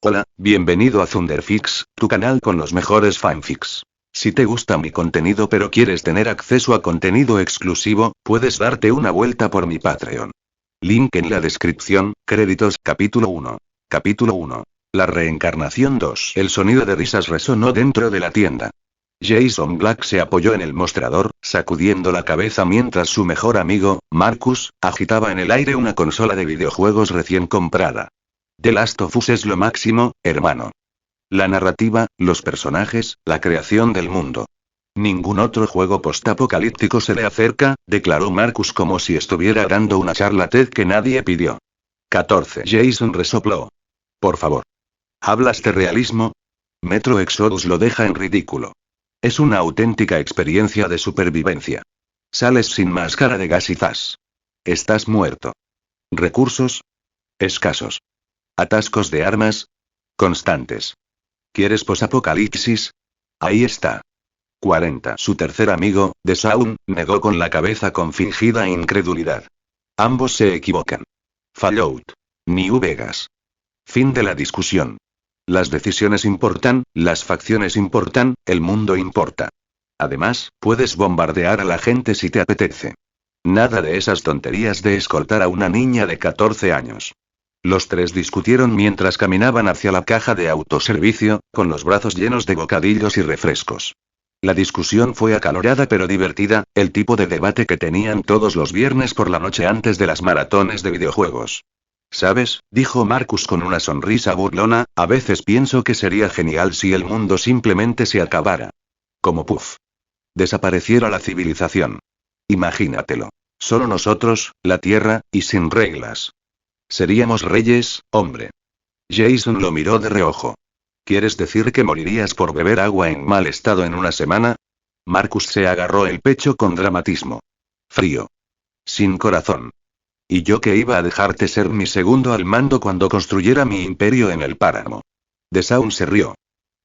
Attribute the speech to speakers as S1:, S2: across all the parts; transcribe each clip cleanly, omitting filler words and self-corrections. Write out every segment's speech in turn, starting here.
S1: Hola, bienvenido a Thunderfix, tu canal con los mejores fanfics. Si te gusta mi contenido pero quieres tener acceso a contenido exclusivo, puedes darte una vuelta por mi Patreon. Link en la descripción. Créditos. Capítulo 1. Capítulo 1. La reencarnación 2. El sonido de risas resonó dentro de la tienda. Jason Black se apoyó en el mostrador, sacudiendo la cabeza mientras su mejor amigo, Marcus, agitaba en el aire una consola de videojuegos recién comprada. The Last of Us es lo máximo, hermano. La narrativa, los personajes, la creación del mundo. Ningún otro juego postapocalíptico se le acerca, declaró Marcus como si estuviera dando una charla TED que nadie pidió. 14. Jason resopló. Por favor. ¿Hablas de realismo? Metro Exodus lo deja en ridículo. Es una auténtica experiencia de supervivencia. Sales sin máscara de gas y zas. Estás muerto. ¿Recursos? Escasos. ¿Atascos de armas? Constantes. ¿Quieres posapocalipsis? Ahí está. 40. Su tercer amigo, The Sound, negó con la cabeza con fingida incredulidad. Ambos se equivocan. Fallout. New Vegas. Fin de la discusión. Las decisiones importan, las facciones importan, el mundo importa. Además, puedes bombardear a la gente si te apetece. Nada de esas tonterías de escoltar a una niña de 14 años. Los tres discutieron mientras caminaban hacia la caja de autoservicio, con los brazos llenos de bocadillos y refrescos. La discusión fue acalorada pero divertida, el tipo de debate que tenían todos los viernes por la noche antes de las maratones de videojuegos. ¿Sabes?, dijo Marcus con una sonrisa burlona, a veces pienso que sería genial si el mundo simplemente se acabara. Como puff. Desapareciera la civilización. Imagínatelo. Solo nosotros, la Tierra, y sin reglas. Seríamos reyes, hombre. Jason lo miró de reojo. ¿Quieres decir que morirías por beber agua en mal estado en una semana? Marcus se agarró el pecho con dramatismo. Frío. Sin corazón. Y yo que iba a dejarte ser mi segundo al mando cuando construyera mi imperio en el páramo. The Sound se rió.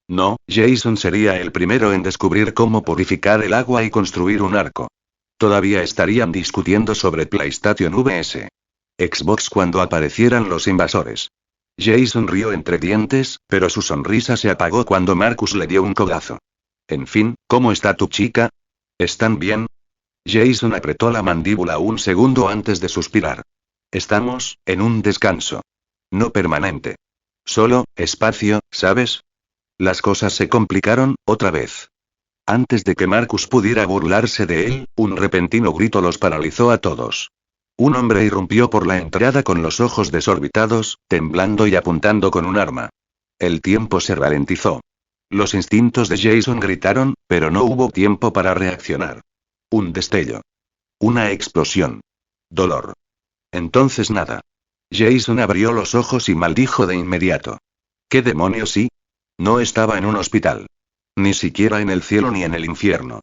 S1: No, Jason sería el primero en descubrir cómo purificar el agua y construir un arco. Todavía estarían discutiendo sobre PlayStation vs. Xbox cuando aparecieran los invasores. Jason rió entre dientes, pero su sonrisa se apagó cuando Marcus le dio un codazo. En fin, ¿cómo está tu chica? ¿Están bien? Jason apretó la mandíbula un segundo antes de suspirar. Estamos, en un descanso. No permanente. Solo, espacio, ¿sabes? Las cosas se complicaron, otra vez. Antes de que Marcus pudiera burlarse de él, un repentino grito los paralizó a todos. Un hombre irrumpió por la entrada con los ojos desorbitados, temblando y apuntando con un arma. El tiempo se ralentizó. Los instintos de Jason gritaron, pero no hubo tiempo para reaccionar. Un destello. Una explosión. Dolor. Entonces nada. Jason abrió los ojos y maldijo de inmediato. ¿Qué demonios sí? No estaba en un hospital. Ni siquiera en el cielo ni en el infierno.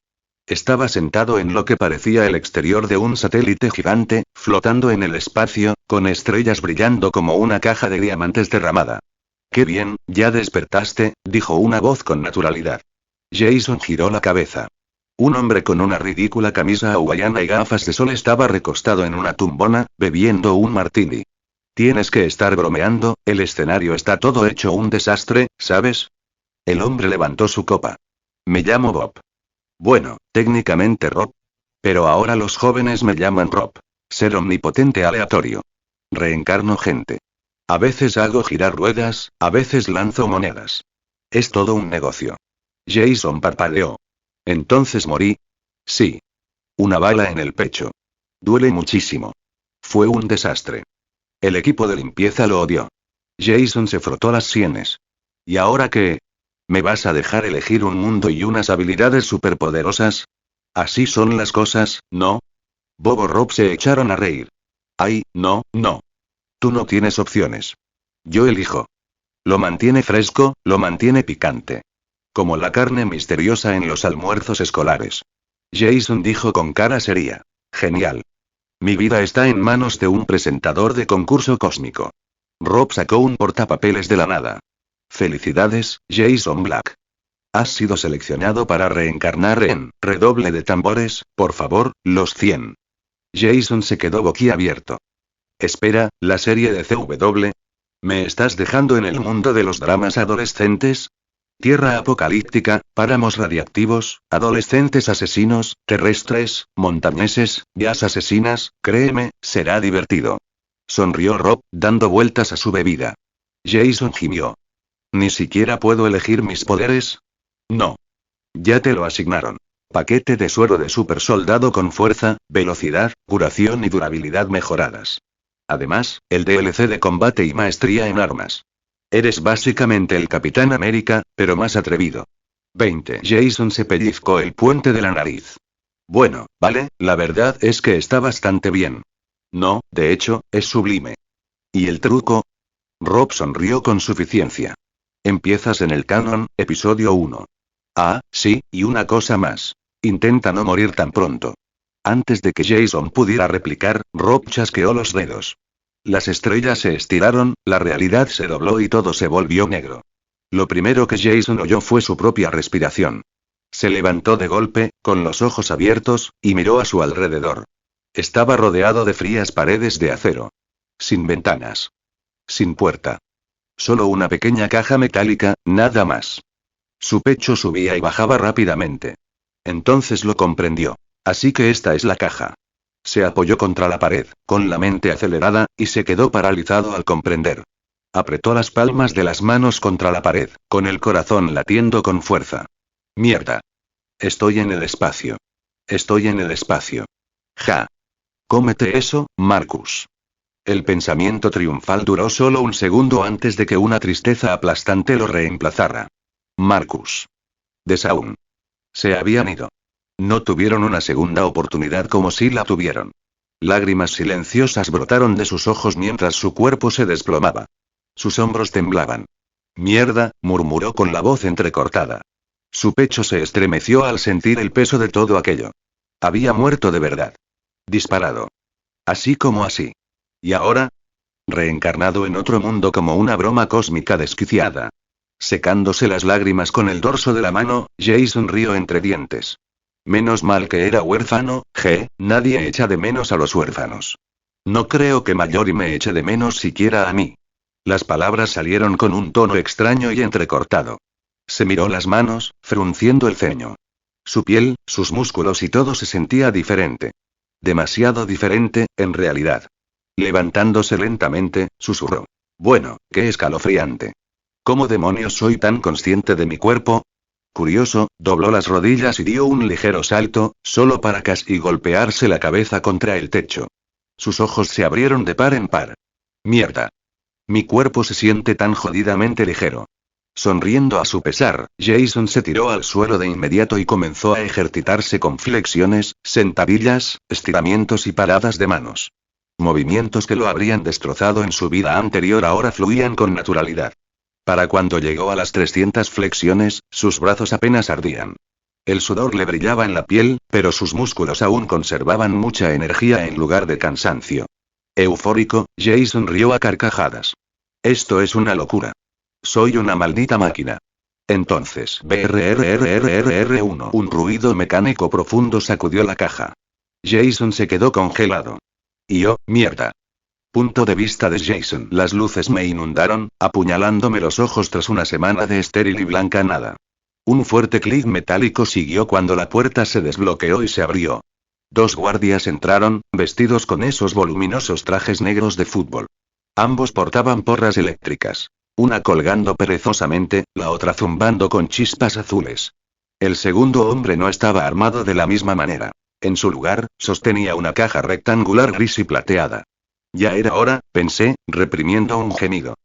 S1: Estaba sentado en lo que parecía el exterior de un satélite gigante, flotando en el espacio, con estrellas brillando como una caja de diamantes derramada. «Qué bien, ya despertaste», dijo una voz con naturalidad. Jason giró la cabeza. Un hombre con una ridícula camisa hawaiana y gafas de sol estaba recostado en una tumbona, bebiendo un martini. Tienes que estar bromeando, el escenario está todo hecho un desastre, ¿sabes? El hombre levantó su copa. Me llamo Bob. Bueno, técnicamente Rob. Pero ahora los jóvenes me llaman Rob. Ser omnipotente aleatorio. Reencarno gente. A veces hago girar ruedas, a veces lanzo monedas. Es todo un negocio. Jason parpadeó. ¿Entonces morí? Sí. Una bala en el pecho. Duele muchísimo. Fue un desastre. El equipo de limpieza lo odió. Jason se frotó las sienes. ¿Y ahora qué? ¿Me vas a dejar elegir un mundo y unas habilidades superpoderosas? Así son las cosas, ¿no? Bob o Rob se echaron a reír. Ay, no, no. Tú no tienes opciones. Yo elijo. Lo mantiene fresco, lo mantiene picante. Como la carne misteriosa en los almuerzos escolares. Jason dijo con cara seria. Genial. Mi vida está en manos de un presentador de concurso cósmico. Rob sacó un portapapeles de la nada. Felicidades, Jason Black. Has sido seleccionado para reencarnar en, redoble de tambores, por favor, los 100. Jason se quedó boquiabierto. Espera, ¿la serie de CW? ¿Me estás dejando en el mundo de los dramas adolescentes? Tierra apocalíptica, páramos radiactivos, adolescentes asesinos, terrestres, montañeses, jazz asesinas, créeme, será divertido. Sonrió Rob, dando vueltas a su bebida. Jason gimió. ¿Ni siquiera puedo elegir mis poderes? No. Ya te lo asignaron. Paquete de suero de super soldado con fuerza, velocidad, curación y durabilidad mejoradas. Además, el DLC de combate y maestría en armas. Eres básicamente el Capitán América, pero más atrevido. 20. Jason se pellizcó el puente de la nariz. Bueno, vale, la verdad es que está bastante bien. No, de hecho, es sublime. ¿Y el truco? Rob sonrió con suficiencia. Empiezas en el canon, episodio 1. Ah, sí, y una cosa más. Intenta no morir tan pronto. Antes de que Jason pudiera replicar, Rob chasqueó los dedos. Las estrellas se estiraron, la realidad se dobló y todo se volvió negro. Lo primero que Jason oyó fue su propia respiración. Se levantó de golpe, con los ojos abiertos, y miró a su alrededor. Estaba rodeado de frías paredes de acero. Sin ventanas. Sin puerta. Solo una pequeña caja metálica, nada más. Su pecho subía y bajaba rápidamente. Entonces lo comprendió. Así que esta es la caja. Se apoyó contra la pared, con la mente acelerada, y se quedó paralizado al comprender. Apretó las palmas de las manos contra la pared, con el corazón latiendo con fuerza. Mierda. Estoy en el espacio. Estoy en el espacio. Ja. Cómete eso, Marcus. El pensamiento triunfal duró solo un segundo antes de que una tristeza aplastante lo reemplazara. Marcus. Desaun. Se habían ido. No tuvieron una segunda oportunidad como si la tuvieron. Lágrimas silenciosas brotaron de sus ojos mientras su cuerpo se desplomaba. Sus hombros temblaban. Mierda, murmuró con la voz entrecortada. Su pecho se estremeció al sentir el peso de todo aquello. Había muerto de verdad. Disparado. Así como así. ¿Y ahora? Reencarnado en otro mundo como una broma cósmica desquiciada. Secándose las lágrimas con el dorso de la mano, Jason rió entre dientes. Menos mal que era huérfano, nadie echa de menos a los huérfanos. No creo que Mallory me eche de menos siquiera a mí. Las palabras salieron con un tono extraño y entrecortado. Se miró las manos, frunciendo el ceño. Su piel, sus músculos y todo se sentía diferente. Demasiado diferente, en realidad. Levantándose lentamente, susurró. Bueno, qué escalofriante. ¿Cómo demonios soy tan consciente de mi cuerpo? Curioso, dobló las rodillas y dio un ligero salto, solo para casi golpearse la cabeza contra el techo. Sus ojos se abrieron de par en par. Mierda. Mi cuerpo se siente tan jodidamente ligero. Sonriendo a su pesar, Jason se tiró al suelo de inmediato y comenzó a ejercitarse con flexiones, sentadillas, estiramientos y paradas de manos. Movimientos que lo habrían destrozado en su vida anterior ahora fluían con naturalidad. Para cuando llegó a las 300 flexiones, sus brazos apenas ardían. El sudor le brillaba en la piel, pero sus músculos aún conservaban mucha energía en lugar de cansancio. Eufórico, Jason rió a carcajadas. Esto es una locura. Soy una maldita máquina. Entonces, brrrrrrr1. Un ruido mecánico profundo sacudió la caja. Jason se quedó congelado. Y oh, mierda. Punto de vista de Jason. Las luces me inundaron, apuñalándome los ojos tras una semana de estéril y blanca nada. Un fuerte clic metálico siguió cuando la puerta se desbloqueó y se abrió. Dos guardias entraron, vestidos con esos voluminosos trajes negros de fútbol. Ambos portaban porras eléctricas. Una colgando perezosamente, la otra zumbando con chispas azules. El segundo hombre no estaba armado de la misma manera. En su lugar, sostenía una caja rectangular gris y plateada. Ya era hora, pensé, reprimiendo un gemido.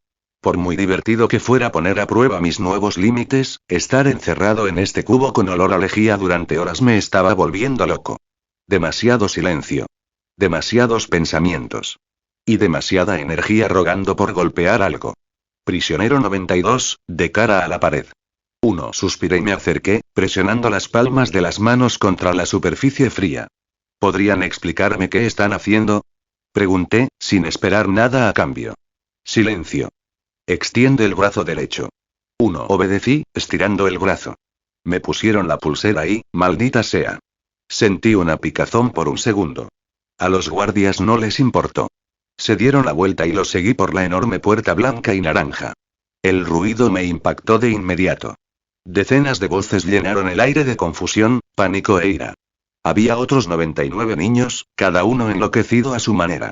S1: Por muy divertido que fuera poner a prueba mis nuevos límites, estar encerrado en este cubo con olor a lejía durante horas me estaba volviendo loco. Demasiado silencio. Demasiados pensamientos. Y demasiada energía rogando por golpear algo. Prisionero 92, de cara a la pared. 1. Suspiré y me acerqué, presionando las palmas de las manos contra la superficie fría. ¿Podrían explicarme qué están haciendo? Pregunté, sin esperar nada a cambio. Silencio. Extiende el brazo derecho. 1. Obedecí, estirando el brazo. Me pusieron la pulsera ahí, maldita sea. Sentí una picazón por un segundo. A los guardias no les importó. Se dieron la vuelta y los seguí por la enorme puerta blanca y naranja. El ruido me impactó de inmediato. Decenas de voces llenaron el aire de confusión, pánico e ira. Había otros 99 niños, cada uno enloquecido a su manera.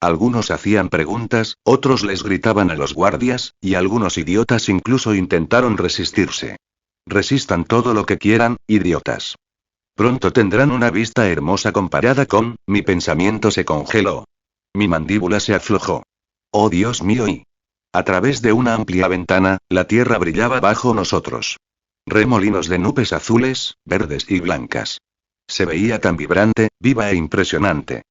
S1: Algunos hacían preguntas, otros les gritaban a los guardias, y algunos idiotas incluso intentaron resistirse. Resistan todo lo que quieran, idiotas. Pronto tendrán una vista hermosa comparada con, mi pensamiento se congeló. Mi mandíbula se aflojó. Oh Dios mío, y a través de una amplia ventana, la tierra brillaba bajo nosotros. Remolinos de nubes azules, verdes y blancas. Se veía tan vibrante, viva e impresionante.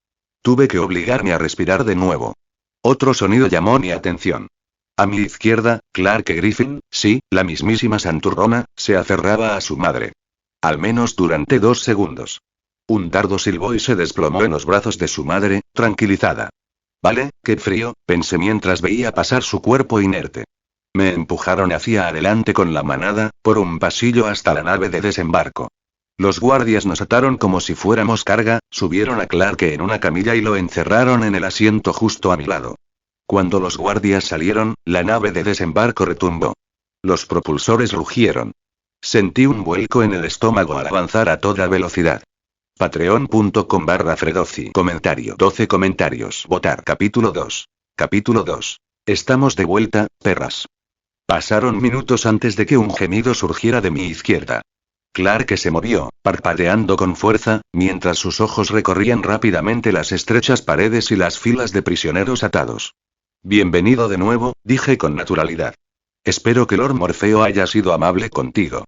S1: Tuve que obligarme a respirar de nuevo. Otro sonido llamó mi atención. A mi izquierda, Clark Griffin, sí, la mismísima santurrona, se aferraba a su madre. Al menos durante 2 segundos. Un dardo silbó y se desplomó en los brazos de su madre, tranquilizada. Vale, qué frío, pensé mientras veía pasar su cuerpo inerte. Me empujaron hacia adelante con la manada, por un pasillo hasta la nave de desembarco. Los guardias nos ataron como si fuéramos carga, subieron a Clark en una camilla y lo encerraron en el asiento justo a mi lado. Cuando los guardias salieron, la nave de desembarco retumbó. Los propulsores rugieron. Sentí un vuelco en el estómago al avanzar a toda velocidad. Patreon.com/Fredozzi. Comentario. 12 comentarios. Votar. Capítulo 2. Capítulo 2. Estamos de vuelta, perras. Pasaron minutos antes de que un gemido surgiera de mi izquierda. Clark se movió, parpadeando con fuerza, mientras sus ojos recorrían rápidamente las estrechas paredes y las filas de prisioneros atados. Bienvenido de nuevo, dije con naturalidad. Espero que Lord Morfeo haya sido amable contigo.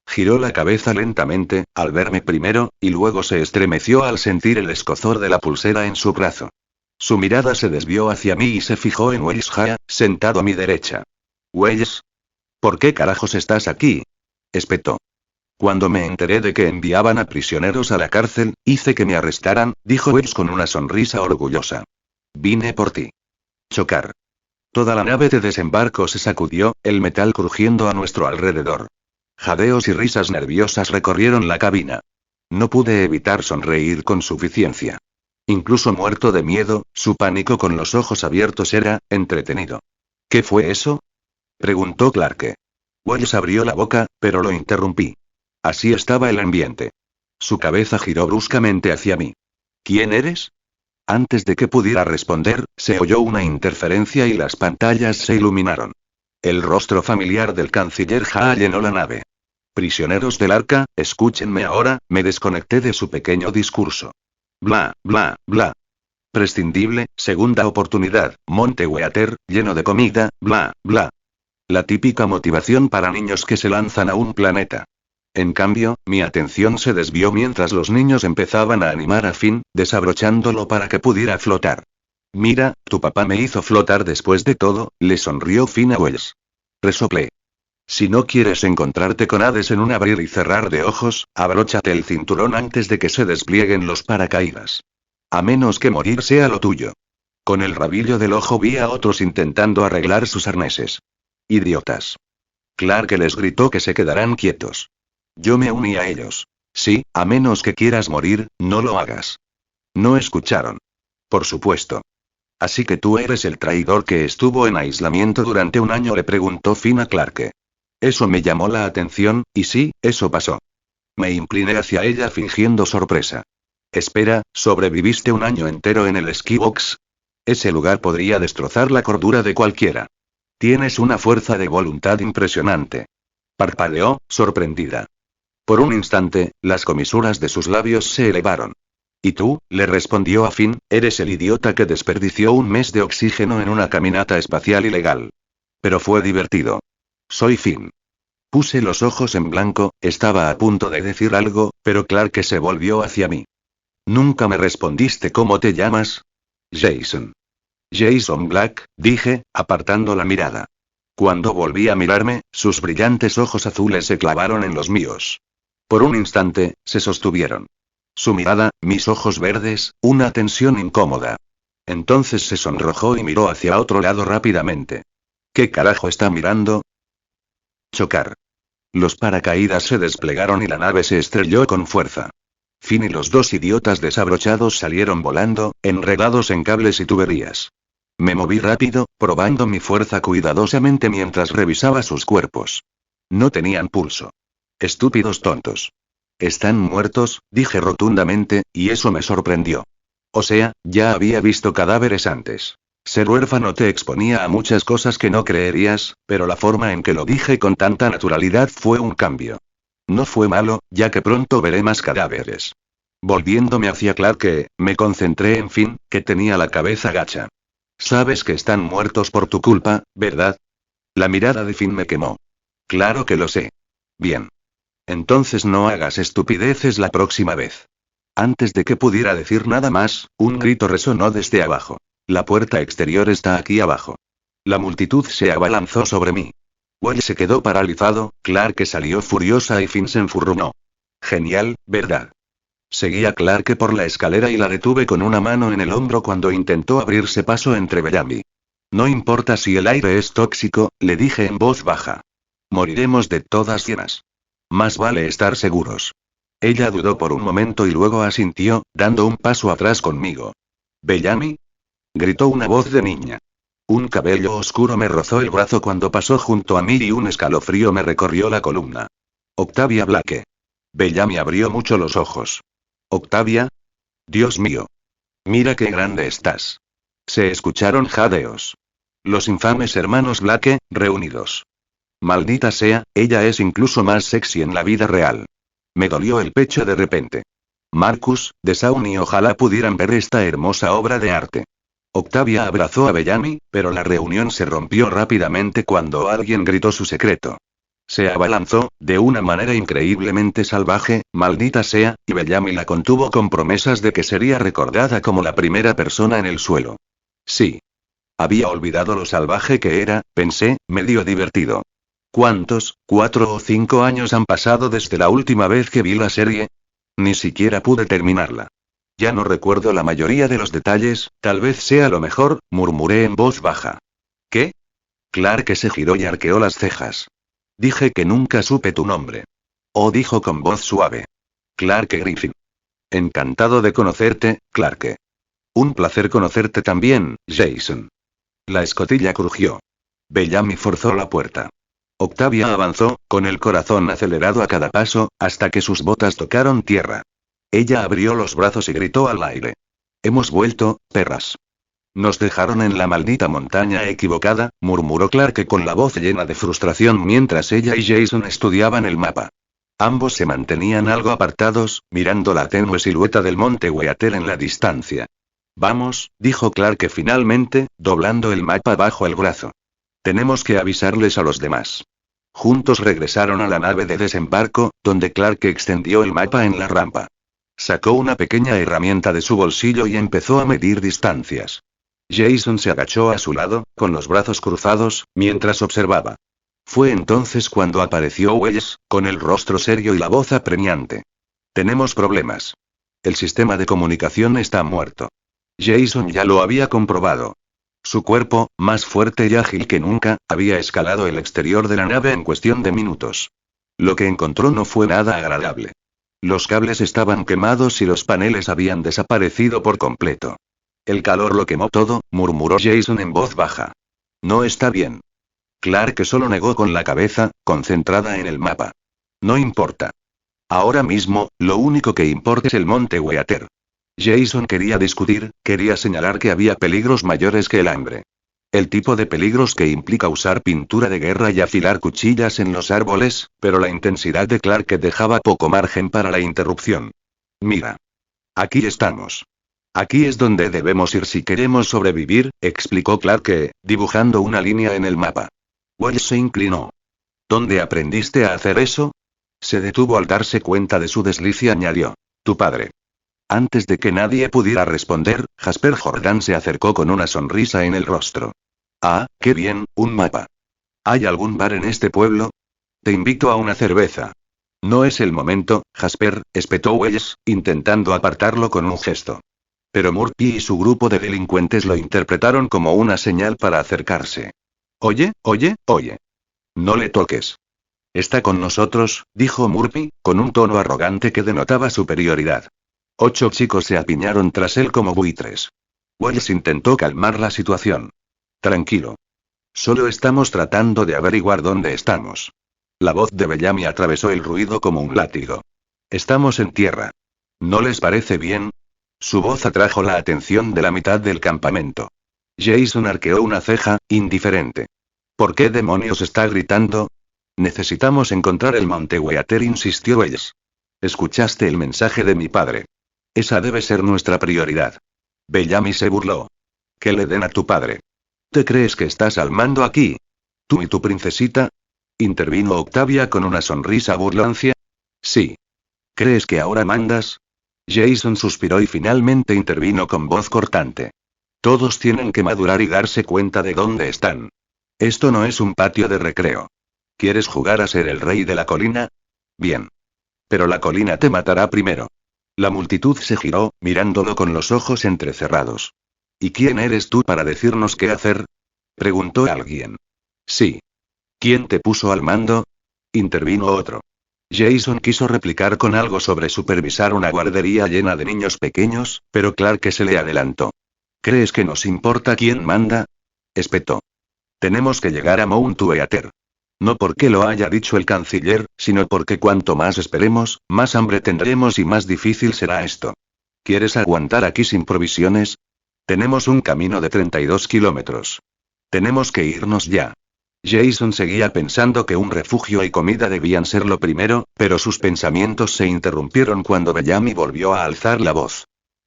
S1: Giró la cabeza lentamente, al verme primero, y luego se estremeció al sentir el escozor de la pulsera en su brazo. Su mirada se desvió hacia mí y se fijó en Wells Haya, sentado a mi derecha. Wells. ¿Por qué carajos estás aquí? Espetó. Cuando me enteré de que enviaban a prisioneros a la cárcel, hice que me arrestaran, dijo Wells con una sonrisa orgullosa. Vine por ti. Chocar. Toda la nave de desembarco se sacudió, el metal crujiendo a nuestro alrededor. Jadeos y risas nerviosas recorrieron la cabina. No pude evitar sonreír con suficiencia. Incluso muerto de miedo, su pánico con los ojos abiertos era entretenido. ¿Qué fue eso? Preguntó Clark. Wells abrió la boca, pero lo interrumpí. Así estaba el ambiente. Su cabeza giró bruscamente hacia mí. ¿Quién eres? Antes de que pudiera responder, se oyó una interferencia y las pantallas se iluminaron. El rostro familiar del canciller Jaa llenó la nave. Prisioneros del arca, escúchenme ahora, me desconecté de su pequeño discurso. Bla, bla, bla. Prescindible, segunda oportunidad, Monte Weather, lleno de comida, bla, bla. La típica motivación para niños que se lanzan a un planeta. En cambio, mi atención se desvió mientras los niños empezaban a animar a Finn, desabrochándolo para que pudiera flotar. Mira, tu papá me hizo flotar después de todo, le sonrió Finn a Wells. Resoplé. Si no quieres encontrarte con Hades en un abrir y cerrar de ojos, abróchate el cinturón antes de que se desplieguen los paracaídas. A menos que morir sea lo tuyo. Con el rabillo del ojo vi a otros intentando arreglar sus arneses. Idiotas. Clark les gritó que se quedarán quietos. Yo me uní a ellos. Sí, a menos que quieras morir, no lo hagas. No escucharon. Por supuesto. Así que tú eres el traidor que estuvo en aislamiento durante un año, le preguntó Finn a Clark. Eso me llamó la atención, y sí, eso pasó. Me incliné hacia ella fingiendo sorpresa. Espera, ¿sobreviviste un año entero en el Skybox? Ese lugar podría destrozar la cordura de cualquiera. Tienes una fuerza de voluntad impresionante. Parpadeó, sorprendida. Por un instante, las comisuras de sus labios se elevaron. ¿Y tú?, le respondió a Finn, eres el idiota que desperdició un mes de oxígeno en una caminata espacial ilegal. Pero fue divertido. Soy Finn. Puse los ojos en blanco, estaba a punto de decir algo, pero Clark se volvió hacia mí. Nunca me respondiste cómo te llamas. Jason. Jason Black, dije, apartando la mirada. Cuando volví a mirarme, sus brillantes ojos azules se clavaron en los míos. Por un instante, se sostuvieron. Su mirada, mis ojos verdes, una tensión incómoda. Entonces se sonrojó y miró hacia otro lado rápidamente. ¿Qué carajo está mirando? Chocar. Los paracaídas se desplegaron y la nave se estrelló con fuerza. Finn y los dos idiotas desabrochados salieron volando, enredados en cables y tuberías. Me moví rápido, probando mi fuerza cuidadosamente mientras revisaba sus cuerpos. No tenían pulso. Estúpidos tontos. Están muertos, dije rotundamente, y eso me sorprendió. O sea, ya había visto cadáveres antes. Ser huérfano te exponía a muchas cosas que no creerías, pero la forma en que lo dije con tanta naturalidad fue un cambio. No fue malo, ya que pronto veré más cadáveres. Volviéndome hacia Clarke, me concentré en Finn, que tenía la cabeza gacha. Sabes que están muertos por tu culpa, ¿verdad? La mirada de Finn me quemó. Claro que lo sé. Bien. Entonces no hagas estupideces la próxima vez. Antes de que pudiera decir nada más, un grito resonó desde abajo. La puerta exterior está aquí abajo. La multitud se abalanzó sobre mí. Will se quedó paralizado, Clarke salió furiosa y Finn se enfurruñó. Genial, ¿verdad? Seguí a Clarke por la escalera y la detuve con una mano en el hombro cuando intentó abrirse paso entre Bellamy. No importa si el aire es tóxico, le dije en voz baja. Moriremos de todas llenas. Más vale estar seguros. Ella dudó por un momento y luego asintió, dando un paso atrás conmigo. ¿Bellamy? Gritó una voz de niña. Un cabello oscuro me rozó el brazo cuando pasó junto a mí y un escalofrío me recorrió la columna. Octavia Blake. Bellamy abrió mucho los ojos. ¿Octavia? Dios mío. Mira qué grande estás. Se escucharon jadeos. Los infames hermanos Blake, reunidos. Maldita sea, ella es incluso más sexy en la vida real. Me dolió el pecho de repente. Marcus, de Sauni, ojalá pudieran ver esta hermosa obra de arte. Octavia abrazó a Bellamy, pero la reunión se rompió rápidamente cuando alguien gritó su secreto. Se abalanzó, de una manera increíblemente salvaje, maldita sea, y Bellamy la contuvo con promesas de que sería recordada como la primera persona en el suelo. Sí. Había olvidado lo salvaje que era, pensé, medio divertido. ¿Cuántos, 4 o 5 años han pasado desde la última vez que vi la serie? Ni siquiera pude terminarla. Ya no recuerdo la mayoría de los detalles, tal vez sea lo mejor, murmuré en voz baja. ¿Qué? Clarke se giró y arqueó las cejas. Dije que nunca supe tu nombre. Oh, dijo con voz suave. Clarke Griffin. Encantado de conocerte, Clarke. Un placer conocerte también, Jason. La escotilla crujió. Bellamy forzó la puerta. Octavia avanzó, con el corazón acelerado a cada paso, hasta que sus botas tocaron tierra. Ella abrió los brazos y gritó al aire. Hemos vuelto, perras. Nos dejaron en la maldita montaña equivocada, murmuró Clarke con la voz llena de frustración mientras ella y Jason estudiaban el mapa. Ambos se mantenían algo apartados, mirando la tenue silueta del monte Weater en la distancia. Vamos, dijo Clarke finalmente, doblando el mapa bajo el brazo. Tenemos que avisarles a los demás. Juntos regresaron a la nave de desembarco, donde Clarke extendió el mapa en la rampa. Sacó una pequeña herramienta de su bolsillo y empezó a medir distancias. Jason se agachó a su lado, con los brazos cruzados, mientras observaba. Fue entonces cuando apareció Wells, con el rostro serio y la voz apremiante. Tenemos problemas. El sistema de comunicación está muerto. Jason ya lo había comprobado. Su cuerpo, más fuerte y ágil que nunca, había escalado el exterior de la nave en cuestión de minutos. Lo que encontró no fue nada agradable. Los cables estaban quemados y los paneles habían desaparecido por completo. El calor lo quemó todo, murmuró Jason en voz baja. No está bien. Clarke solo negó con la cabeza, concentrada en el mapa. No importa. Ahora mismo, lo único que importa es el monte Weater. Jason quería discutir, quería señalar que había peligros mayores que el hambre. El tipo de peligros que implica usar pintura de guerra y afilar cuchillas en los árboles, pero la intensidad de Clarke dejaba poco margen para la interrupción. Mira. Aquí estamos. Aquí es donde debemos ir si queremos sobrevivir, explicó Clarke, dibujando una línea en el mapa. Wells se inclinó. ¿Dónde aprendiste a hacer eso? Se detuvo al darse cuenta de su desliz y añadió. Tu padre. Antes de que nadie pudiera responder, Jasper Jordan se acercó con una sonrisa en el rostro. Ah, qué bien, un mapa. ¿Hay algún bar en este pueblo? Te invito a una cerveza. No es el momento, Jasper, espetó Wells, intentando apartarlo con un gesto. Pero Murphy y su grupo de delincuentes lo interpretaron como una señal para acercarse. Oye, oye, oye. No le toques. Está con nosotros, dijo Murphy, con un tono arrogante que denotaba superioridad. 8 chicos se apiñaron tras él como buitres. Wells intentó calmar la situación. Tranquilo. Solo estamos tratando de averiguar dónde estamos. La voz de Bellamy atravesó el ruido como un látigo. Estamos en tierra. ¿No les parece bien? Su voz atrajo la atención de la mitad del campamento. Jason arqueó una ceja, indiferente. ¿Por qué demonios está gritando? Necesitamos encontrar el Monte Weater, insistió Wells. ¿Escuchaste el mensaje de mi padre? Esa debe ser nuestra prioridad. Bellamy se burló. Que le den a tu padre. ¿Te crees que estás al mando aquí? ¿Tú y tu princesita? Intervino Octavia con una sonrisa burlancia. Sí. ¿Crees que ahora mandas? Jason suspiró y finalmente intervino con voz cortante. Todos tienen que madurar y darse cuenta de dónde están. Esto no es un patio de recreo. ¿Quieres jugar a ser el rey de la colina? Bien. Pero la colina te matará primero. La multitud se giró, mirándolo con los ojos entrecerrados. ¿Y quién eres tú para decirnos qué hacer? Preguntó alguien. Sí. ¿Quién te puso al mando? Intervino otro. Jason quiso replicar con algo sobre supervisar una guardería llena de niños pequeños, pero Clark se le adelantó. ¿Crees que nos importa quién manda? Espetó. Tenemos que llegar a Mount Weater. No porque lo haya dicho el canciller, sino porque cuanto más esperemos, más hambre tendremos y más difícil será esto. ¿Quieres aguantar aquí sin provisiones? Tenemos un camino de 32 kilómetros. Tenemos que irnos ya. Jason seguía pensando que un refugio y comida debían ser lo primero, pero sus pensamientos se interrumpieron cuando Bellamy volvió a alzar la voz.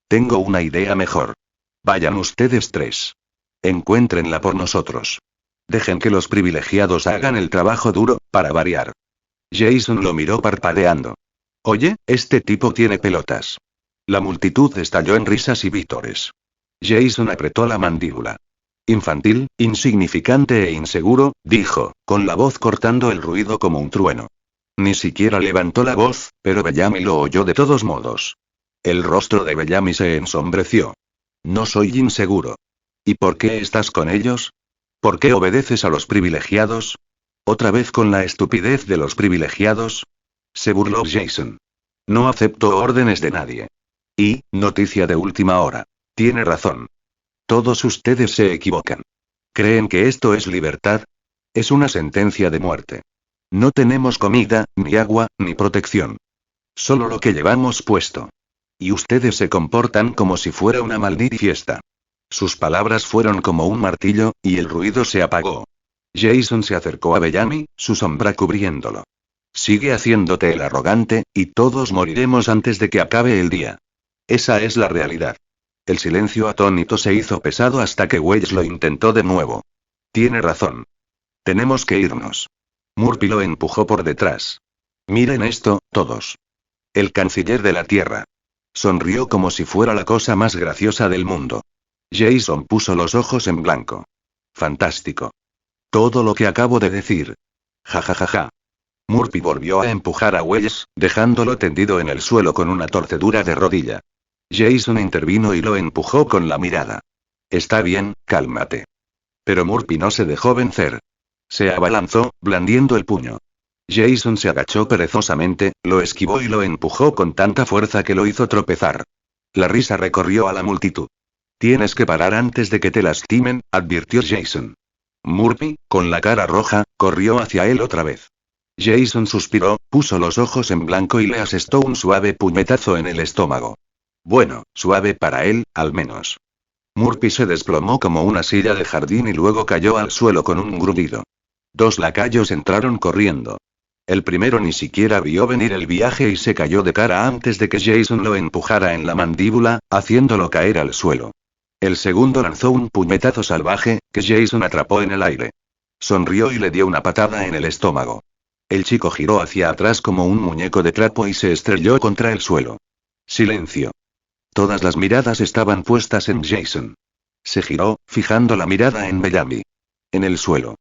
S1: Tengo una idea mejor. Vayan ustedes tres. Encuéntrenla por nosotros. Dejen que los privilegiados hagan el trabajo duro, para variar. Jason lo miró parpadeando. Oye, este tipo tiene pelotas. La multitud estalló en risas y vítores. Jason apretó la mandíbula. Infantil, insignificante e inseguro, dijo, con la voz cortando el ruido como un trueno. Ni siquiera levantó la voz, pero Bellamy lo oyó de todos modos. El rostro de Bellamy se ensombreció. No soy inseguro. ¿Y por qué estás con ellos? ¿Por qué obedeces a los privilegiados? ¿Otra vez con la estupidez de los privilegiados? Se burló Jason. No acepto órdenes de nadie. Y, noticia de última hora. Tiene razón. Todos ustedes se equivocan. ¿Creen que esto es libertad? Es una sentencia de muerte. No tenemos comida, ni agua, ni protección. Solo lo que llevamos puesto. Y ustedes se comportan como si fuera una maldita fiesta. Sus palabras fueron como un martillo, y el ruido se apagó. Jason se acercó a Bellamy, su sombra cubriéndolo. Sigue haciéndote el arrogante, y todos moriremos antes de que acabe el día. Esa es la realidad. El silencio atónito se hizo pesado hasta que Wells lo intentó de nuevo. Tiene razón. Tenemos que irnos. Murphy lo empujó por detrás. Miren esto, todos. El canciller de la Tierra. Sonrió como si fuera la cosa más graciosa del mundo. Jason puso los ojos en blanco. Fantástico. Todo lo que acabo de decir. Ja ja ja ja. Murphy volvió a empujar a Wells, dejándolo tendido en el suelo con una torcedura de rodilla. Jason intervino y lo empujó con la mirada. Está bien, cálmate. Pero Murphy no se dejó vencer. Se abalanzó, blandiendo el puño. Jason se agachó perezosamente, lo esquivó y lo empujó con tanta fuerza que lo hizo tropezar. La risa recorrió a la multitud. Tienes que parar antes de que te lastimen, advirtió Jason. Murphy, con la cara roja, corrió hacia él otra vez. Jason suspiró, puso los ojos en blanco y le asestó un suave puñetazo en el estómago. Bueno, suave para él, al menos. Murphy se desplomó como una silla de jardín y luego cayó al suelo con un grudido. Dos lacayos entraron corriendo. El primero ni siquiera vio venir el viaje y se cayó de cara antes de que Jason lo empujara en la mandíbula, haciéndolo caer al suelo. El segundo lanzó un puñetazo salvaje, que Jason atrapó en el aire. Sonrió y le dio una patada en el estómago. El chico giró hacia atrás como un muñeco de trapo y se estrelló contra el suelo. Silencio. Todas las miradas estaban puestas en Jason. Se giró, fijando la mirada en Bellamy. En el suelo.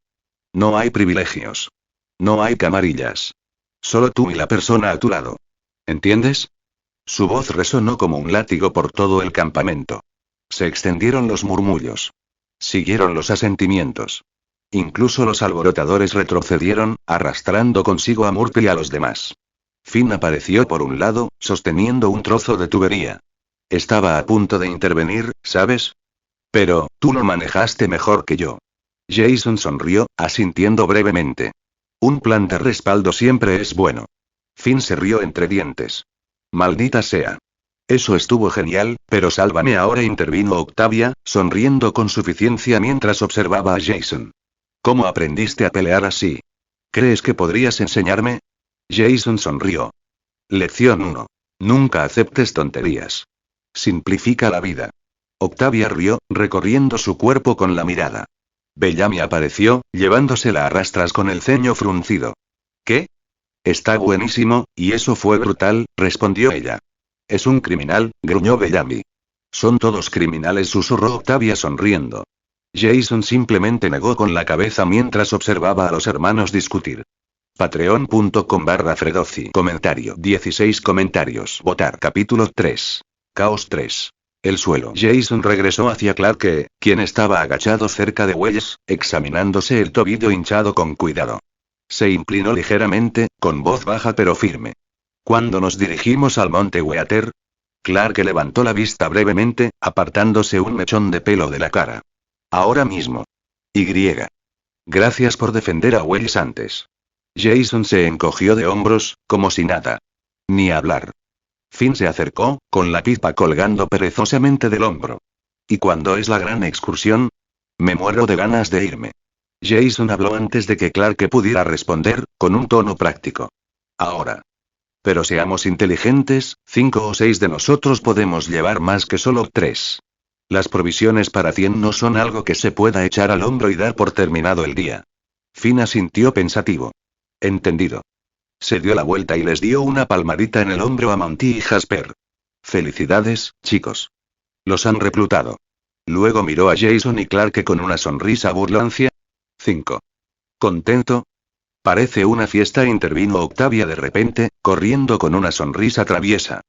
S1: No hay privilegios. No hay camarillas. Solo tú y la persona a tu lado. ¿Entiendes? Su voz resonó como un látigo por todo el campamento. Se extendieron los murmullos. Siguieron los asentimientos. Incluso los alborotadores retrocedieron, arrastrando consigo a Murphy y a los demás. Finn apareció por un lado, sosteniendo un trozo de tubería. Estaba a punto de intervenir, ¿sabes? Pero, tú lo manejaste mejor que yo. Jason sonrió, asintiendo brevemente. Un plan de respaldo siempre es bueno. Finn se rió entre dientes. Maldita sea. Eso estuvo genial, pero sálvame ahora, intervino Octavia, sonriendo con suficiencia mientras observaba a Jason. ¿Cómo aprendiste a pelear así? ¿Crees que podrías enseñarme? Jason sonrió. Lección 1. Nunca aceptes tonterías. Simplifica la vida. Octavia rió, recorriendo su cuerpo con la mirada. Bellamy apareció, llevándosela a rastras con el ceño fruncido. ¿Qué? Está buenísimo, y eso fue brutal, respondió ella. Es un criminal, gruñó Bellamy. Son todos criminales, susurró Octavia sonriendo. Jason simplemente negó con la cabeza mientras observaba a los hermanos discutir. Patreon.com/Fredozzi. Comentario. 16 comentarios. Votar. Capítulo 3. Caos 3. El suelo. Jason regresó hacia Clarke, quien estaba agachado cerca de Wells, examinándose el tobillo hinchado con cuidado. Se inclinó ligeramente, con voz baja pero firme. ¿Cuándo nos dirigimos al monte Weather? Clarke levantó la vista brevemente, apartándose un mechón de pelo de la cara. Ahora mismo. Y. Gracias por defender a Wells antes. Jason se encogió de hombros, como si nada. Ni hablar. Finn se acercó, con la pipa colgando perezosamente del hombro. ¿Y cuándo es la gran excursión? Me muero de ganas de irme. Jason habló antes de que Clarke pudiera responder, con un tono práctico. Ahora. Pero seamos inteligentes, 5 o 6 de nosotros podemos llevar más que solo 3. Las provisiones para 100 no son algo que se pueda echar al hombro y dar por terminado el día. Finn asintió pensativo. Entendido. Se dio la vuelta y les dio una palmadita en el hombro a Monty y Jasper. Felicidades, chicos. Los han reclutado. Luego miró a Jason y Clarke con una sonrisa burlancia. 5. ¿Contento? Parece una fiesta, intervino Octavia de repente, corriendo con una sonrisa traviesa.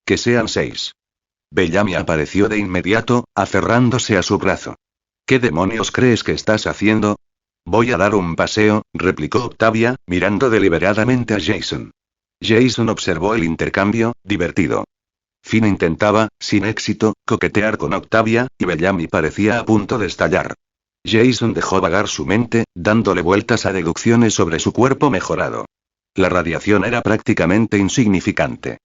S1: Que sean 6. Bellamy apareció de inmediato, aferrándose a su brazo. ¿Qué demonios crees que estás haciendo? Voy a dar un paseo, replicó Octavia, mirando deliberadamente a Jason. Jason observó el intercambio, divertido. Finn intentaba, sin éxito, coquetear con Octavia, y Bellamy parecía a punto de estallar. Jason dejó vagar su mente, dándole vueltas a deducciones sobre su cuerpo mejorado. La radiación era prácticamente insignificante.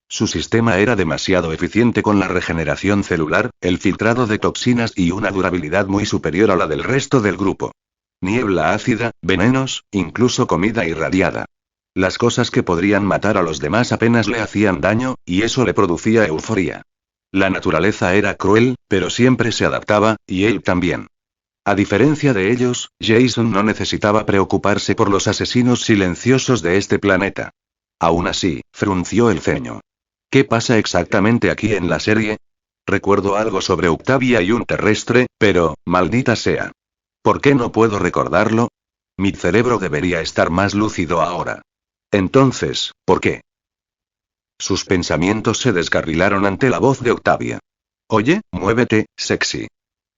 S1: Su sistema era demasiado eficiente con la regeneración celular, el filtrado de toxinas y una durabilidad muy superior a la del resto del grupo. Niebla ácida, venenos, incluso comida irradiada. Las cosas que podrían matar a los demás apenas le hacían daño, y eso le producía euforia. La naturaleza era cruel, pero siempre se adaptaba, y él también. A diferencia de ellos, Jason no necesitaba preocuparse por los asesinos silenciosos de este planeta. Aún así, frunció el ceño. ¿Qué pasa exactamente aquí en la serie? Recuerdo algo sobre Octavia y un terrestre, pero, maldita sea. ¿Por qué no puedo recordarlo? Mi cerebro debería estar más lúcido ahora. Entonces, ¿por qué? Sus pensamientos se descarrilaron ante la voz de Octavia. Oye, muévete, sexy.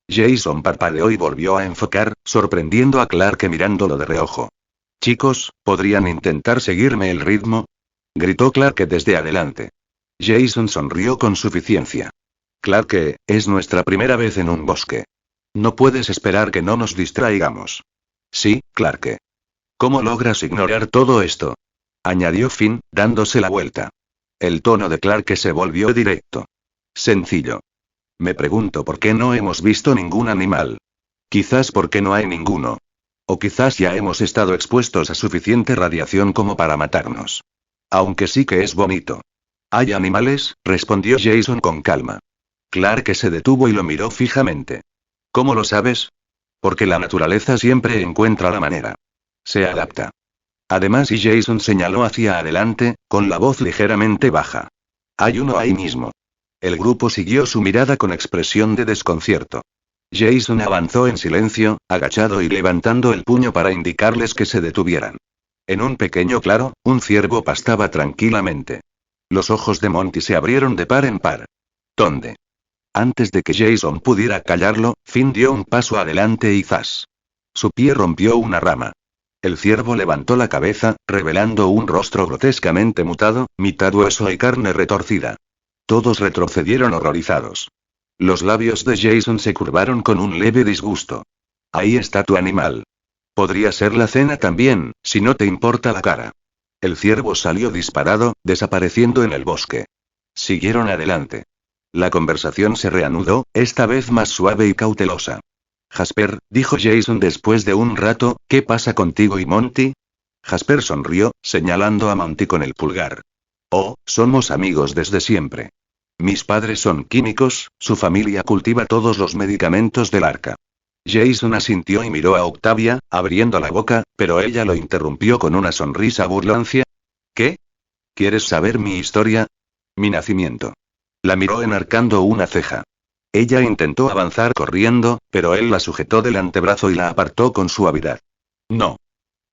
S1: Jason parpadeó y volvió a enfocar, sorprendiendo a Clarke mirándolo de reojo. Chicos, ¿podrían intentar seguirme el ritmo? Gritó Clarke desde adelante. Jason sonrió con suficiencia. Clarke, es nuestra primera vez en un bosque. No puedes esperar que no nos distraigamos. Sí, Clarke. ¿Cómo logras ignorar todo esto? Añadió Finn, dándose la vuelta. El tono de Clarke se volvió directo. Sencillo. Me pregunto por qué no hemos visto ningún animal. Quizás porque no hay ninguno. O quizás ya hemos estado expuestos a suficiente radiación como para matarnos. Aunque sí que es bonito. ¿Hay animales?, respondió Jason con calma. Clarke se detuvo y lo miró fijamente. ¿Cómo lo sabes? Porque la naturaleza siempre encuentra la manera. Se adapta. Además, y Jason señaló hacia adelante, con la voz ligeramente baja. Hay uno ahí mismo. El grupo siguió su mirada con expresión de desconcierto. Jason avanzó en silencio, agachado y levantando el puño para indicarles que se detuvieran. En un pequeño claro, un ciervo pastaba tranquilamente. Los ojos de Monty se abrieron de par en par. ¿Dónde? Antes de que Jason pudiera callarlo, Finn dio un paso adelante y ¡zas! Su pie rompió una rama. El ciervo levantó la cabeza, revelando un rostro grotescamente mutado, mitad hueso y carne retorcida. Todos retrocedieron horrorizados. Los labios de Jason se curvaron con un leve disgusto. Ahí está tu animal. Podría ser la cena también, si no te importa la cara. El ciervo salió disparado, desapareciendo en el bosque. Siguieron adelante. La conversación se reanudó, esta vez más suave y cautelosa. Jasper, dijo Jason después de un rato, ¿qué pasa contigo y Monty? Jasper sonrió, señalando a Monty con el pulgar. Oh, somos amigos desde siempre. Mis padres son químicos, su familia cultiva todos los medicamentos del arca. Jason asintió y miró a Octavia, abriendo la boca, pero ella lo interrumpió con una sonrisa burlancia. ¿Qué? ¿Quieres saber mi historia? Mi nacimiento. La miró enarcando una ceja. Ella intentó avanzar corriendo, pero él la sujetó del antebrazo y la apartó con suavidad. No.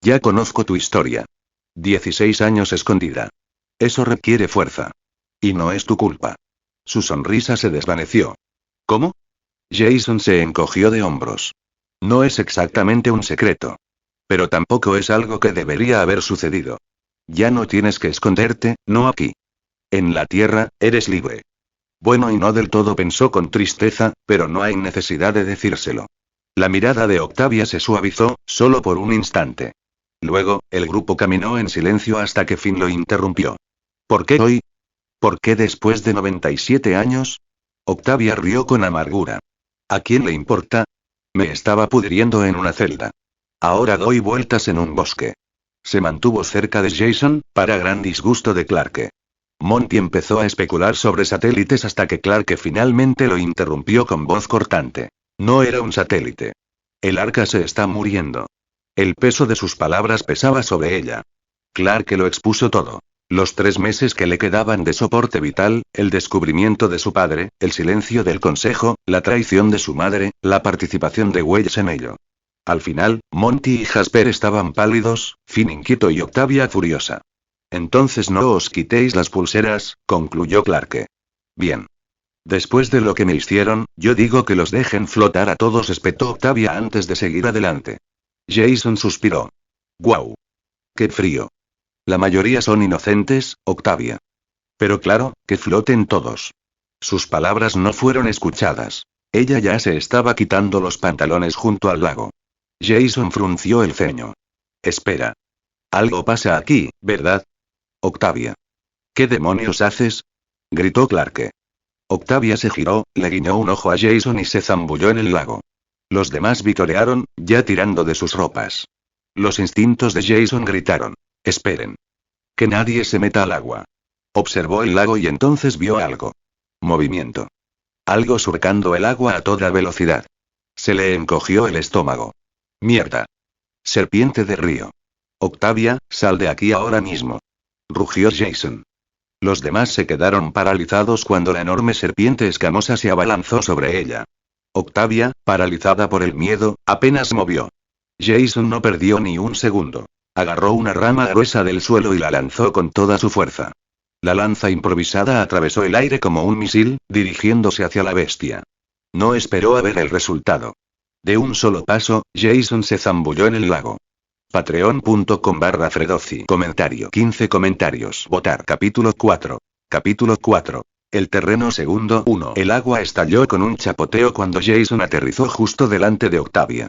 S1: Ya conozco tu historia. 16 años escondida. Eso requiere fuerza. Y no es tu culpa. Su sonrisa se desvaneció. ¿Cómo? Jason se encogió de hombros. No es exactamente un secreto. Pero tampoco es algo que debería haber sucedido. Ya no tienes que esconderte, no aquí. En la Tierra, eres libre. Bueno, y no del todo, pensó con tristeza, pero no hay necesidad de decírselo. La mirada de Octavia se suavizó, solo por un instante. Luego, el grupo caminó en silencio hasta que Finn lo interrumpió. ¿Por qué hoy? ¿Por qué después de 97 años? Octavia rió con amargura. ¿A quién le importa? Me estaba pudriendo en una celda. Ahora doy vueltas en un bosque. Se mantuvo cerca de Jason, para gran disgusto de Clarke. Monty empezó a especular sobre satélites hasta que Clarke finalmente lo interrumpió con voz cortante. No era un satélite. El arca se está muriendo. El peso de sus palabras pesaba sobre ella. Clarke lo expuso todo. Los 3 meses que le quedaban de soporte vital, el descubrimiento de su padre, el silencio del consejo, la traición de su madre, la participación de Wells en ello. Al final, Monty y Jasper estaban pálidos, Finn inquieto y Octavia furiosa. Entonces no os quitéis las pulseras, concluyó Clarke. Bien. Después de lo que me hicieron, yo digo que los dejen flotar a todos, espetó Octavia antes de seguir adelante. Jason suspiró. ¡Guau! ¡Qué frío! La mayoría son inocentes, Octavia. Pero claro, que floten todos. Sus palabras no fueron escuchadas. Ella ya se estaba quitando los pantalones junto al lago. Jason frunció el ceño. Espera. Algo pasa aquí, ¿verdad? Octavia. ¿Qué demonios haces? Gritó Clarke. Octavia se giró, le guiñó un ojo a Jason y se zambulló en el lago. Los demás vitorearon, ya tirando de sus ropas. Los instintos de Jason gritaron. Esperen. Que nadie se meta al agua. Observó el lago y entonces vio algo. Movimiento. Algo surcando el agua a toda velocidad. Se le encogió el estómago. Mierda. Serpiente de río. Octavia, sal de aquí ahora mismo. Rugió Jason. Los demás se quedaron paralizados cuando la enorme serpiente escamosa se abalanzó sobre ella. Octavia, paralizada por el miedo, apenas movió. Jason no perdió ni un segundo. Agarró una rama gruesa del suelo y la lanzó con toda su fuerza. La lanza improvisada atravesó el aire como un misil, dirigiéndose hacia la bestia. No esperó a ver el resultado. De un solo paso, Jason se zambulló en el lago. Patreon.com/Fredozzi. Comentario. 15 comentarios. Votar. Capítulo 4. Capítulo 4. El terreno. Segundo 1. El agua estalló con un chapoteo cuando Jason aterrizó justo delante de Octavia.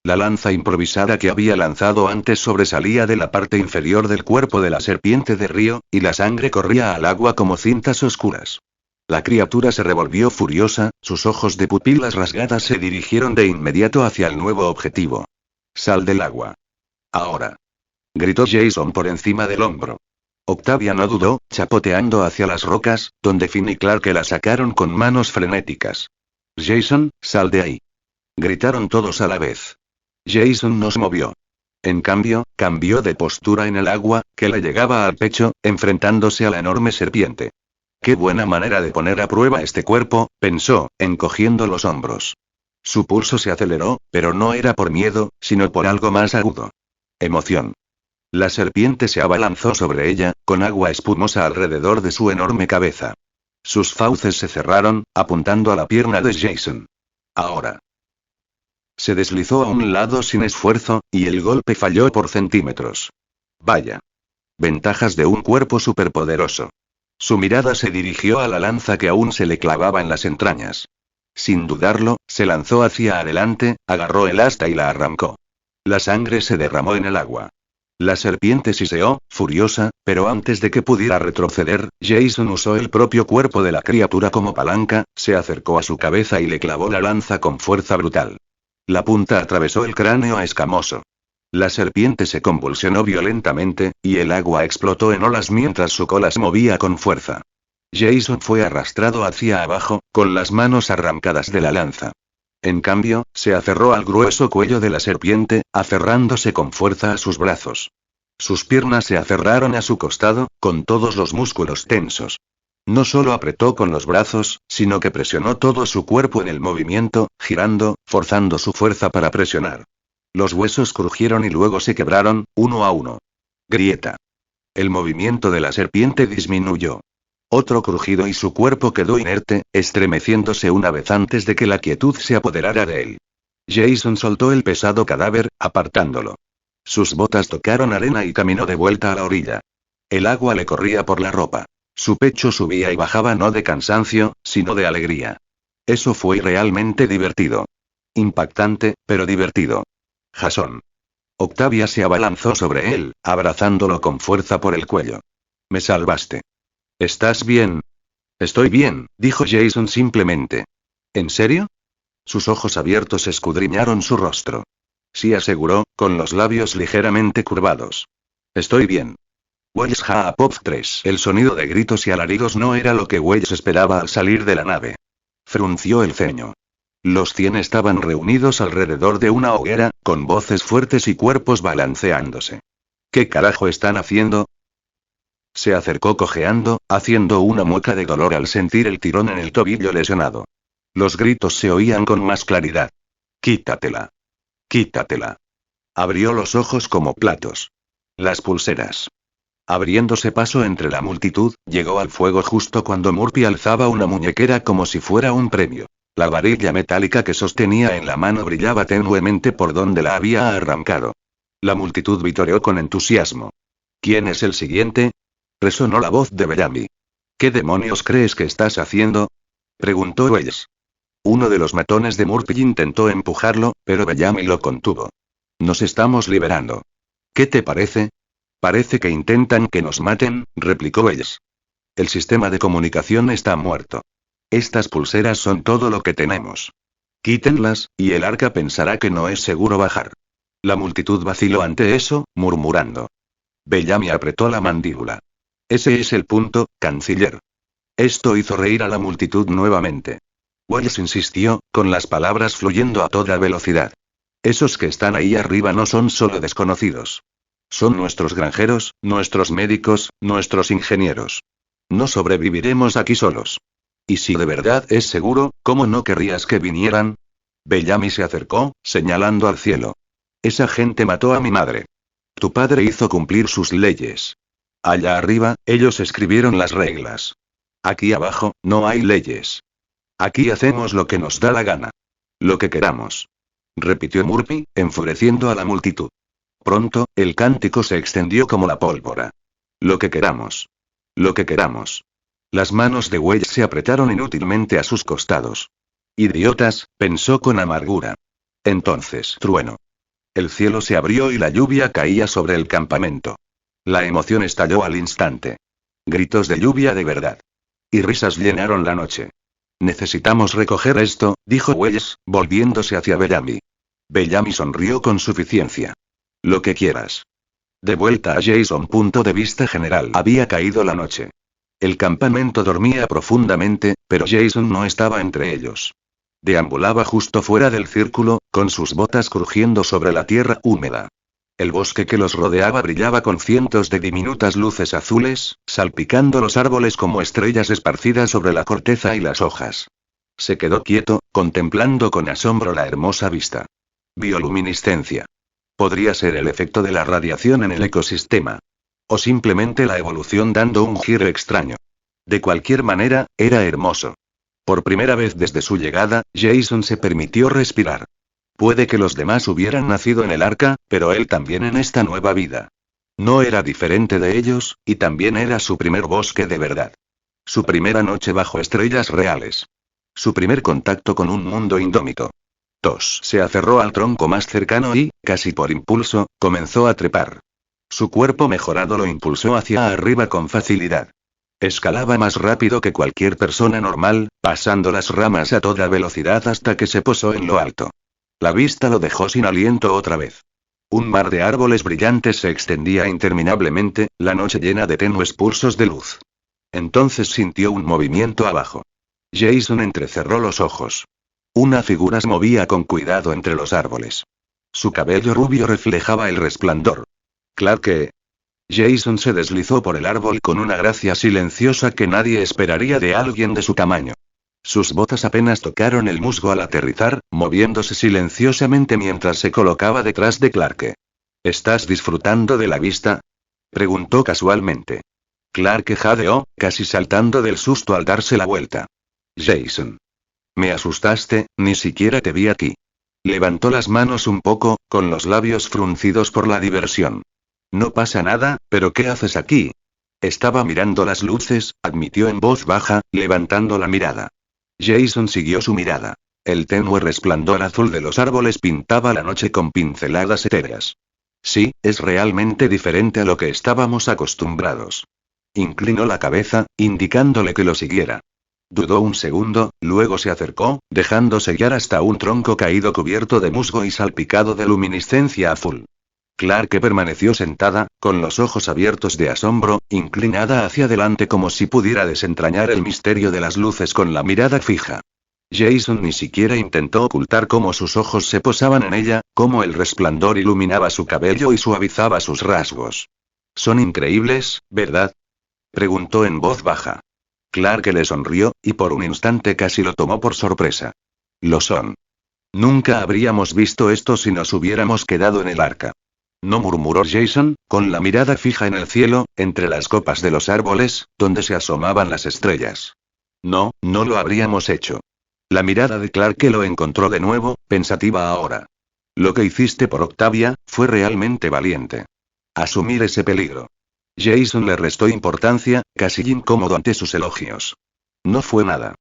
S1: La lanza improvisada que había lanzado antes sobresalía de la parte inferior del cuerpo de la serpiente de río, y la sangre corría al agua como cintas oscuras. La criatura se revolvió furiosa, sus ojos de pupilas rasgadas se dirigieron de inmediato hacia el nuevo objetivo. Sal del agua. Ahora. Gritó Jason por encima del hombro. Octavia no dudó, chapoteando hacia las rocas, donde Finn y Clarke la sacaron con manos frenéticas. Jason, sal de ahí. Gritaron todos a la vez. Jason no se movió. En cambio, cambió de postura en el agua, que le llegaba al pecho, enfrentándose a la enorme serpiente. Qué buena manera de poner a prueba este cuerpo, pensó, encogiendo los hombros. Su pulso se aceleró, pero no era por miedo, sino por algo más agudo. Emoción. La serpiente se abalanzó sobre ella, con agua espumosa alrededor de su enorme cabeza. Sus fauces se cerraron, apuntando a la pierna de Jason. Ahora. Se deslizó a un lado sin esfuerzo, y el golpe falló por centímetros. Vaya. Ventajas de un cuerpo superpoderoso. Su mirada se dirigió a la lanza que aún se le clavaba en las entrañas. Sin dudarlo, se lanzó hacia adelante, agarró el asta y la arrancó. La sangre se derramó en el agua. La serpiente siseó, furiosa, pero antes de que pudiera retroceder, Jason usó el propio cuerpo de la criatura como palanca, se acercó a su cabeza y le clavó la lanza con fuerza brutal. La punta atravesó el cráneo escamoso. La serpiente se convulsionó violentamente, y el agua explotó en olas mientras su cola se movía con fuerza. Jason fue arrastrado hacia abajo, con las manos arrancadas de la lanza. En cambio, se aferró al grueso cuello de la serpiente, aferrándose con fuerza a sus brazos. Sus piernas se aferraron a su costado, con todos los músculos tensos. No solo apretó con los brazos, sino que presionó todo su cuerpo en el movimiento, girando, forzando su fuerza para presionar. Los huesos crujieron y luego se quebraron, uno a uno. Grieta. El movimiento de la serpiente disminuyó. Otro crujido y su cuerpo quedó inerte, estremeciéndose una vez antes de que la quietud se apoderara de él. Jason soltó el pesado cadáver, apartándolo. Sus botas tocaron arena y caminó de vuelta a la orilla. El agua le corría por la ropa. Su pecho subía y bajaba no de cansancio, sino de alegría. Eso fue realmente divertido. Impactante, pero divertido. Jason. Octavia se abalanzó sobre él, abrazándolo con fuerza por el cuello. Me salvaste. ¿Estás bien? Estoy bien, dijo Jason simplemente. ¿En serio? Sus ojos abiertos escudriñaron su rostro. Sí, aseguró, con los labios ligeramente curvados. Estoy bien. Wells Haapop 3. El sonido de gritos y alaridos no era lo que Wells esperaba al salir de la nave. Frunció el ceño. Los 100 estaban reunidos alrededor de una hoguera, con voces fuertes y cuerpos balanceándose. ¿Qué carajo están haciendo? Se acercó cojeando, haciendo una mueca de dolor al sentir el tirón en el tobillo lesionado. Los gritos se oían con más claridad. Quítatela. Quítatela. Abrió los ojos como platos. Las pulseras. Abriéndose paso entre la multitud, llegó al fuego justo cuando Murphy alzaba una muñequera como si fuera un premio. La varilla metálica que sostenía en la mano brillaba tenuemente por donde la había arrancado. La multitud vitoreó con entusiasmo. ¿Quién es el siguiente? Resonó la voz de Bellamy. ¿Qué demonios crees que estás haciendo? Preguntó Wells. Uno de los matones de Murphy intentó empujarlo, pero Bellamy lo contuvo. Nos estamos liberando. ¿Qué te parece? Parece que intentan que nos maten, replicó Wells. El sistema de comunicación está muerto. Estas pulseras son todo lo que tenemos. Quítenlas, y el arca pensará que no es seguro bajar. La multitud vaciló ante eso, murmurando. Bellamy apretó la mandíbula. Ese es el punto, canciller. Esto hizo reír a la multitud nuevamente. Wells insistió, con las palabras fluyendo a toda velocidad. Esos que están ahí arriba no son solo desconocidos. Son nuestros granjeros, nuestros médicos, nuestros ingenieros. No sobreviviremos aquí solos. Y si de verdad es seguro, ¿cómo no querrías que vinieran? Bellamy se acercó, señalando al cielo. Esa gente mató a mi madre. Tu padre hizo cumplir sus leyes. Allá arriba, ellos escribieron las reglas. Aquí abajo, no hay leyes. Aquí hacemos lo que nos da la gana. Lo que queramos. Repitió Murphy, enfureciendo a la multitud. Pronto, el cántico se extendió como la pólvora. Lo que queramos. Lo que queramos. Las manos de Wells se apretaron inútilmente a sus costados. Idiotas, pensó con amargura. Entonces trueno. El cielo se abrió y la lluvia caía sobre el campamento. La emoción estalló al instante. Gritos de lluvia de verdad. Y risas llenaron la noche. Necesitamos recoger esto, dijo Wells, volviéndose hacia Bellamy. Bellamy sonrió con suficiencia. Lo que quieras. De vuelta a Jason. Punto de vista general. Había caído la noche. El campamento dormía profundamente, pero Jason no estaba entre ellos. Deambulaba justo fuera del círculo, con sus botas crujiendo sobre la tierra húmeda. El bosque que los rodeaba brillaba con cientos de diminutas luces azules, salpicando los árboles como estrellas esparcidas sobre la corteza y las hojas. Se quedó quieto, contemplando con asombro la hermosa vista. Bioluminiscencia. Podría ser el efecto de la radiación en el ecosistema. O simplemente la evolución dando un giro extraño. De cualquier manera, era hermoso. Por primera vez desde su llegada, Jason se permitió respirar. Puede que los demás hubieran nacido en el arca, pero él también en esta nueva vida. No era diferente de ellos, y también era su primer bosque de verdad. Su primera noche bajo estrellas reales. Su primer contacto con un mundo indómito. Se aferró al tronco más cercano y, casi por impulso, comenzó a trepar. Su cuerpo mejorado lo impulsó hacia arriba con facilidad. Escalaba más rápido que cualquier persona normal, pasando las ramas a toda velocidad hasta que se posó en lo alto. La vista lo dejó sin aliento otra vez. Un mar de árboles brillantes se extendía interminablemente, la noche llena de tenues pulsos de luz. Entonces sintió un movimiento abajo. Jason entrecerró los ojos. Una figura se movía con cuidado entre los árboles. Su cabello rubio reflejaba el resplandor. Clarke. Jason se deslizó por el árbol con una gracia silenciosa que nadie esperaría de alguien de su tamaño. Sus botas apenas tocaron el musgo al aterrizar, moviéndose silenciosamente mientras se colocaba detrás de Clarke. ¿Estás disfrutando de la vista?, preguntó casualmente. Clarke jadeó, casi saltando del susto al darse la vuelta. Jason. Me asustaste, ni siquiera te vi aquí. Levantó las manos un poco, con los labios fruncidos por la diversión. No pasa nada, pero ¿qué haces aquí? Estaba mirando las luces, admitió en voz baja, levantando la mirada. Jason siguió su mirada. El tenue resplandor azul de los árboles pintaba la noche con pinceladas etéreas. Sí, es realmente diferente a lo que estábamos acostumbrados. Inclinó la cabeza, indicándole que lo siguiera. Dudó un segundo, luego se acercó, dejándose guiar hasta un tronco caído cubierto de musgo y salpicado de luminiscencia azul. Clarke permaneció sentada, con los ojos abiertos de asombro, inclinada hacia adelante como si pudiera desentrañar el misterio de las luces con la mirada fija. Jason ni siquiera intentó ocultar cómo sus ojos se posaban en ella, cómo el resplandor iluminaba su cabello y suavizaba sus rasgos. «Son increíbles, ¿verdad?», preguntó en voz baja. Clarke le sonrió, y por un instante casi lo tomó por sorpresa. «Lo son. Nunca habríamos visto esto si nos hubiéramos quedado en el arca». No, murmuró Jason, con la mirada fija en el cielo, entre las copas de los árboles, donde se asomaban las estrellas. No, no lo habríamos hecho. La mirada de Clarke lo encontró de nuevo, pensativa ahora. Lo que hiciste por Octavia, fue realmente valiente. Asumir ese peligro. Jason le restó importancia, casi incómodo ante sus elogios. No fue nada.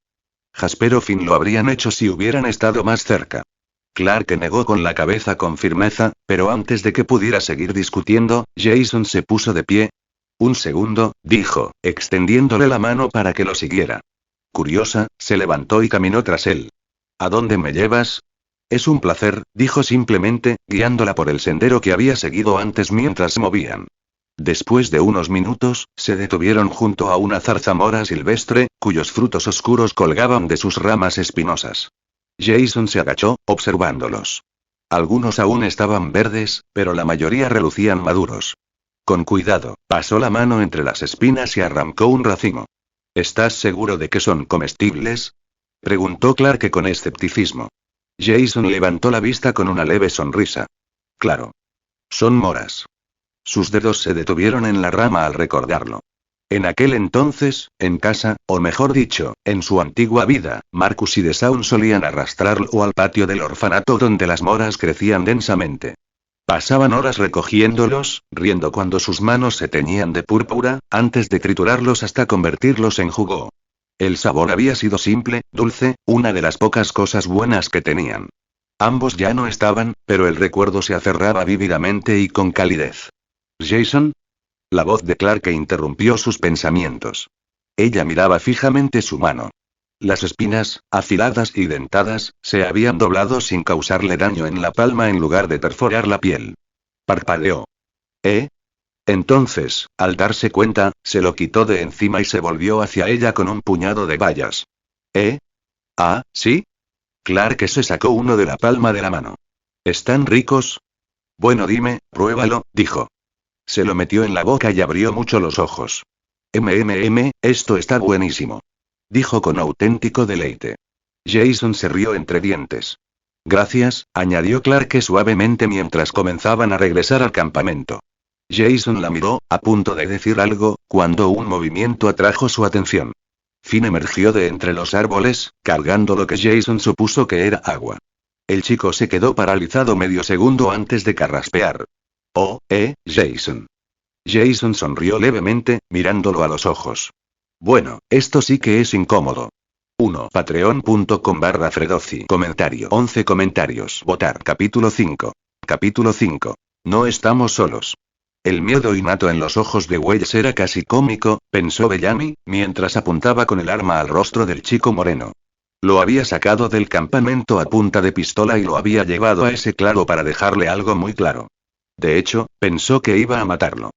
S1: Jasper o Finn lo habrían hecho si hubieran estado más cerca. Clarke negó con la cabeza con firmeza, pero antes de que pudiera seguir discutiendo, Jason se puso de pie. Un segundo, dijo, extendiéndole la mano para que lo siguiera. Curiosa, se levantó y caminó tras él. ¿A dónde me llevas? Es un placer, dijo simplemente, guiándola por el sendero que había seguido antes mientras se movían. Después de unos minutos, se detuvieron junto a una zarzamora silvestre, cuyos frutos oscuros colgaban de sus ramas espinosas. Jason se agachó, observándolos. Algunos aún estaban verdes, pero la mayoría relucían maduros. Con cuidado, pasó la mano entre las espinas y arrancó un racimo. ¿Estás seguro de que son comestibles?, preguntó Clarke con escepticismo. Jason levantó la vista con una leve sonrisa. Claro. Son moras. Sus dedos se detuvieron en la rama al recordarlo. En aquel entonces, en casa, o mejor dicho, en su antigua vida, Marcus y Desaun solían arrastrarlo al patio del orfanato donde las moras crecían densamente. Pasaban horas recogiéndolos, riendo cuando sus manos se teñían de púrpura, antes de triturarlos hasta convertirlos en jugo. El sabor había sido simple, dulce, una de las pocas cosas buenas que tenían. Ambos ya no estaban, pero el recuerdo se aferraba vívidamente y con calidez. ¿Jason? La voz de Clarke interrumpió sus pensamientos. Ella miraba fijamente su mano. Las espinas, afiladas y dentadas, se habían doblado sin causarle daño en la palma en lugar de perforar la piel. Parpadeó. ¿Eh? Entonces, al darse cuenta, se lo quitó de encima y se volvió hacia ella con un puñado de bayas. ¿Eh? Ah, ¿sí? Clarke se sacó uno de la palma de la mano. ¿Están ricos? Bueno, dime, pruébalo, dijo. Se lo metió en la boca y abrió mucho los ojos. Esto está buenísimo, dijo con auténtico deleite. Jason se rió entre dientes. Gracias, añadió Clarke suavemente mientras comenzaban a regresar al campamento. Jason la miró, a punto de decir algo, cuando un movimiento atrajo su atención. Finn emergió de entre los árboles, cargando lo que Jason supuso que era agua. El chico se quedó paralizado medio segundo antes de carraspear. Oh, Jason. Jason sonrió levemente, mirándolo a los ojos. Bueno, esto sí que es incómodo. 1. 1. Patreon.com/Fredozi. Comentario. 11 comentarios. Votar. Capítulo 5. Capítulo 5. No estamos solos. El miedo innato en los ojos de Wells era casi cómico, pensó Bellamy, mientras apuntaba con el arma al rostro del chico moreno. Lo había sacado del campamento a punta de pistola y lo había llevado a ese claro para dejarle algo muy claro. De hecho, pensó que iba a matarlo.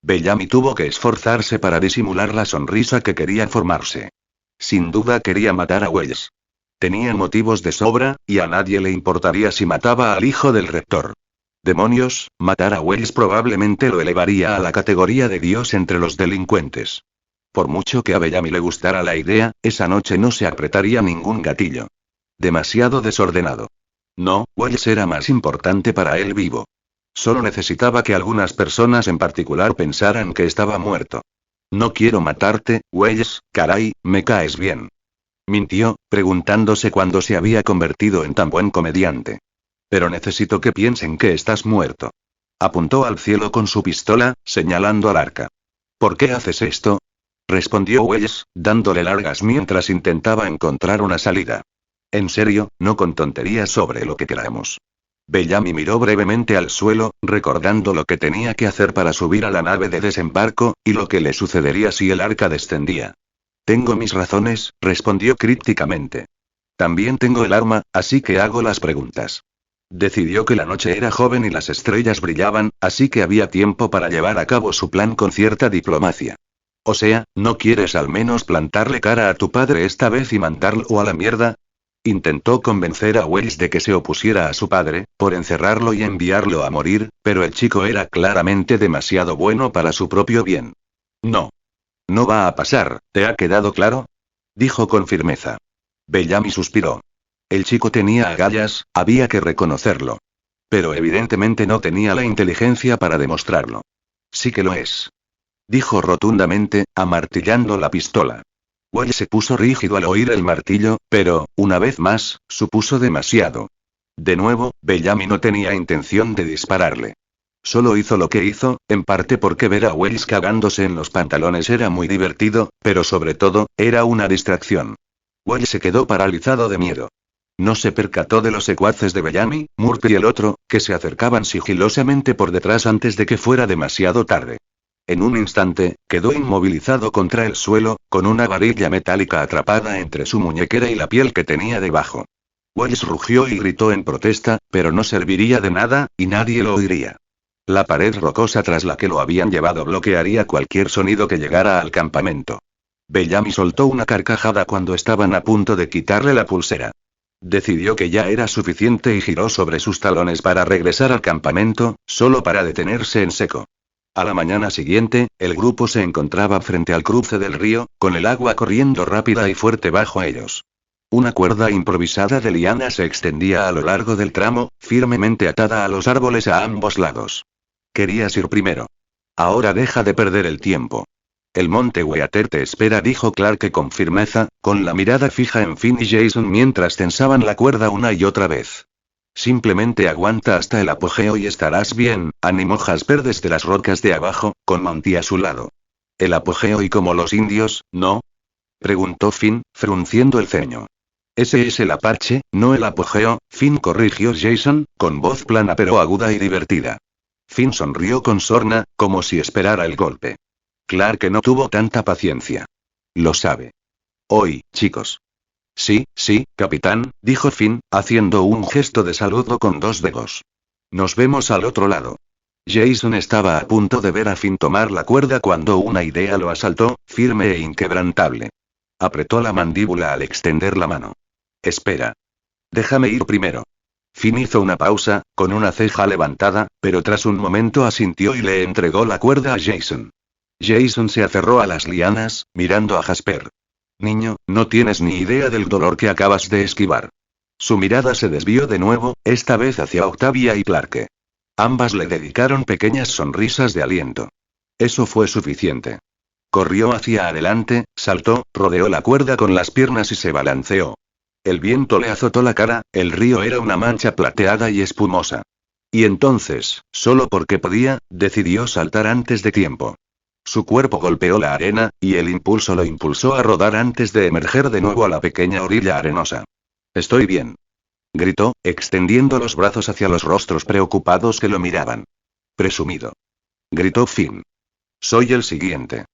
S1: Bellamy tuvo que esforzarse para disimular la sonrisa que quería formarse. Sin duda quería matar a Wells. Tenía motivos de sobra, y a nadie le importaría si mataba al hijo del rector. Demonios, matar a Wells probablemente lo elevaría a la categoría de Dios entre los delincuentes. Por mucho que a Bellamy le gustara la idea, esa noche no se apretaría ningún gatillo. Demasiado desordenado. No, Wells era más importante para él vivo. Solo necesitaba que algunas personas en particular pensaran que estaba muerto. No quiero matarte, Wells, caray, me caes bien. Mintió, preguntándose cuándo se había convertido en tan buen comediante. Pero necesito que piensen que estás muerto. Apuntó al cielo con su pistola, señalando al arca. ¿Por qué haces esto? Respondió Wells, dándole largas mientras intentaba encontrar una salida. En serio, no con tonterías sobre lo que queramos. Bellamy miró brevemente al suelo, recordando lo que tenía que hacer para subir a la nave de desembarco, y lo que le sucedería si el arca descendía. Tengo mis razones, respondió crípticamente. También tengo el arma, así que hago las preguntas. Decidió que la noche era joven y las estrellas brillaban, así que había tiempo para llevar a cabo su plan con cierta diplomacia. O sea, ¿no quieres al menos plantarle cara a tu padre esta vez y mandarlo a la mierda? Intentó convencer a Wells de que se opusiera a su padre, por encerrarlo y enviarlo a morir, pero el chico era claramente demasiado bueno para su propio bien. No. No va a pasar, ¿te ha quedado claro? Dijo con firmeza. Bellamy suspiró. El chico tenía agallas, había que reconocerlo. Pero evidentemente no tenía la inteligencia para demostrarlo. Sí que lo es. Dijo rotundamente, amartillando la pistola. Wells se puso rígido al oír el martillo, pero, una vez más, supuso demasiado. De nuevo, Bellamy no tenía intención de dispararle. Solo hizo lo que hizo, en parte porque ver a Wells cagándose en los pantalones era muy divertido, pero sobre todo, era una distracción. Wells se quedó paralizado de miedo. No se percató de los secuaces de Bellamy, Murphy y el otro, que se acercaban sigilosamente por detrás antes de que fuera demasiado tarde. En un instante, quedó inmovilizado contra el suelo, con una varilla metálica atrapada entre su muñequera y la piel que tenía debajo. Wells rugió y gritó en protesta, pero no serviría de nada, y nadie lo oiría. La pared rocosa tras la que lo habían llevado bloquearía cualquier sonido que llegara al campamento. Bellamy soltó una carcajada cuando estaban a punto de quitarle la pulsera. Decidió que ya era suficiente y giró sobre sus talones para regresar al campamento, solo para detenerse en seco. A la mañana siguiente, el grupo se encontraba frente al cruce del río, con el agua corriendo rápida y fuerte bajo ellos. Una cuerda improvisada de liana se extendía a lo largo del tramo, firmemente atada a los árboles a ambos lados. Querías ir primero. Ahora deja de perder el tiempo. El monte Weater te espera, dijo Clarke con firmeza, con la mirada fija en Finn y Jason mientras tensaban la cuerda una y otra vez. Simplemente aguanta hasta el apogeo y estarás bien, animó Jasper desde las rocas de abajo, con Monty a su lado. ¿El apogeo y como los indios, no? Preguntó Finn, frunciendo el ceño. Ese es el Apache, no el apogeo, Finn, corrigió Jason, con voz plana pero aguda y divertida. Finn sonrió con sorna, como si esperara el golpe. Clarke no tuvo tanta paciencia. Lo sabe. Hoy, chicos. Sí, capitán, dijo Finn, haciendo un gesto de saludo con dos dedos. Nos vemos al otro lado. Jason estaba a punto de ver a Finn tomar la cuerda cuando una idea lo asaltó, firme e inquebrantable. Apretó la mandíbula al extender la mano. Espera. Déjame ir primero. Finn hizo una pausa, con una ceja levantada, pero tras un momento asintió y le entregó la cuerda a Jason. Jason se aferró a las lianas, mirando a Jasper. Niño, no tienes ni idea del dolor que acabas de esquivar. Su mirada se desvió de nuevo, esta vez hacia Octavia y Clarke. Ambas le dedicaron pequeñas sonrisas de aliento. Eso fue suficiente. Corrió hacia adelante, saltó, rodeó la cuerda con las piernas y se balanceó. El viento le azotó la cara, el río era una mancha plateada y espumosa. Y entonces, solo porque podía, decidió saltar antes de tiempo. Su cuerpo golpeó la arena, y el impulso lo impulsó a rodar antes de emerger de nuevo a la pequeña orilla arenosa. Estoy bien. Gritó, extendiendo los brazos hacia los rostros preocupados que lo miraban. Presumido. Gritó Finn. Soy el siguiente.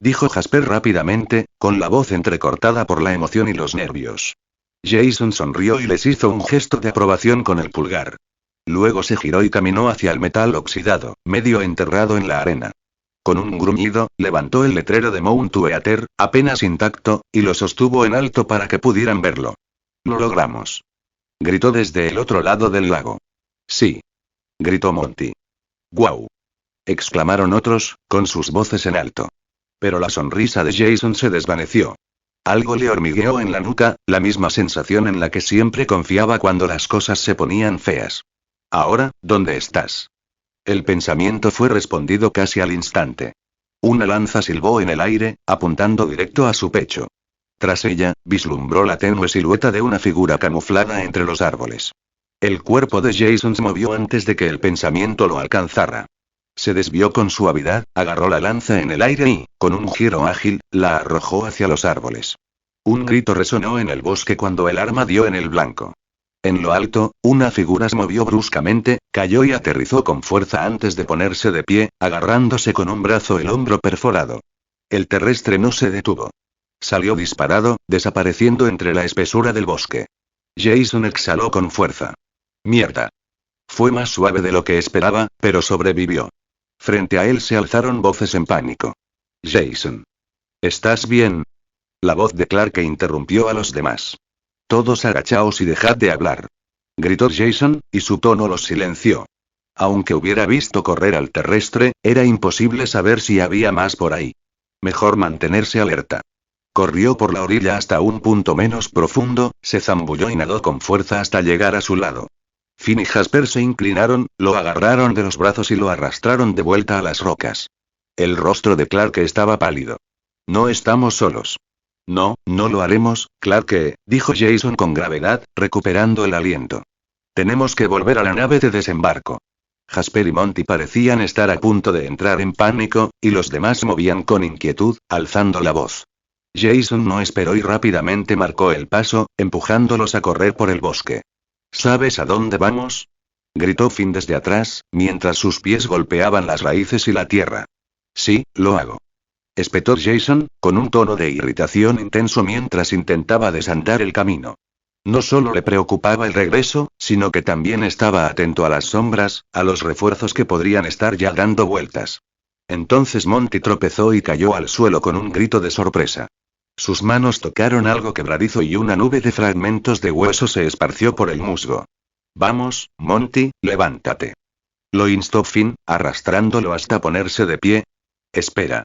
S1: Dijo Jasper rápidamente, con la voz entrecortada por la emoción y los nervios. Jason sonrió y les hizo un gesto de aprobación con el pulgar. Luego se giró y caminó hacia el metal oxidado, medio enterrado en la arena. Con un gruñido, levantó el letrero de Mount Weather, apenas intacto, y lo sostuvo en alto para que pudieran verlo. Lo logramos. Gritó desde el otro lado del lago. Sí. Gritó Monty. ¡Guau! Exclamaron otros, con sus voces en alto. Pero la sonrisa de Jason se desvaneció. Algo le hormigueó en la nuca, la misma sensación en la que siempre confiaba cuando las cosas se ponían feas. Ahora, ¿dónde estás? El pensamiento fue respondido casi al instante. Una lanza silbó en el aire, apuntando directo a su pecho. Tras ella, vislumbró la tenue silueta de una figura camuflada entre los árboles. El cuerpo de Jason se movió antes de que el pensamiento lo alcanzara. Se desvió con suavidad, agarró la lanza en el aire y, con un giro ágil, la arrojó hacia los árboles. Un grito resonó en el bosque cuando el arma dio en el blanco. En lo alto, una figura se movió bruscamente, cayó y aterrizó con fuerza antes de ponerse de pie, agarrándose con un brazo el hombro perforado. El terrestre no se detuvo. Salió disparado, desapareciendo entre la espesura del bosque. Jason exhaló con fuerza. Mierda. Fue más suave de lo que esperaba, pero sobrevivió. Frente a él se alzaron voces en pánico. Jason. ¿Estás bien? La voz de Clark interrumpió a los demás. Todos agachaos y dejad de hablar. Gritó Jason, y su tono los silenció. Aunque hubiera visto correr al terrestre, era imposible saber si había más por ahí. Mejor mantenerse alerta. Corrió por la orilla hasta un punto menos profundo, se zambulló y nadó con fuerza hasta llegar a su lado. Finn y Jasper se inclinaron, lo agarraron de los brazos y lo arrastraron de vuelta a las rocas. El rostro de Clark estaba pálido. No estamos solos. No, no lo haremos, Clark, dijo Jason con gravedad, recuperando el aliento. Tenemos que volver a la nave de desembarco. Jasper y Monty parecían estar a punto de entrar en pánico, y los demás se movían con inquietud, alzando la voz. Jason no esperó y rápidamente marcó el paso, empujándolos a correr por el bosque. ¿Sabes a dónde vamos? Gritó Finn desde atrás, mientras sus pies golpeaban las raíces y la tierra. Sí, lo hago. Espetó Jason, con un tono de irritación intenso mientras intentaba desandar el camino. No solo le preocupaba el regreso, sino que también estaba atento a las sombras, a los refuerzos que podrían estar ya dando vueltas. Entonces Monty tropezó y cayó al suelo con un grito de sorpresa. Sus manos tocaron algo quebradizo y una nube de fragmentos de hueso se esparció por el musgo. Vamos, Monty, levántate. Lo instó Finn, arrastrándolo hasta ponerse de pie. Espera.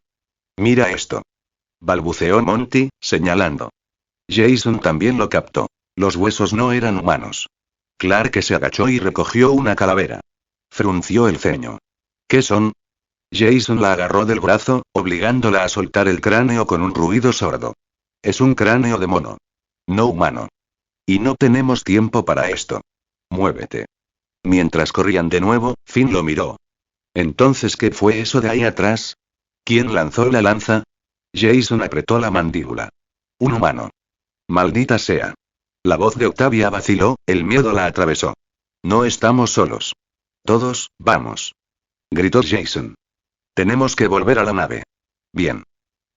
S1: Mira esto. Balbuceó Monty, señalando. Jason también lo captó. Los huesos no eran humanos. Clark se agachó y recogió una calavera. Frunció el ceño. ¿Qué son? Jason la agarró del brazo, obligándola a soltar el cráneo con un ruido sordo. Es un cráneo de mono. No humano. Y no tenemos tiempo para esto. Muévete. Mientras corrían de nuevo, Finn lo miró. Entonces, ¿qué fue eso de ahí atrás? ¿Quién lanzó la lanza? Jason apretó la mandíbula. Un humano. Maldita sea. La voz de Octavia vaciló, el miedo la atravesó. No estamos solos. Todos, vamos. Gritó Jason. Tenemos que volver a la nave. Bien.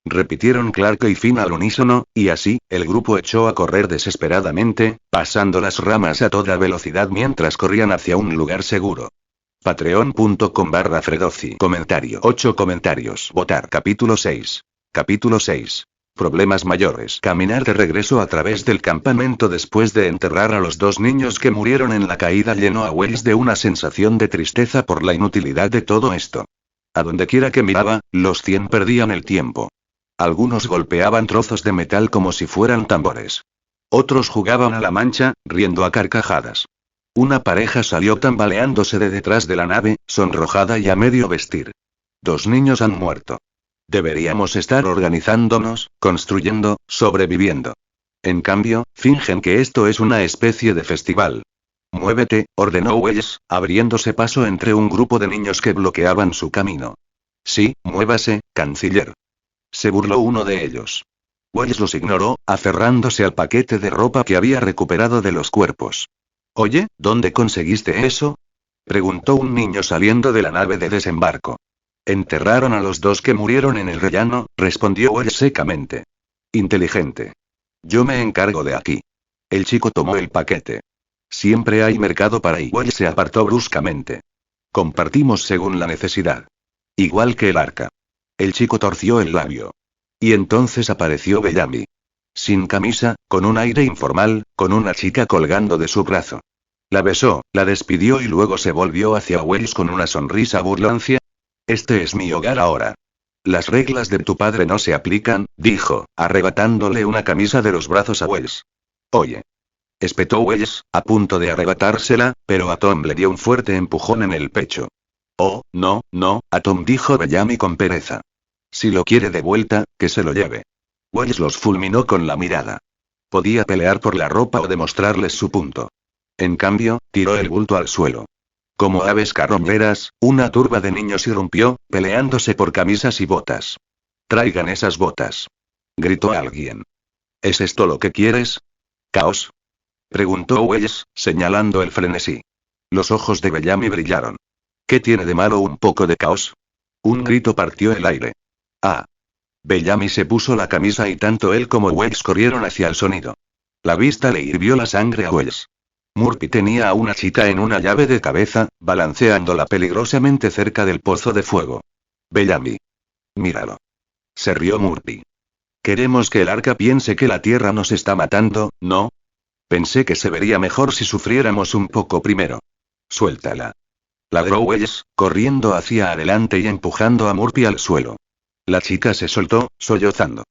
S1: Repitieron Clark y Finn al unísono, y así, el grupo echó a correr desesperadamente, pasando las ramas a toda velocidad mientras corrían hacia un lugar seguro. Patreon.com/Fredozzi. Comentario. 8 comentarios. Votar. Capítulo 6. Capítulo 6. Problemas mayores. Caminar de regreso a través del campamento después de enterrar a los 2 niños que murieron en la caída llenó a Wells de una sensación de tristeza por la inutilidad de todo esto. A donde quiera que miraba, los 100 perdían el tiempo. Algunos golpeaban trozos de metal como si fueran tambores. Otros jugaban a la mancha, riendo a carcajadas. Una pareja salió tambaleándose de detrás de la nave, sonrojada y a medio vestir. 2 niños han muerto. Deberíamos estar organizándonos, construyendo, sobreviviendo. En cambio, fingen que esto es una especie de festival. Muévete, ordenó Wells, abriéndose paso entre un grupo de niños que bloqueaban su camino. Sí, muévase, canciller. Se burló uno de ellos. Wells los ignoró, aferrándose al paquete de ropa que había recuperado de los cuerpos. Oye, ¿dónde conseguiste eso? Preguntó un niño saliendo de la nave de desembarco. Enterraron a los dos que murieron en el rellano, respondió Wells secamente. Inteligente. Yo me encargo de aquí. El chico tomó el paquete. Siempre hay mercado para y Wells se apartó bruscamente. Compartimos según la necesidad. Igual que el arca. El chico torció el labio. Y entonces apareció Bellamy. Sin camisa, con un aire informal, con una chica colgando de su brazo. La besó, la despidió y luego se volvió hacia Wells con una sonrisa burlancia. Este es mi hogar ahora. Las reglas de tu padre no se aplican, dijo, arrebatándole una camisa de los brazos a Wells. Oye. Espetó Wells, a punto de arrebatársela, pero a Tom le dio un fuerte empujón en el pecho. Oh, no, no, a Tom dijo Bellamy con pereza. Si lo quiere de vuelta, que se lo lleve. Wells los fulminó con la mirada. Podía pelear por la ropa o demostrarles su punto. En cambio, tiró el bulto al suelo. Como aves carroñeras, una turba de niños irrumpió, peleándose por camisas y botas. Traigan esas botas. Gritó alguien. ¿Es esto lo que quieres? ¿Caos? Preguntó Wells, señalando el frenesí. Los ojos de Bellamy brillaron. ¿Qué tiene de malo un poco de caos? Un grito partió el aire. Ah. Bellamy se puso la camisa y tanto él como Wells corrieron hacia el sonido. La vista le hirvió la sangre a Wells. Murphy tenía a una chica en una llave de cabeza, balanceándola peligrosamente cerca del pozo de fuego. Bellamy. Míralo. Se rió Murphy. Queremos que el arca piense que la tierra nos está matando, ¿no? Pensé que se vería mejor si sufriéramos un poco primero. Suéltala. Ladró Wells, corriendo hacia adelante y empujando a Murphy al suelo. La chica se soltó, sollozando.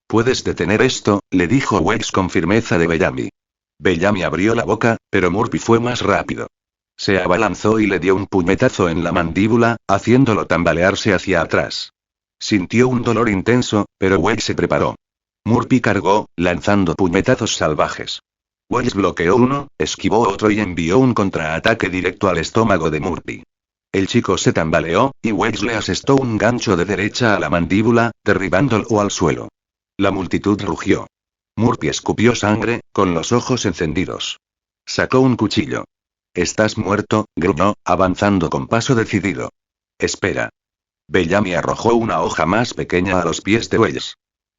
S1: Puedes detener esto, le dijo Wells con firmeza de Bellamy. Bellamy abrió la boca, pero Murphy fue más rápido. Se abalanzó y le dio un puñetazo en la mandíbula, haciéndolo tambalearse hacia atrás. Sintió un dolor intenso, pero Wells se preparó. Murphy cargó, lanzando puñetazos salvajes. Wells bloqueó uno, esquivó otro y envió un contraataque directo al estómago de Murphy. El chico se tambaleó, y Wells le asestó un gancho de derecha a la mandíbula, derribándolo al suelo. La multitud rugió. Murphy escupió sangre, con los ojos encendidos. Sacó un cuchillo. «Estás muerto», gruñó, avanzando con paso decidido. «Espera». Bellamy arrojó una hoja más pequeña a los pies de Wells.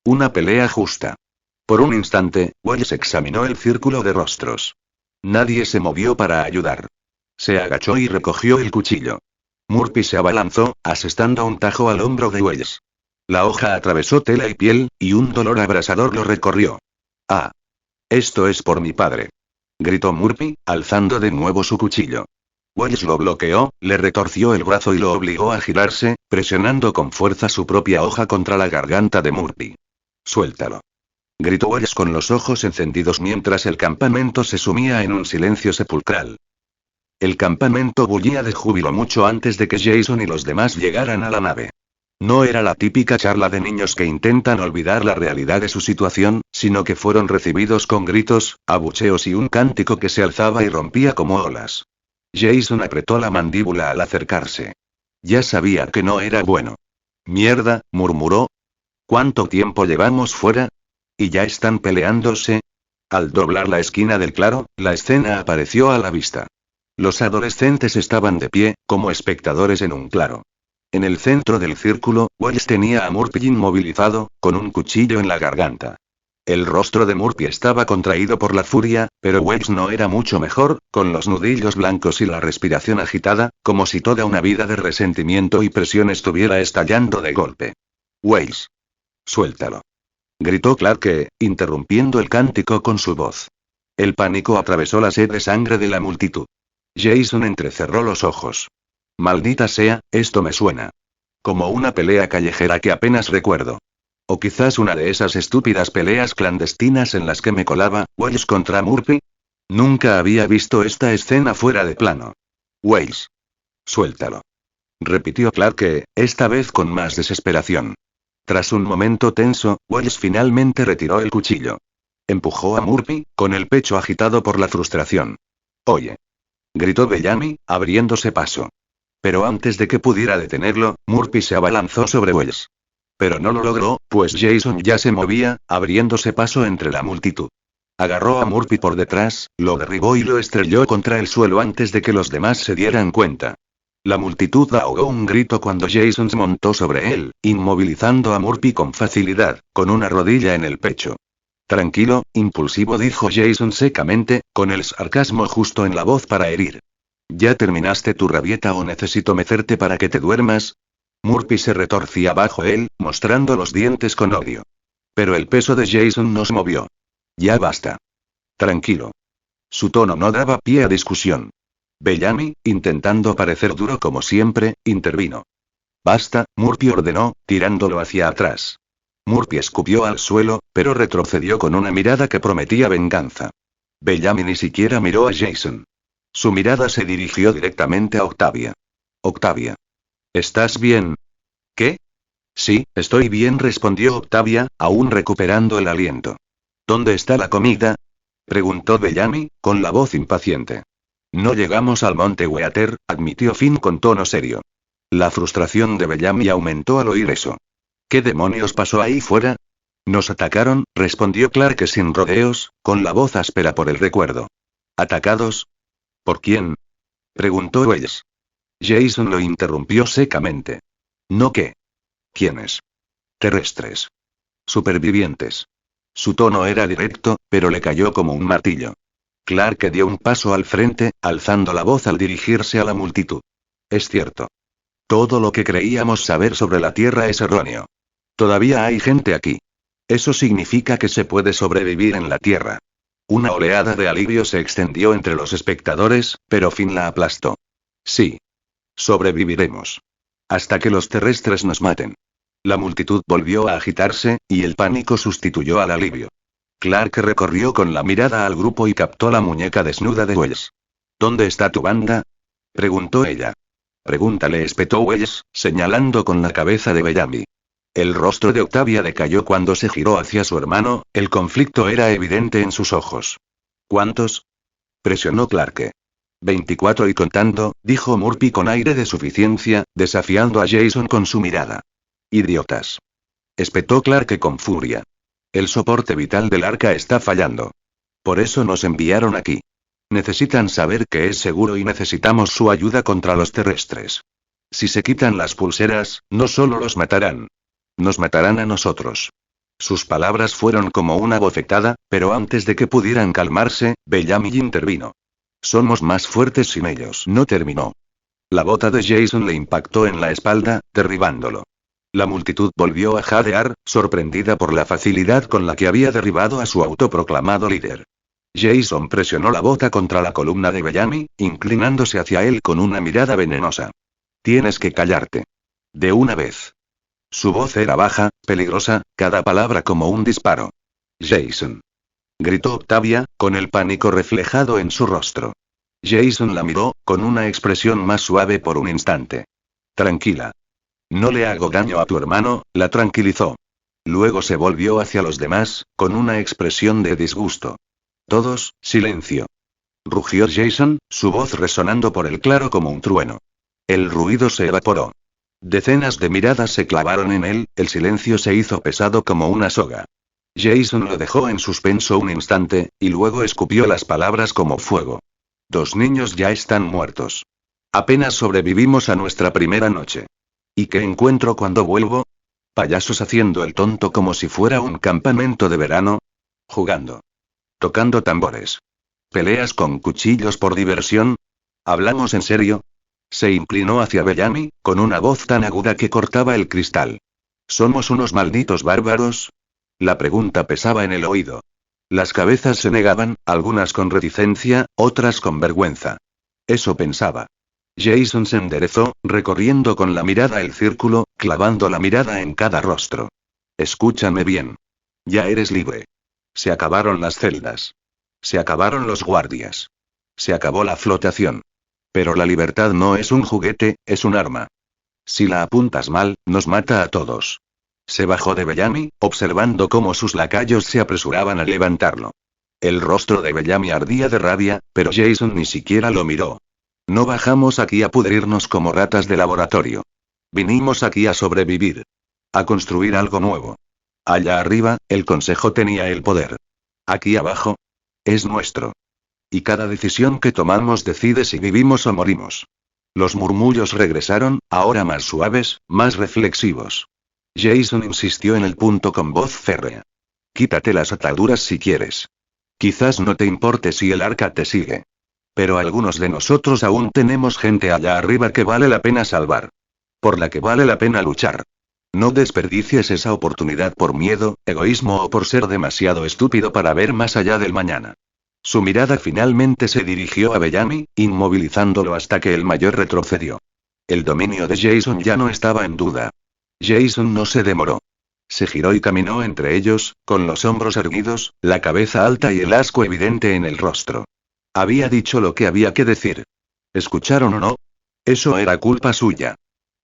S1: Una pelea justa. Por un instante, Wells examinó el círculo de rostros. Nadie se movió para ayudar. Se agachó y recogió el cuchillo. Murphy se abalanzó, asestando un tajo al hombro de Wells. La hoja atravesó tela y piel, y un dolor abrasador lo recorrió. «Ah. Esto es por mi padre», gritó Murphy, alzando de nuevo su cuchillo. Wells lo bloqueó, le retorció el brazo y lo obligó a girarse, presionando con fuerza su propia hoja contra la garganta de Murphy. «Suéltalo», gritó Wells con los ojos encendidos mientras el campamento se sumía en un silencio sepulcral. El campamento bullía de júbilo mucho antes de que Jason y los demás llegaran a la nave. No era la típica charla de niños que intentan olvidar la realidad de su situación, sino que fueron recibidos con gritos, abucheos y un cántico que se alzaba y rompía como olas. Jason apretó la mandíbula al acercarse. Ya sabía que no era bueno. «Mierda», murmuró. «¿Cuánto tiempo llevamos fuera? ¿Y ya están peleándose?» Al doblar la esquina del claro, la escena apareció a la vista. Los adolescentes estaban de pie, como espectadores en un claro. En el centro del círculo, Wells tenía a Murphy inmovilizado, con un cuchillo en la garganta. El rostro de Murphy estaba contraído por la furia, pero Wells no era mucho mejor, con los nudillos blancos y la respiración agitada, como si toda una vida de resentimiento y presión estuviera estallando de golpe. «Wells. Suéltalo», gritó Clarke, interrumpiendo el cántico con su voz. El pánico atravesó la sed de sangre de la multitud. Jason entrecerró los ojos. «Maldita sea, esto me suena. Como una pelea callejera que apenas recuerdo. O quizás una de esas estúpidas peleas clandestinas en las que me colaba, Wells contra Murphy. Nunca había visto esta escena fuera de plano». «Wells. Suéltalo», repitió Clarke, esta vez con más desesperación. Tras un momento tenso, Wells finalmente retiró el cuchillo. Empujó a Murphy, con el pecho agitado por la frustración. «Oye», gritó Bellamy, abriéndose paso. Pero antes de que pudiera detenerlo, Murphy se abalanzó sobre Wells. Pero no lo logró, pues Jason ya se movía, abriéndose paso entre la multitud. Agarró a Murphy por detrás, lo derribó y lo estrelló contra el suelo antes de que los demás se dieran cuenta. La multitud ahogó un grito cuando Jason se montó sobre él, inmovilizando a Murphy con facilidad, con una rodilla en el pecho. Tranquilo, impulsivo, dijo Jason secamente, con el sarcasmo justo en la voz para herir. ¿Ya terminaste tu rabieta o necesito mecerte para que te duermas? Murphy se retorcía bajo él, mostrando los dientes con odio. Pero el peso de Jason no se movió. Ya basta. Tranquilo. Su tono no daba pie a discusión. Bellamy, intentando parecer duro como siempre, intervino. Basta, Murphy ordenó, tirándolo hacia atrás. Murphy escupió al suelo, pero retrocedió con una mirada que prometía venganza. Bellamy ni siquiera miró a Jason. Su mirada se dirigió directamente a Octavia. Octavia. ¿Estás bien? ¿Qué? Sí, estoy bien, respondió Octavia, aún recuperando el aliento. ¿Dónde está la comida? Preguntó Bellamy, con la voz impaciente. No llegamos al monte Weater, admitió Finn con tono serio. La frustración de Bellamy aumentó al oír eso. ¿Qué demonios pasó ahí fuera? Nos atacaron, respondió Clarke sin rodeos, con la voz áspera por el recuerdo. ¿Atacados? ¿Por quién? Preguntó Wells. Jason lo interrumpió secamente. ¿No qué? ¿Quiénes? Terrestres. Supervivientes. Su tono era directo, pero le cayó como un martillo. Clarke dio un paso al frente, alzando la voz al dirigirse a la multitud. Es cierto. Todo lo que creíamos saber sobre la Tierra es erróneo. Todavía hay gente aquí. Eso significa que se puede sobrevivir en la Tierra. Una oleada de alivio se extendió entre los espectadores, pero Finn la aplastó. Sí. Sobreviviremos. Hasta que los terrestres nos maten. La multitud volvió a agitarse, y el pánico sustituyó al alivio. Clarke recorrió con la mirada al grupo y captó la muñeca desnuda de Wells. ¿Dónde está tu banda? Preguntó ella. Pregúntale, espetó Wells, señalando con la cabeza de Bellamy. El rostro de Octavia decayó cuando se giró hacia su hermano, el conflicto era evidente en sus ojos. ¿Cuántos? Presionó Clarke. 24 y contando, dijo Murphy con aire de suficiencia, desafiando a Jason con su mirada. Idiotas. Espetó Clarke con furia. El soporte vital del arca está fallando. Por eso nos enviaron aquí. Necesitan saber que es seguro y necesitamos su ayuda contra los terrestres. Si se quitan las pulseras, no solo los matarán. Nos matarán a nosotros. Sus palabras fueron como una bofetada, pero antes de que pudieran calmarse, Bellamy intervino. Somos más fuertes sin ellos. No terminó. La bota de Jason le impactó en la espalda, derribándolo. La multitud volvió a jadear, sorprendida por la facilidad con la que había derribado a su autoproclamado líder. Jason presionó la bota contra la columna de Bellamy, inclinándose hacia él con una mirada venenosa. Tienes que callarte. De una vez. Su voz era baja, peligrosa, cada palabra como un disparo. Jason. Gritó Octavia, con el pánico reflejado en su rostro. Jason la miró, con una expresión más suave por un instante. Tranquila. No le hago daño a tu hermano, la tranquilizó. Luego se volvió hacia los demás, con una expresión de disgusto. Todos, silencio. Rugió Jason, su voz resonando por el claro como un trueno. El ruido se evaporó. Decenas de miradas se clavaron en él, el silencio se hizo pesado como una soga. Jason lo dejó en suspenso un instante, y luego escupió las palabras como fuego. 2 niños ya están muertos. Apenas sobrevivimos a nuestra primera noche. ¿Y qué encuentro cuando vuelvo? Payasos haciendo el tonto como si fuera un campamento de verano. Jugando. Tocando tambores. ¿Peleas con cuchillos por diversión? ¿Hablamos en serio? Se inclinó hacia Bellamy, con una voz tan aguda que cortaba el cristal. ¿Somos unos malditos bárbaros? La pregunta pesaba en el oído. Las cabezas se negaban, algunas con reticencia, otras con vergüenza. Eso pensaba. Jason se enderezó, recorriendo con la mirada el círculo, clavando la mirada en cada rostro. Escúchame bien. Ya eres libre. Se acabaron las celdas. Se acabaron los guardias. Se acabó la flotación. Pero la libertad no es un juguete, es un arma. Si la apuntas mal, nos mata a todos. Se bajó de Bellamy, observando cómo sus lacayos se apresuraban a levantarlo. El rostro de Bellamy ardía de rabia, pero Jason ni siquiera lo miró. No bajamos aquí a pudrirnos como ratas de laboratorio. Vinimos aquí a sobrevivir. A construir algo nuevo. Allá arriba, el Consejo tenía el poder. Aquí abajo, es nuestro. Y cada decisión que tomamos decide si vivimos o morimos. Los murmullos regresaron, ahora más suaves, más reflexivos. Jason insistió en el punto con voz férrea. Quítate las ataduras si quieres. Quizás no te importe si el arca te sigue. Pero algunos de nosotros aún tenemos gente allá arriba que vale la pena salvar. Por la que vale la pena luchar. No desperdicies esa oportunidad por miedo, egoísmo o por ser demasiado estúpido para ver más allá del mañana. Su mirada finalmente se dirigió a Bellamy, inmovilizándolo hasta que el mayor retrocedió. El dominio de Jason ya no estaba en duda. Jason no se demoró. Se giró y caminó entre ellos, con los hombros erguidos, la cabeza alta y el asco evidente en el rostro. Había dicho lo que había que decir. ¿Escucharon o no? Eso era culpa suya.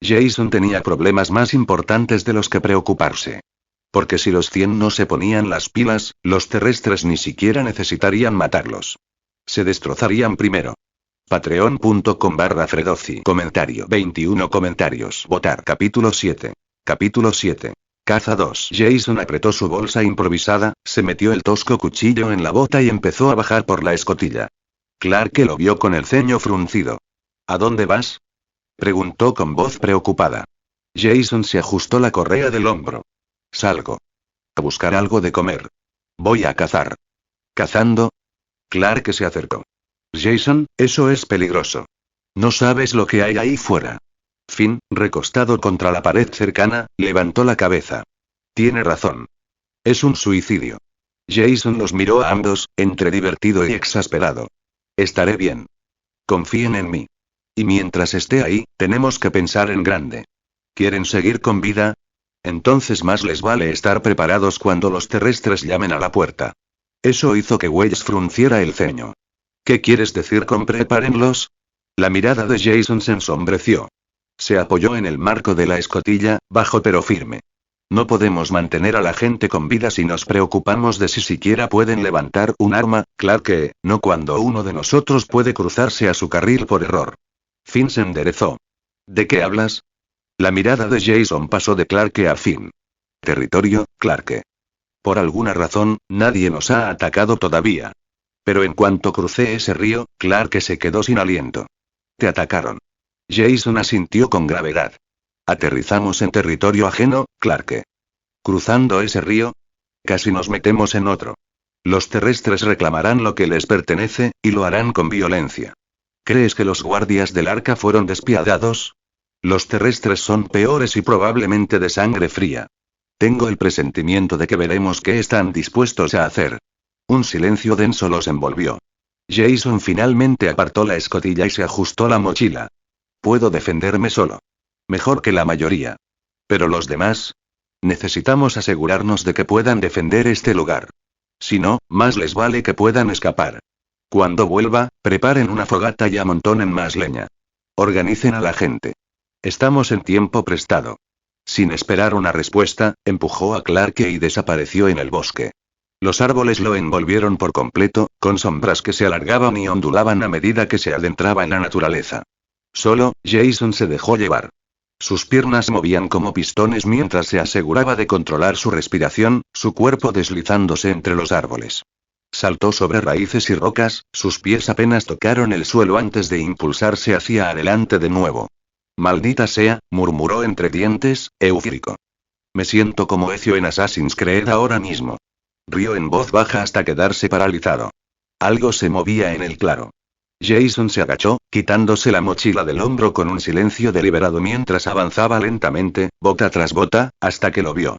S1: Jason tenía problemas más importantes de los que preocuparse. Porque si los 100 no se ponían las pilas, los terrestres ni siquiera necesitarían matarlos. Se destrozarían primero. Patreon.com/Fredozzi. Comentario 21 comentarios. Votar. Capítulo 7. Capítulo 7. Caza 2. Jason apretó su bolsa improvisada, se metió el tosco cuchillo en la bota y empezó a bajar por la escotilla. Clark lo vio con el ceño fruncido. ¿A dónde vas? Preguntó con voz preocupada. Jason se ajustó la correa del hombro. Salgo. A buscar algo de comer. Voy a cazar. ¿Cazando? Clark se acercó. Jason, eso es peligroso. No sabes lo que hay ahí fuera. Finn, recostado contra la pared cercana, levantó la cabeza. Tiene razón. Es un suicidio. Jason los miró a ambos, entre divertido y exasperado. Estaré bien. Confíen en mí. Y mientras esté ahí, tenemos que pensar en grande. ¿Quieren seguir con vida? Entonces más les vale estar preparados cuando los terrestres llamen a la puerta. Eso hizo que Wells frunciera el ceño. ¿Qué quieres decir con prepárenlos? La mirada de Jason se ensombreció. Se apoyó en el marco de la escotilla, bajo pero firme. No podemos mantener a la gente con vida si nos preocupamos de si siquiera pueden levantar un arma, claro que, no cuando uno de nosotros puede cruzarse a su carril por error. Finn se enderezó. ¿De qué hablas? La mirada de Jason pasó de Clark a Finn. Territorio, Clark. Por alguna razón, nadie nos ha atacado todavía. Pero en cuanto crucé ese río, Clark se quedó sin aliento. Te atacaron. Jason asintió con gravedad. Aterrizamos en territorio ajeno, Clark. Cruzando ese río, casi nos metemos en otro. Los terrestres reclamarán lo que les pertenece, y lo harán con violencia. ¿Crees que los guardias del arca fueron despiadados? Los terrestres son peores y probablemente de sangre fría. Tengo el presentimiento de que veremos qué están dispuestos a hacer. Un silencio denso los envolvió. Jason finalmente apartó la escotilla y se ajustó la mochila. Puedo defenderme solo. Mejor que la mayoría. Pero los demás. Necesitamos asegurarnos de que puedan defender este lugar. Si no, más les vale que puedan escapar. Cuando vuelva, preparen una fogata y amontonen más leña. Organicen a la gente. Estamos en tiempo prestado. Sin esperar una respuesta, empujó a Clark y desapareció en el bosque. Los árboles lo envolvieron por completo, con sombras que se alargaban y ondulaban a medida que se adentraba en la naturaleza. Solo, Jason se dejó llevar. Sus piernas movían como pistones mientras se aseguraba de controlar su respiración, su cuerpo deslizándose entre los árboles. Saltó sobre raíces y rocas, sus pies apenas tocaron el suelo antes de impulsarse hacia adelante de nuevo. Maldita sea, murmuró entre dientes, eufórico. Me siento como Ezio en Assassin's Creed ahora mismo. Rió en voz baja hasta quedarse paralizado. Algo se movía en el claro. Jason se agachó, quitándose la mochila del hombro con un silencio deliberado mientras avanzaba lentamente, bota tras bota, hasta que lo vio.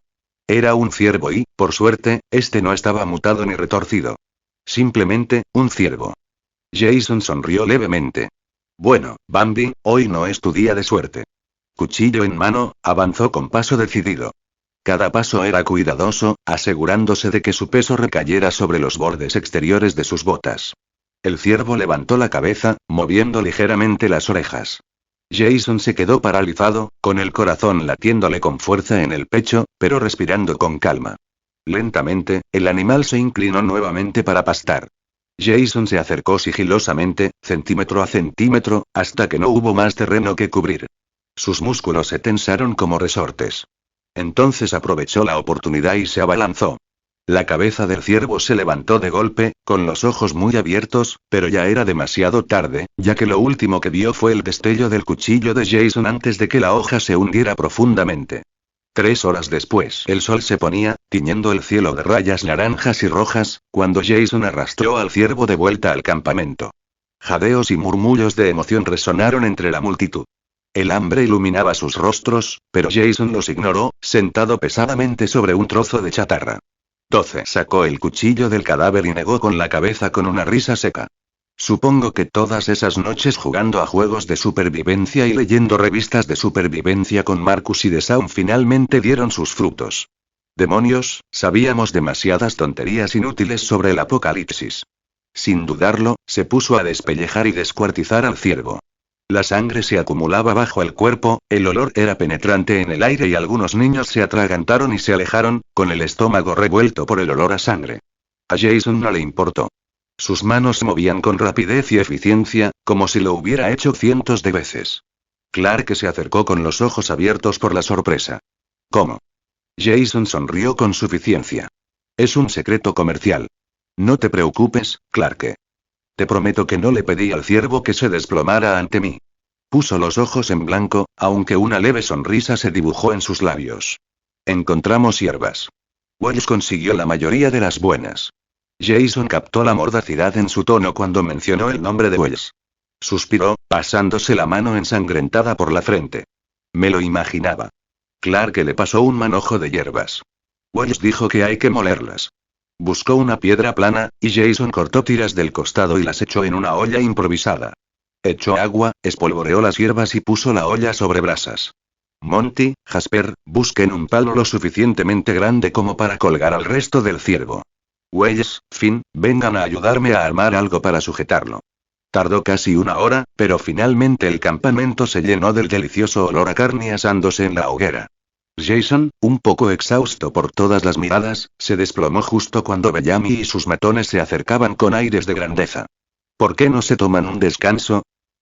S1: Era un ciervo y, por suerte, este no estaba mutado ni retorcido. Simplemente, un ciervo. Jason sonrió levemente. Bueno, Bambi, hoy no es tu día de suerte. Cuchillo en mano, avanzó con paso decidido. Cada paso era cuidadoso, asegurándose de que su peso recayera sobre los bordes exteriores de sus botas. El ciervo levantó la cabeza, moviendo ligeramente las orejas. Jason se quedó paralizado, con el corazón latiéndole con fuerza en el pecho, pero respirando con calma. Lentamente, el animal se inclinó nuevamente para pastar. Jason se acercó sigilosamente, centímetro a centímetro, hasta que no hubo más terreno que cubrir. Sus músculos se tensaron como resortes. Entonces aprovechó la oportunidad y se abalanzó. La cabeza del ciervo se levantó de golpe, con los ojos muy abiertos, pero ya era demasiado tarde, ya que lo último que vio fue el destello del cuchillo de Jason antes de que la hoja se hundiera profundamente. 3 horas después, el sol se ponía, tiñendo el cielo de rayas naranjas y rojas, cuando Jason arrastró al ciervo de vuelta al campamento. Jadeos y murmullos de emoción resonaron entre la multitud. El hambre iluminaba sus rostros, pero Jason los ignoró, sentado pesadamente sobre un trozo de chatarra. 12. Sacó el cuchillo del cadáver y negó con la cabeza con una risa seca. Supongo que todas esas noches jugando a juegos de supervivencia y leyendo revistas de supervivencia con Marcus y The Sound finalmente dieron sus frutos. Demonios, sabíamos demasiadas tonterías inútiles sobre el apocalipsis. Sin dudarlo, se puso a despellejar y descuartizar al ciervo. La sangre se acumulaba bajo el cuerpo, el olor era penetrante en el aire y algunos niños se atragantaron y se alejaron, con el estómago revuelto por el olor a sangre. A Jason no le importó. Sus manos se movían con rapidez y eficiencia, como si lo hubiera hecho cientos de veces. Clark se acercó con los ojos abiertos por la sorpresa. ¿Cómo? Jason sonrió con suficiencia. Es un secreto comercial. No te preocupes, Clark. Te prometo que no le pedí al ciervo que se desplomara ante mí. Puso los ojos en blanco, aunque una leve sonrisa se dibujó en sus labios. Encontramos hierbas. Wells consiguió la mayoría de las buenas. Jason captó la mordacidad en su tono cuando mencionó el nombre de Wells. Suspiró, pasándose la mano ensangrentada por la frente. Me lo imaginaba. Clark le pasó un manojo de hierbas. Wells dijo que hay que molerlas. Buscó una piedra plana, y Jason cortó tiras del costado y las echó en una olla improvisada. Echó agua, espolvoreó las hierbas y puso la olla sobre brasas. Monty, Jasper, busquen un palo lo suficientemente grande como para colgar al resto del ciervo. Wells, Finn, vengan a ayudarme a armar algo para sujetarlo. Tardó casi una hora, pero finalmente el campamento se llenó del delicioso olor a carne asándose en la hoguera. Jason, un poco exhausto por todas las miradas, se desplomó justo cuando Bellamy y sus matones se acercaban con aires de grandeza. ¿Por qué no se toman un descanso?,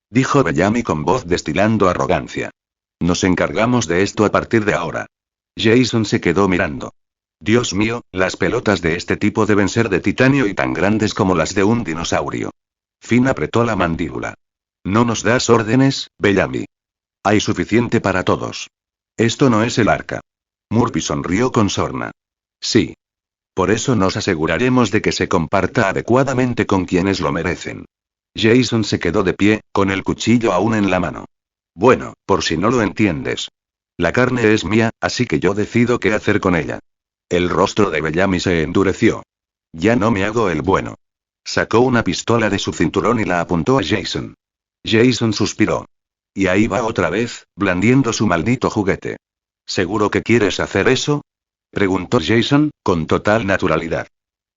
S1: dijo Bellamy con voz destilando arrogancia. Nos encargamos de esto a partir de ahora. Jason se quedó mirando. Dios mío, las pelotas de este tipo deben ser de titanio y tan grandes como las de un dinosaurio. Finn apretó la mandíbula. ¿No nos das órdenes, Bellamy? Hay suficiente para todos. Esto no es el arca. Murphy sonrió con sorna. Sí. Por eso nos aseguraremos de que se comparta adecuadamente con quienes lo merecen. Jason se quedó de pie, con el cuchillo aún en la mano. Bueno, por si no lo entiendes. La carne es mía, así que yo decido qué hacer con ella. El rostro de Bellamy se endureció. Ya no me hago el bueno. Sacó una pistola de su cinturón y la apuntó a Jason. Jason suspiró. Y ahí va otra vez, blandiendo su maldito juguete. ¿Seguro que quieres hacer eso?, preguntó Jason, con total naturalidad.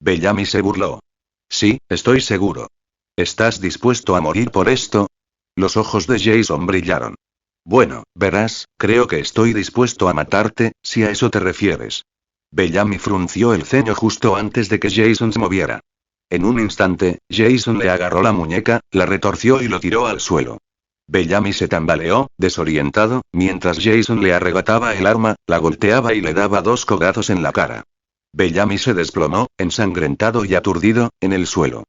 S1: Bellamy se burló. Sí, estoy seguro. ¿Estás dispuesto a morir por esto? Los ojos de Jason brillaron. Bueno, verás, creo que estoy dispuesto a matarte, si a eso te refieres. Bellamy frunció el ceño justo antes de que Jason se moviera. En un instante, Jason le agarró la muñeca, la retorció y lo tiró al suelo. Bellamy se tambaleó, desorientado, mientras Jason le arrebataba el arma, la golpeaba y le daba 2 codazos en la cara. Bellamy se desplomó, ensangrentado y aturdido, en el suelo.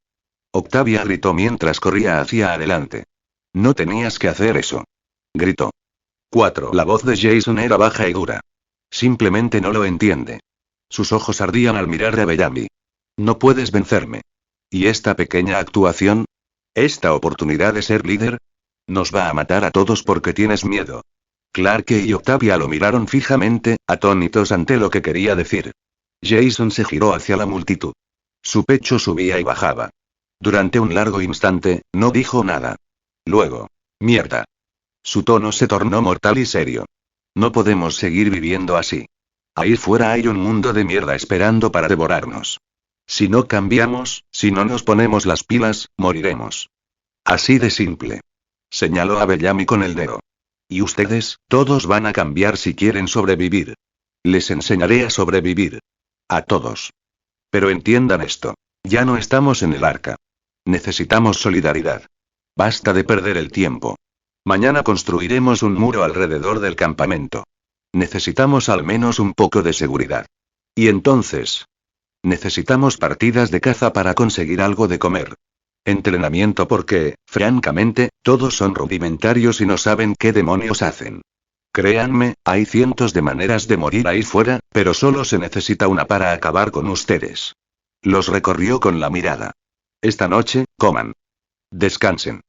S1: Octavia gritó mientras corría hacia adelante. No tenías que hacer eso. Gritó. 4. La voz de Jason era baja y dura. Simplemente no lo entiende. Sus ojos ardían al mirar a Bellamy. No puedes vencerme. ¿Y esta pequeña actuación? ¿Esta oportunidad de ser líder? Nos va a matar a todos porque tienes miedo. Clark y Octavia lo miraron fijamente, atónitos ante lo que quería decir. Jason se giró hacia la multitud. Su pecho subía y bajaba. Durante un largo instante, no dijo nada. Luego, mierda. Su tono se tornó mortal y serio. No podemos seguir viviendo así. Ahí fuera hay un mundo de mierda esperando para devorarnos. Si no cambiamos, si no nos ponemos las pilas, moriremos. Así de simple. Señaló a Bellamy con el dedo. Y ustedes, todos van a cambiar si quieren sobrevivir. Les enseñaré a sobrevivir. A todos. Pero entiendan esto. Ya no estamos en el arca. Necesitamos solidaridad. Basta de perder el tiempo. Mañana construiremos un muro alrededor del campamento. Necesitamos al menos un poco de seguridad. Y entonces, necesitamos partidas de caza para conseguir algo de comer. Entrenamiento porque, francamente, todos son rudimentarios y no saben qué demonios hacen. Créanme, hay cientos de maneras de morir ahí fuera, pero solo se necesita una para acabar con ustedes. Los recorrió con la mirada. Esta noche, coman. Descansen.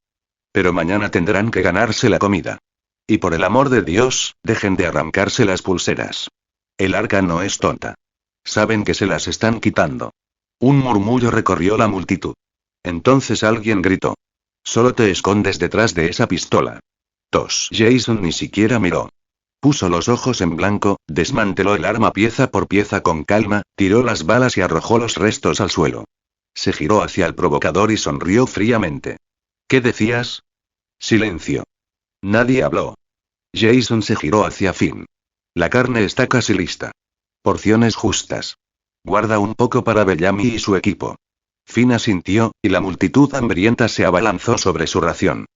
S1: Pero mañana tendrán que ganarse la comida. Y por el amor de Dios, dejen de arrancarse las pulseras. El arca no es tonta. Saben que se las están quitando. Un murmullo recorrió la multitud. Entonces alguien gritó. Solo te escondes detrás de esa pistola. Jason ni siquiera miró. Puso los ojos en blanco, desmanteló el arma pieza por pieza con calma, tiró las balas y arrojó los restos al suelo. Se giró hacia el provocador y sonrió fríamente. ¿Qué decías? Silencio. Nadie habló. Jason se giró hacia Finn. La carne está casi lista. Porciones justas. Guarda un poco para Bellamy y su equipo. Finn asintió, y la multitud hambrienta se abalanzó sobre su ración.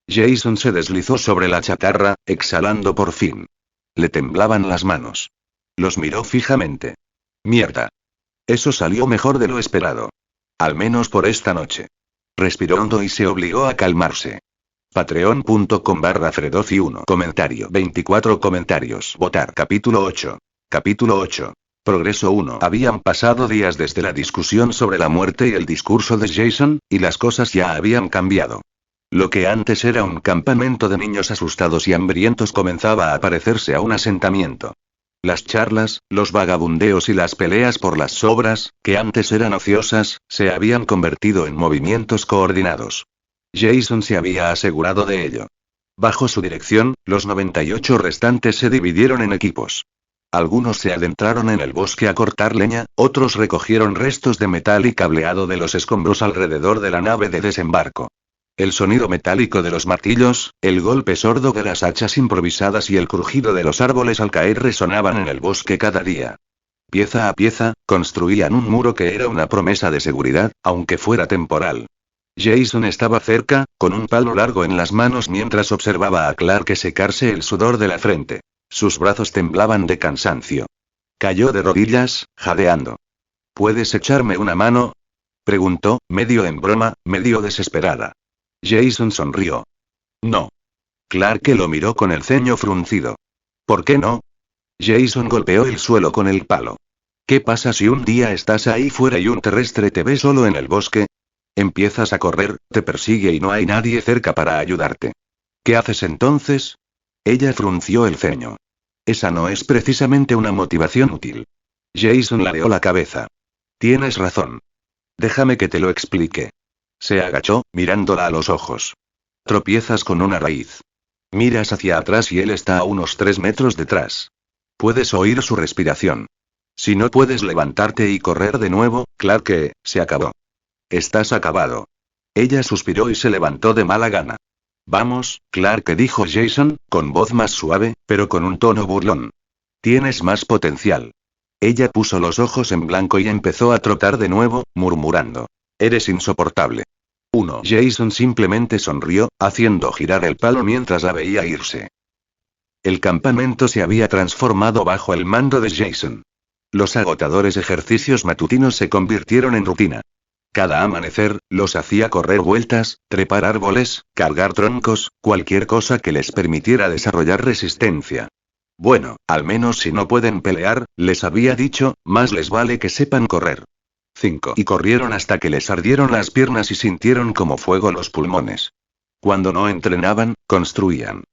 S1: Jason se deslizó sobre la chatarra, exhalando por fin. Le temblaban las manos. Los miró fijamente. Mierda. Eso salió mejor de lo esperado. Al menos por esta noche. Respiró hondo y se obligó a calmarse. Patreon.com/Fredoci1 Comentario 24 comentarios. Votar. Capítulo 8. Capítulo 8. Progreso 1. Habían pasado días desde la discusión sobre la muerte y el discurso de Jason, y las cosas ya habían cambiado. Lo que antes era un campamento de niños asustados y hambrientos comenzaba a parecerse a un asentamiento. Las charlas, los vagabundeos y las peleas por las sobras, que antes eran ociosas, se habían convertido en movimientos coordinados. Jason se había asegurado de ello. Bajo su dirección, los 98 restantes se dividieron en equipos. Algunos se adentraron en el bosque a cortar leña, otros recogieron restos de metal y cableado de los escombros alrededor de la nave de desembarco. El sonido metálico de los martillos, el golpe sordo de las hachas improvisadas y el crujido de los árboles al caer resonaban en el bosque cada día. Pieza a pieza, construían un muro que era una promesa de seguridad, aunque fuera temporal. Jason estaba cerca, con un palo largo en las manos mientras observaba a Clark secarse el sudor de la frente. Sus brazos temblaban de cansancio. Cayó de rodillas, jadeando. ¿Puedes echarme una mano? Preguntó, medio en broma, medio desesperada. Jason sonrió. No. Clark lo miró con el ceño fruncido. ¿Por qué no? Jason golpeó el suelo con el palo. ¿Qué pasa si un día estás ahí fuera y un terrestre te ve solo en el bosque? Empiezas a correr, te persigue y no hay nadie cerca para ayudarte. ¿Qué haces entonces? Ella frunció el ceño. Esa no es precisamente una motivación útil. Jason ladeó la cabeza. Tienes razón. Déjame que te lo explique. Se agachó, mirándola a los ojos. Tropiezas con una raíz. Miras hacia atrás y él está a unos 3 metros detrás. Puedes oír su respiración. Si no puedes levantarte y correr de nuevo, Clark, se acabó. Estás acabado. Ella suspiró y se levantó de mala gana. Vamos, Clark, dijo Jason, con voz más suave, pero con un tono burlón. Tienes más potencial. Ella puso los ojos en blanco y empezó a trotar de nuevo, murmurando. Eres insoportable. 1. Jason simplemente sonrió, haciendo girar el palo mientras la veía irse. El campamento se había transformado bajo el mando de Jason. Los agotadores ejercicios matutinos se convirtieron en rutina. Cada amanecer, los hacía correr vueltas, trepar árboles, cargar troncos, cualquier cosa que les permitiera desarrollar resistencia. Bueno, al menos si no pueden pelear, les había dicho, más les vale que sepan correr. 5. Y corrieron hasta que les ardieron las piernas y sintieron como fuego los pulmones. Cuando no entrenaban, construían.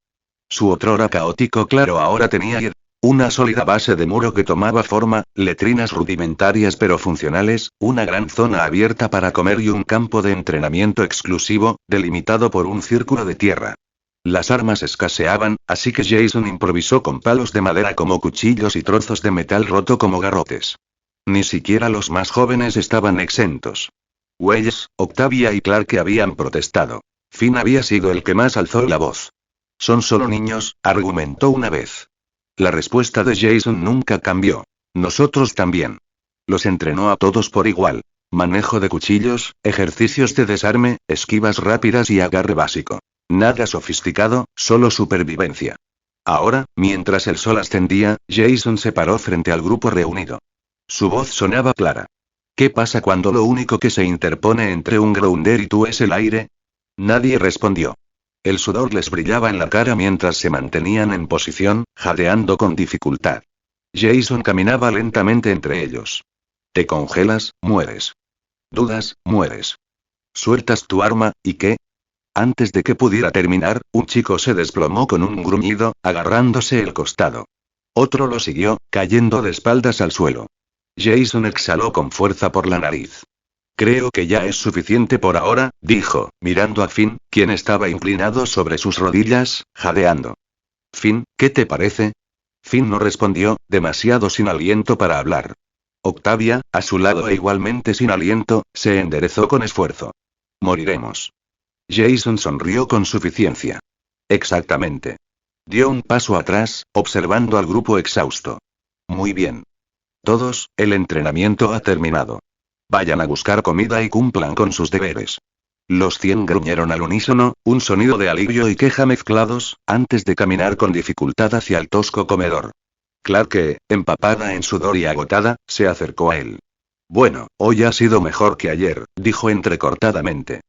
S1: Su otrora caótico claro ahora tenía una sólida base de muro que tomaba forma, letrinas rudimentarias pero funcionales, una gran zona abierta para comer y un campo de entrenamiento exclusivo, delimitado por un círculo de tierra. Las armas escaseaban, así que Jason improvisó con palos de madera como cuchillos y trozos de metal roto como garrotes. Ni siquiera los más jóvenes estaban exentos. Wells, Octavia y Clark habían protestado. Finn había sido el que más alzó la voz. Son solo niños, argumentó una vez. La respuesta de Jason nunca cambió. Nosotros también. Los entrenó a todos por igual. Manejo de cuchillos, ejercicios de desarme, esquivas rápidas y agarre básico. Nada sofisticado, solo supervivencia. Ahora, mientras el sol ascendía, Jason se paró frente al grupo reunido. Su voz sonaba clara. ¿Qué pasa cuando lo único que se interpone entre un grounder y tú es el aire? Nadie respondió. El sudor les brillaba en la cara mientras se mantenían en posición, jadeando con dificultad. Jason caminaba lentamente entre ellos. Te congelas, mueres. Dudas, mueres. Sueltas tu arma, ¿y qué? Antes de que pudiera terminar, un chico se desplomó con un gruñido, agarrándose el costado. Otro lo siguió, cayendo de espaldas al suelo. Jason exhaló con fuerza por la nariz. Creo que ya es suficiente por ahora, dijo, mirando a Finn, quien estaba inclinado sobre sus rodillas, jadeando. Finn, ¿qué te parece? Finn no respondió, demasiado sin aliento para hablar. Octavia, a su lado e igualmente sin aliento, se enderezó con esfuerzo. Moriremos. Jason sonrió con suficiencia. Exactamente. Dio un paso atrás, observando al grupo exhausto. Muy bien. Todos, el entrenamiento ha terminado. Vayan a buscar comida y cumplan con sus deberes. Los 100 gruñeron al unísono, un sonido de alivio y queja mezclados, antes de caminar con dificultad hacia el tosco comedor. Clarke, empapada en sudor y agotada, se acercó a él. Bueno, hoy ha sido mejor que ayer, dijo entrecortadamente.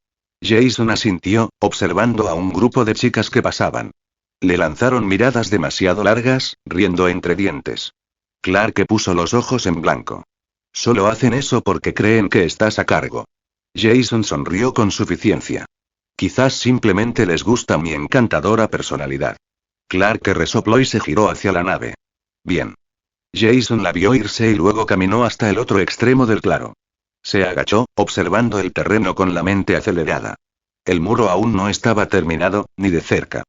S1: Jason asintió, observando a un grupo de chicas que pasaban. Le lanzaron miradas demasiado largas, riendo entre dientes. Clarke puso los ojos en blanco. Solo hacen eso porque creen que estás a cargo. Jason sonrió con suficiencia. Quizás simplemente les gusta mi encantadora personalidad. Clarke resopló y se giró hacia la nave. Bien. Jason la vio irse y luego caminó hasta el otro extremo del claro. Se agachó, observando el terreno con la mente acelerada. El muro aún no estaba terminado, ni de cerca.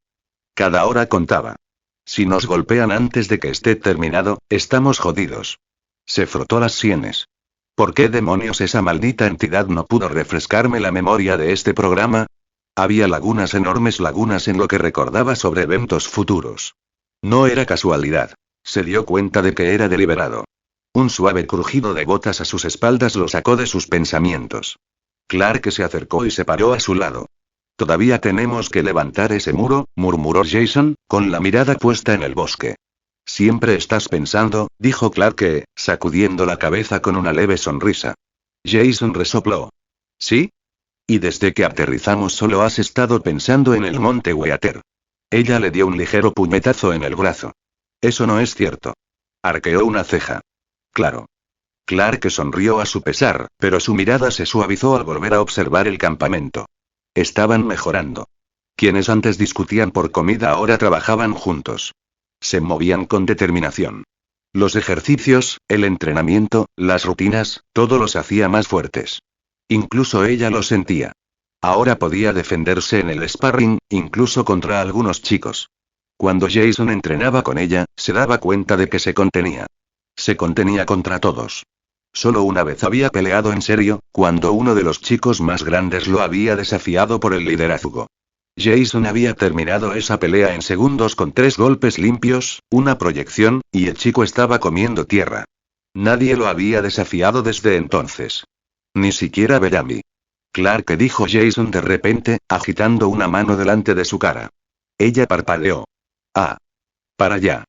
S1: Cada hora contaba. Si nos golpean antes de que esté terminado, estamos jodidos. Se frotó las sienes. ¿Por qué demonios esa maldita entidad no pudo refrescarme la memoria de este programa? Había lagunas, enormes lagunas en lo que recordaba sobre eventos futuros. No era casualidad. Se dio cuenta de que era deliberado. Un suave crujido de botas a sus espaldas lo sacó de sus pensamientos. Clarke se acercó y se paró a su lado. Todavía tenemos que levantar ese muro, murmuró Jason, con la mirada puesta en el bosque. Siempre estás pensando, dijo Clarke, sacudiendo la cabeza con una leve sonrisa. Jason resopló. ¿Sí? Y desde que aterrizamos solo has estado pensando en el monte Weater. Ella le dio un ligero puñetazo en el brazo. Eso no es cierto. Arqueó una ceja. Claro. Clarke sonrió a su pesar, pero su mirada se suavizó al volver a observar el campamento. Estaban mejorando. Quienes antes discutían por comida ahora trabajaban juntos. Se movían con determinación. Los ejercicios, el entrenamiento, las rutinas, todo los hacía más fuertes. Incluso ella lo sentía. Ahora podía defenderse en el sparring, incluso contra algunos chicos. Cuando Jason entrenaba con ella, se daba cuenta de que se contenía. Se contenía contra todos. Solo una vez había peleado en serio, cuando uno de los chicos más grandes lo había desafiado por el liderazgo. Jason había terminado esa pelea en segundos con 3 golpes limpios, una proyección, y el chico estaba comiendo tierra. Nadie lo había desafiado desde entonces. Ni siquiera Bellamy. Clarke, dijo Jason de repente, agitando una mano delante de su cara. Ella parpadeó. Ah. Para allá.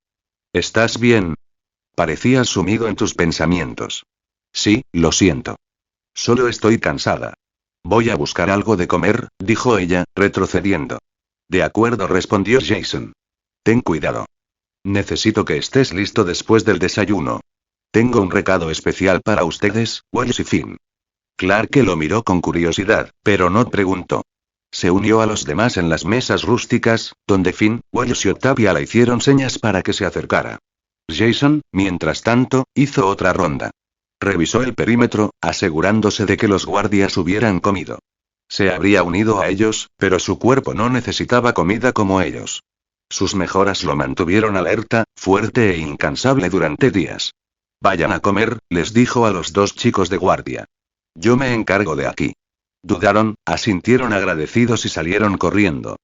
S1: ¿Estás bien? Parecías sumido en tus pensamientos. Sí, lo siento. Solo estoy cansada. Voy a buscar algo de comer, dijo ella, retrocediendo. De acuerdo, respondió Jason. Ten cuidado. Necesito que estés listo después del desayuno. Tengo un recado especial para ustedes, Wallace y Finn. Clarke lo miró con curiosidad, pero no preguntó. Se unió a los demás en las mesas rústicas, donde Finn, Wallace y Octavia le hicieron señas para que se acercara. Jason, mientras tanto, hizo otra ronda. Revisó el perímetro, asegurándose de que los guardias hubieran comido. Se habría unido a ellos, pero su cuerpo no necesitaba comida como ellos. Sus mejoras lo mantuvieron alerta, fuerte e incansable durante días. Vayan a comer, les dijo a los 2 chicos de guardia. Yo me encargo de aquí. Dudaron, asintieron agradecidos y salieron corriendo.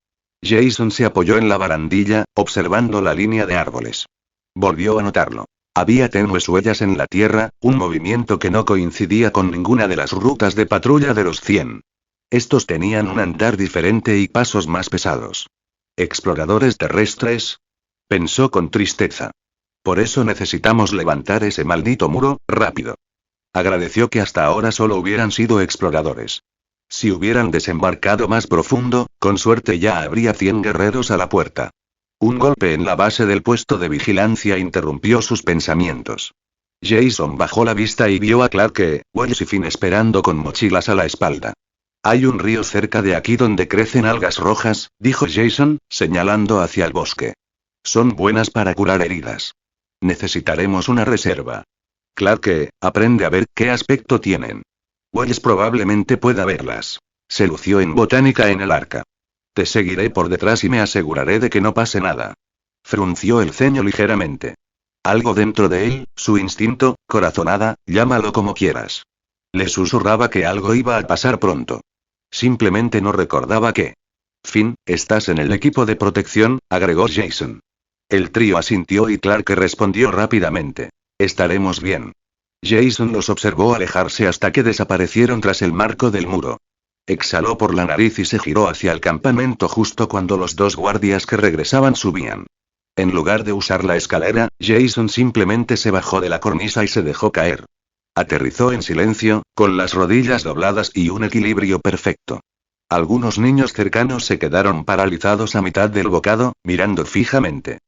S1: Jason se apoyó en la barandilla, observando la línea de árboles. Volvió a notarlo. Había tenues huellas en la tierra, un movimiento que no coincidía con ninguna de las rutas de patrulla de los 100. Estos tenían un andar diferente y pasos más pesados. ¿Exploradores terrestres? Pensó con tristeza. Por eso necesitamos levantar ese maldito muro, rápido. Agradeció que hasta ahora solo hubieran sido exploradores. Si hubieran desembarcado más profundo, con suerte ya habría 100 guerreros a la puerta. Un golpe en la base del puesto de vigilancia interrumpió sus pensamientos. Jason bajó la vista y vio a Clarke, Wells y Finn esperando con mochilas a la espalda. Hay un río cerca de aquí donde crecen algas rojas, dijo Jason, señalando hacia el bosque. Son buenas para curar heridas. Necesitaremos una reserva. Clarke, aprende a ver qué aspecto tienen. Wells probablemente pueda verlas. Se lució en botánica en el arca. Te seguiré por detrás y me aseguraré de que no pase nada. Frunció el ceño ligeramente. Algo dentro de él, su instinto, corazonada, llámalo como quieras. Le susurraba que algo iba a pasar pronto. Simplemente no recordaba qué. Finn, estás en el equipo de protección, agregó Jason. El trío asintió y Clarke respondió rápidamente. Estaremos bien. Jason los observó alejarse hasta que desaparecieron tras el marco del muro. Exhaló por la nariz y se giró hacia el campamento justo cuando los dos guardias que regresaban subían. En lugar de usar la escalera, Jason simplemente se bajó de la cornisa y se dejó caer. Aterrizó en silencio, con las rodillas dobladas y un equilibrio perfecto. Algunos niños cercanos se quedaron paralizados a mitad del bocado, mirando fijamente.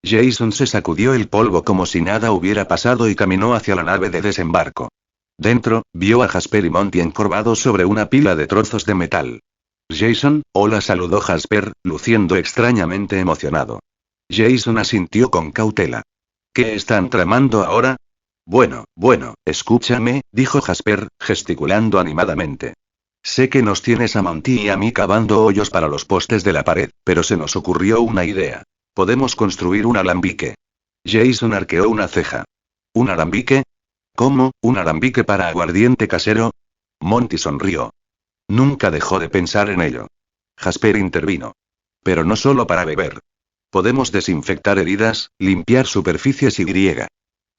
S1: Jason se sacudió el polvo como si nada hubiera pasado y caminó hacia la nave de desembarco. Dentro, vio a Jasper y Monty encorvados sobre una pila de trozos de metal. Jason, hola, saludó Jasper, luciendo extrañamente emocionado. Jason asintió con cautela. ¿Qué están tramando ahora? Bueno, escúchame, dijo Jasper, gesticulando animadamente. Sé que nos tienes a Monty y a mí cavando hoyos para los postes de la pared, pero se nos ocurrió una idea. Podemos construir un alambique. Jason arqueó una ceja. ¿Un alambique? ¿Cómo, un alambique para aguardiente casero? Monty sonrió. Nunca dejó de pensar en ello. Jasper intervino. Pero no solo para beber. Podemos desinfectar heridas, limpiar superficies y...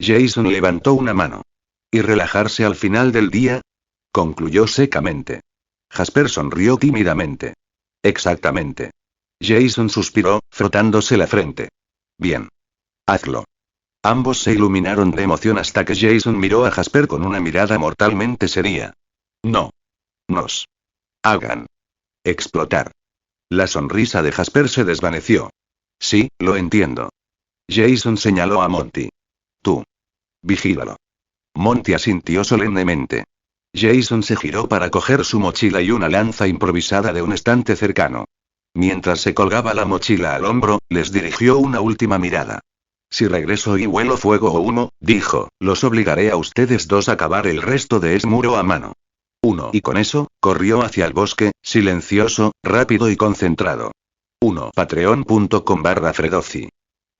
S1: Jason levantó una mano. ¿Y relajarse al final del día? Concluyó secamente. Jasper sonrió tímidamente. Exactamente. Jason suspiró, frotándose la frente. Bien. Hazlo. Ambos se iluminaron de emoción hasta que Jason miró a Jasper con una mirada mortalmente seria. No. Nos. Hagan. Explotar. La sonrisa de Jasper se desvaneció. Sí, lo entiendo. Jason señaló a Monty. Tú. Vigílalo. Monty asintió solemnemente. Jason se giró para coger su mochila y una lanza improvisada de un estante cercano. Mientras se colgaba la mochila al hombro, les dirigió una última mirada. Si regreso y huelo fuego o humo, dijo, los obligaré a ustedes dos a cavar el resto de ese muro a mano. Y con eso, corrió hacia el bosque, silencioso, rápido y concentrado. Patreon.com/Fredozzi.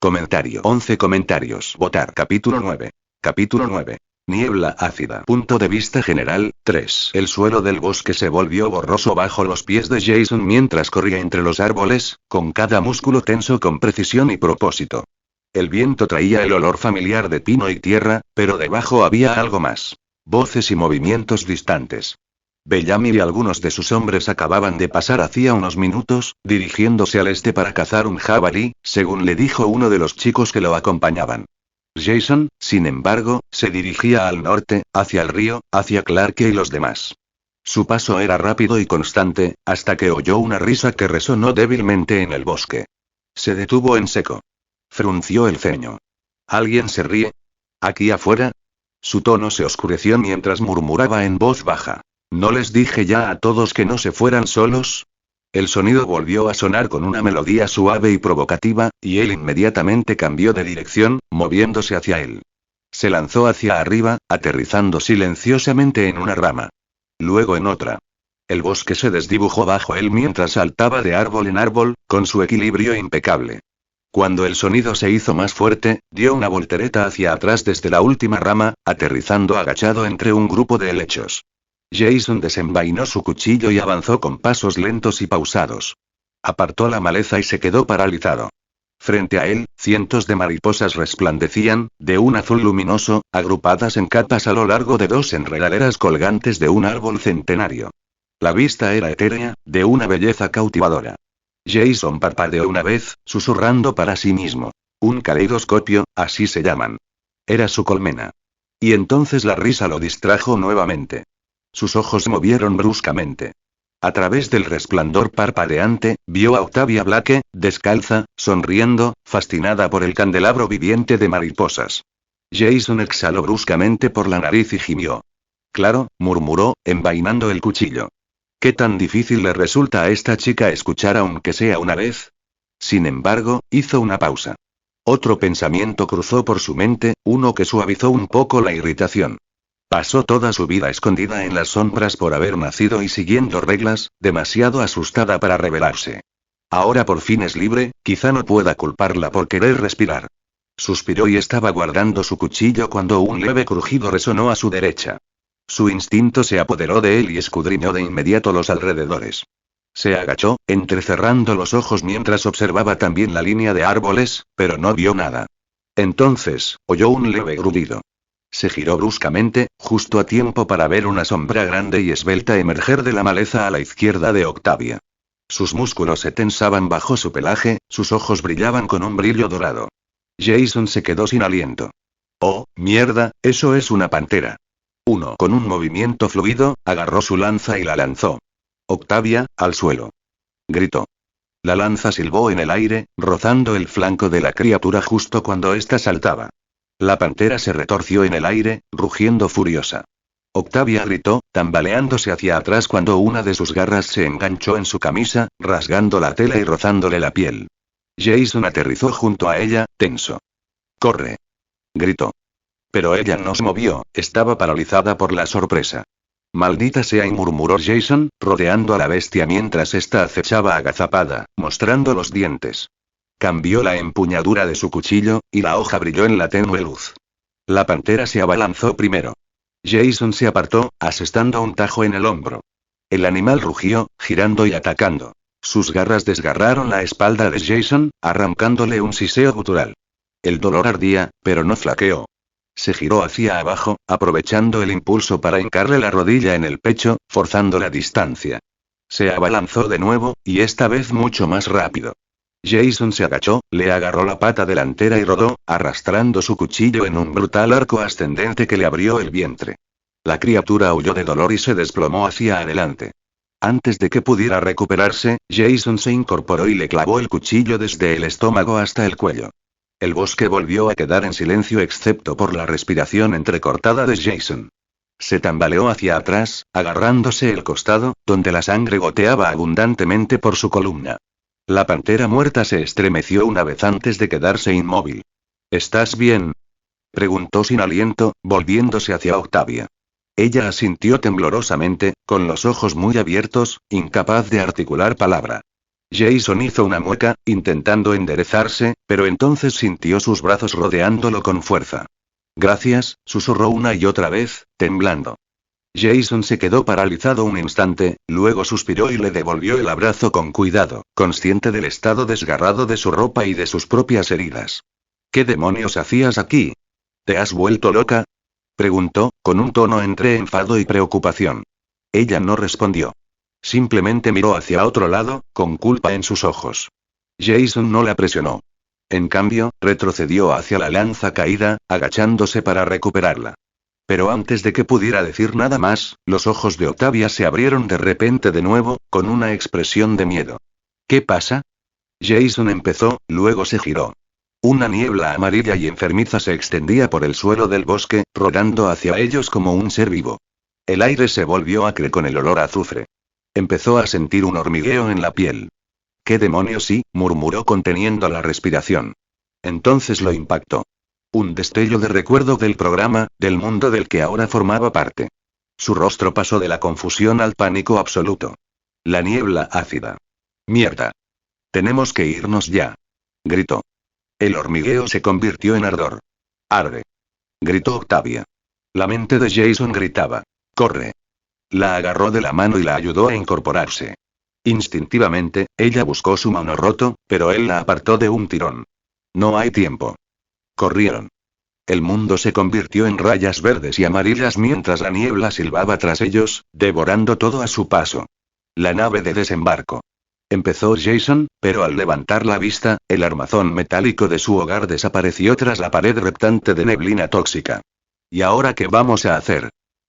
S1: Comentario. 11 comentarios. Votar. Capítulo 9. Capítulo 9. Niebla ácida. Punto de vista general. 3. El suelo del bosque se volvió borroso bajo los pies de Jason mientras corría entre los árboles, con cada músculo tenso con precisión y propósito. El viento traía el olor familiar de pino y tierra, pero debajo había algo más. Voces y movimientos distantes. Bellamy y algunos de sus hombres acababan de pasar hacía unos minutos, dirigiéndose al este para cazar un jabalí, según le dijo uno de los chicos que lo acompañaban. Jason, sin embargo, se dirigía al norte, hacia el río, hacia Clarke y los demás. Su paso era rápido y constante, hasta que oyó una risa que resonó débilmente en el bosque. Se detuvo en seco. Frunció el ceño. ¿Alguien se ríe? ¿Aquí afuera? Su tono se oscureció mientras murmuraba en voz baja. ¿No les dije ya a todos que no se fueran solos? El sonido volvió a sonar con una melodía suave y provocativa, y él inmediatamente cambió de dirección, moviéndose hacia él. Se lanzó hacia arriba, aterrizando silenciosamente en una rama. Luego en otra. El bosque se desdibujó bajo él mientras saltaba de árbol en árbol, con su equilibrio impecable. Cuando el sonido se hizo más fuerte, dio una voltereta hacia atrás desde la última rama, aterrizando agachado entre un grupo de helechos. Jason desenvainó su cuchillo y avanzó con pasos lentos y pausados. Apartó la maleza y se quedó paralizado. Frente a él, cientos de mariposas resplandecían, de un azul luminoso, agrupadas en capas a lo largo de 2 enredaderas colgantes de un árbol centenario. La vista era etérea, de una belleza cautivadora. Jason parpadeó una vez, susurrando para sí mismo. Un caleidoscopio, así se llaman. Era su colmena. Y entonces la risa lo distrajo nuevamente. Sus ojos se movieron bruscamente. A través del resplandor parpadeante, vio a Octavia Blake, descalza, sonriendo, fascinada por el candelabro viviente de mariposas. Jason exhaló bruscamente por la nariz y gimió. Claro, murmuró, envainando el cuchillo. ¿Qué tan difícil le resulta a esta chica escuchar aunque sea una vez? Sin embargo, hizo una pausa. Otro pensamiento cruzó por su mente, uno que suavizó un poco la irritación. Pasó toda su vida escondida en las sombras por haber nacido y siguiendo reglas, demasiado asustada para rebelarse. Ahora por fin es libre, quizá no pueda culparla por querer respirar. Suspiró y estaba guardando su cuchillo cuando un leve crujido resonó a su derecha. Su instinto se apoderó de él y escudriñó de inmediato los alrededores. Se agachó, entrecerrando los ojos mientras observaba también la línea de árboles, pero no vio nada. Entonces, oyó un leve grudido. Se giró bruscamente, justo a tiempo para ver una sombra grande y esbelta emerger de la maleza a la izquierda de Octavia. Sus músculos se tensaban bajo su pelaje, sus ojos brillaban con un brillo dorado. Jason se quedó sin aliento. Oh, mierda, eso es una pantera. Con un movimiento fluido, agarró su lanza y la lanzó. Octavia, al suelo. Gritó. La lanza silbó en el aire, rozando el flanco de la criatura justo cuando ésta saltaba. La pantera se retorció en el aire, rugiendo furiosa. Octavia gritó, tambaleándose hacia atrás cuando una de sus garras se enganchó en su camisa, rasgando la tela y rozándole la piel. Jason aterrizó junto a ella, tenso. ¡Corre! Gritó. Pero ella no se movió, estaba paralizada por la sorpresa. Maldita sea, y murmuró Jason, rodeando a la bestia mientras ésta acechaba agazapada, mostrando los dientes. Cambió la empuñadura de su cuchillo, y la hoja brilló en la tenue luz. La pantera se abalanzó primero. Jason se apartó, asestando un tajo en el hombro. El animal rugió, girando y atacando. Sus garras desgarraron la espalda de Jason, arrancándole un siseo gutural. El dolor ardía, pero no flaqueó. Se giró hacia abajo, aprovechando el impulso para hincarle la rodilla en el pecho, forzando la distancia. Se abalanzó de nuevo, y esta vez mucho más rápido. Jason se agachó, le agarró la pata delantera y rodó, arrastrando su cuchillo en un brutal arco ascendente que le abrió el vientre. La criatura huyó de dolor y se desplomó hacia adelante. Antes de que pudiera recuperarse, Jason se incorporó y le clavó el cuchillo desde el estómago hasta el cuello. El bosque volvió a quedar en silencio excepto por la respiración entrecortada de Jason. Se tambaleó hacia atrás, agarrándose el costado, donde la sangre goteaba abundantemente por su columna. La pantera muerta se estremeció una vez antes de quedarse inmóvil. ¿Estás bien?, preguntó sin aliento, volviéndose hacia Octavia. Ella asintió temblorosamente, con los ojos muy abiertos, incapaz de articular palabra. Jason hizo una mueca, intentando enderezarse, pero entonces sintió sus brazos rodeándolo con fuerza. Gracias, susurró una y otra vez, temblando. Jason se quedó paralizado un instante, luego suspiró y le devolvió el abrazo con cuidado, consciente del estado desgarrado de su ropa y de sus propias heridas. ¿Qué demonios hacías aquí? ¿Te has vuelto loca?, preguntó, con un tono entre enfado y preocupación. Ella no respondió. Simplemente miró hacia otro lado, con culpa en sus ojos. Jason no la presionó. En cambio, retrocedió hacia la lanza caída, agachándose para recuperarla. Pero antes de que pudiera decir nada más, los ojos de Octavia se abrieron de repente de nuevo, con una expresión de miedo. ¿Qué pasa? Jason empezó, luego se giró. Una niebla amarilla y enfermiza se extendía por el suelo del bosque, rodando hacia ellos como un ser vivo. El aire se volvió acre con el olor a azufre. Empezó a sentir un hormigueo en la piel. ¿Qué demonios? Sí, murmuró conteniendo la respiración. Entonces lo impactó. Un destello de recuerdo del programa, del mundo del que ahora formaba parte. Su rostro pasó de la confusión al pánico absoluto. La niebla ácida. Mierda. Tenemos que irnos ya, gritó. El hormigueo se convirtió en ardor. Arde, gritó Octavia. La mente de Jason gritaba. Corre. La agarró de la mano y la ayudó a incorporarse. Instintivamente, ella buscó su mano roto, pero él la apartó de un tirón. No hay tiempo. Corrieron. El mundo se convirtió en rayas verdes y amarillas mientras la niebla silbaba tras ellos, devorando todo a su paso. La nave de desembarco. Empezó Jason, pero al levantar la vista, el armazón metálico de su hogar desapareció tras la pared reptante de neblina tóxica. ¿Y ahora qué vamos a hacer?,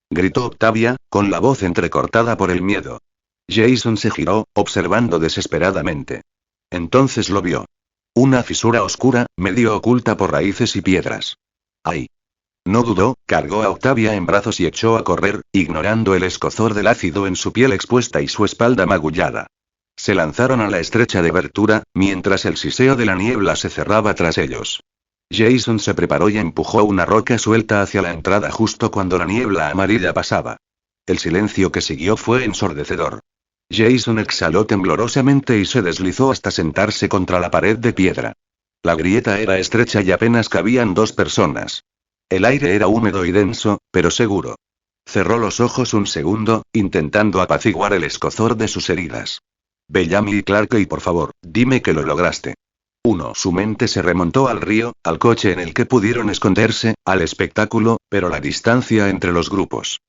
S1: gritó Octavia, con la voz entrecortada por el miedo. Jason se giró, observando desesperadamente. Entonces lo vio. Una fisura oscura, medio oculta por raíces y piedras. ¡Ay! No dudó, cargó a Octavia en brazos y echó a correr, ignorando el escozor del ácido en su piel expuesta y su espalda magullada. Se lanzaron a la estrecha de abertura, mientras el siseo de la niebla se cerraba tras ellos. Jason se preparó y empujó una roca suelta hacia la entrada justo cuando la niebla amarilla pasaba. El silencio que siguió fue ensordecedor. Jason exhaló temblorosamente y se deslizó hasta sentarse contra la pared de piedra. La grieta era estrecha y apenas cabían 2 personas. El aire era húmedo y denso, pero seguro. Cerró los ojos un segundo, intentando apaciguar el escozor de sus heridas. Bellamy y Clarke, y por favor, dime que lo lograste. Su mente se remontó al río, al coche en el que pudieron esconderse, al espectáculo, pero la distancia entre los grupos.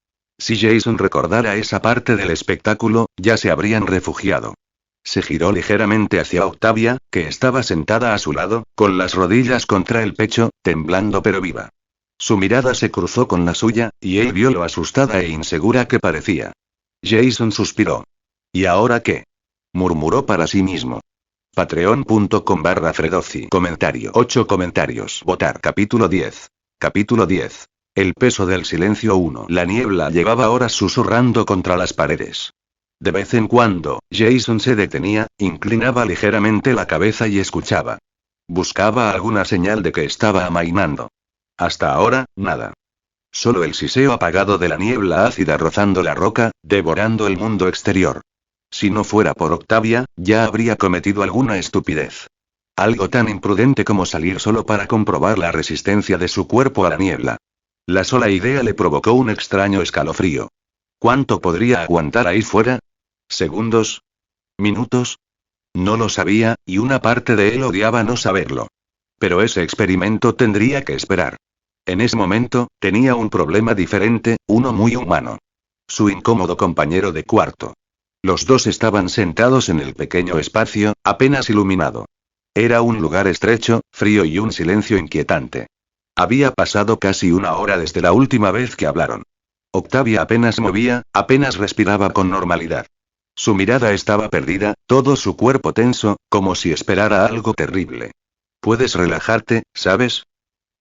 S1: Si Jason recordara esa parte del espectáculo, ya se habrían refugiado. Se giró ligeramente hacia Octavia, que estaba sentada a su lado, con las rodillas contra el pecho, temblando pero viva. Su mirada se cruzó con la suya, y él vio lo asustada e insegura que parecía. Jason suspiró. ¿Y ahora qué?, murmuró para sí mismo. Patreon.com/Fredozzi. Comentario. 8 comentarios. Votar. Capítulo 10. Capítulo 10. El peso del silencio 1. La niebla llevaba horas susurrando contra las paredes. De vez en cuando, Jason se detenía, inclinaba ligeramente la cabeza y escuchaba. Buscaba alguna señal de que estaba amainando. Hasta ahora, nada. Solo el siseo apagado de la niebla ácida rozando la roca, devorando el mundo exterior. Si no fuera por Octavia, ya habría cometido alguna estupidez. Algo tan imprudente como salir solo para comprobar la resistencia de su cuerpo a la niebla. La sola idea le provocó un extraño escalofrío. ¿Cuánto podría aguantar ahí fuera? ¿Segundos? ¿Minutos? No lo sabía, y una parte de él odiaba no saberlo. Pero ese experimento tendría que esperar. En ese momento, tenía un problema diferente, uno muy humano. Su incómodo compañero de cuarto. Los dos estaban sentados en el pequeño espacio, apenas iluminado. Era un lugar estrecho, frío y un silencio inquietante. Había pasado casi 1 hora desde la última vez que hablaron. Octavia apenas movía, apenas respiraba con normalidad. Su mirada estaba perdida, todo su cuerpo tenso, como si esperara algo terrible. «Puedes relajarte, ¿sabes?»,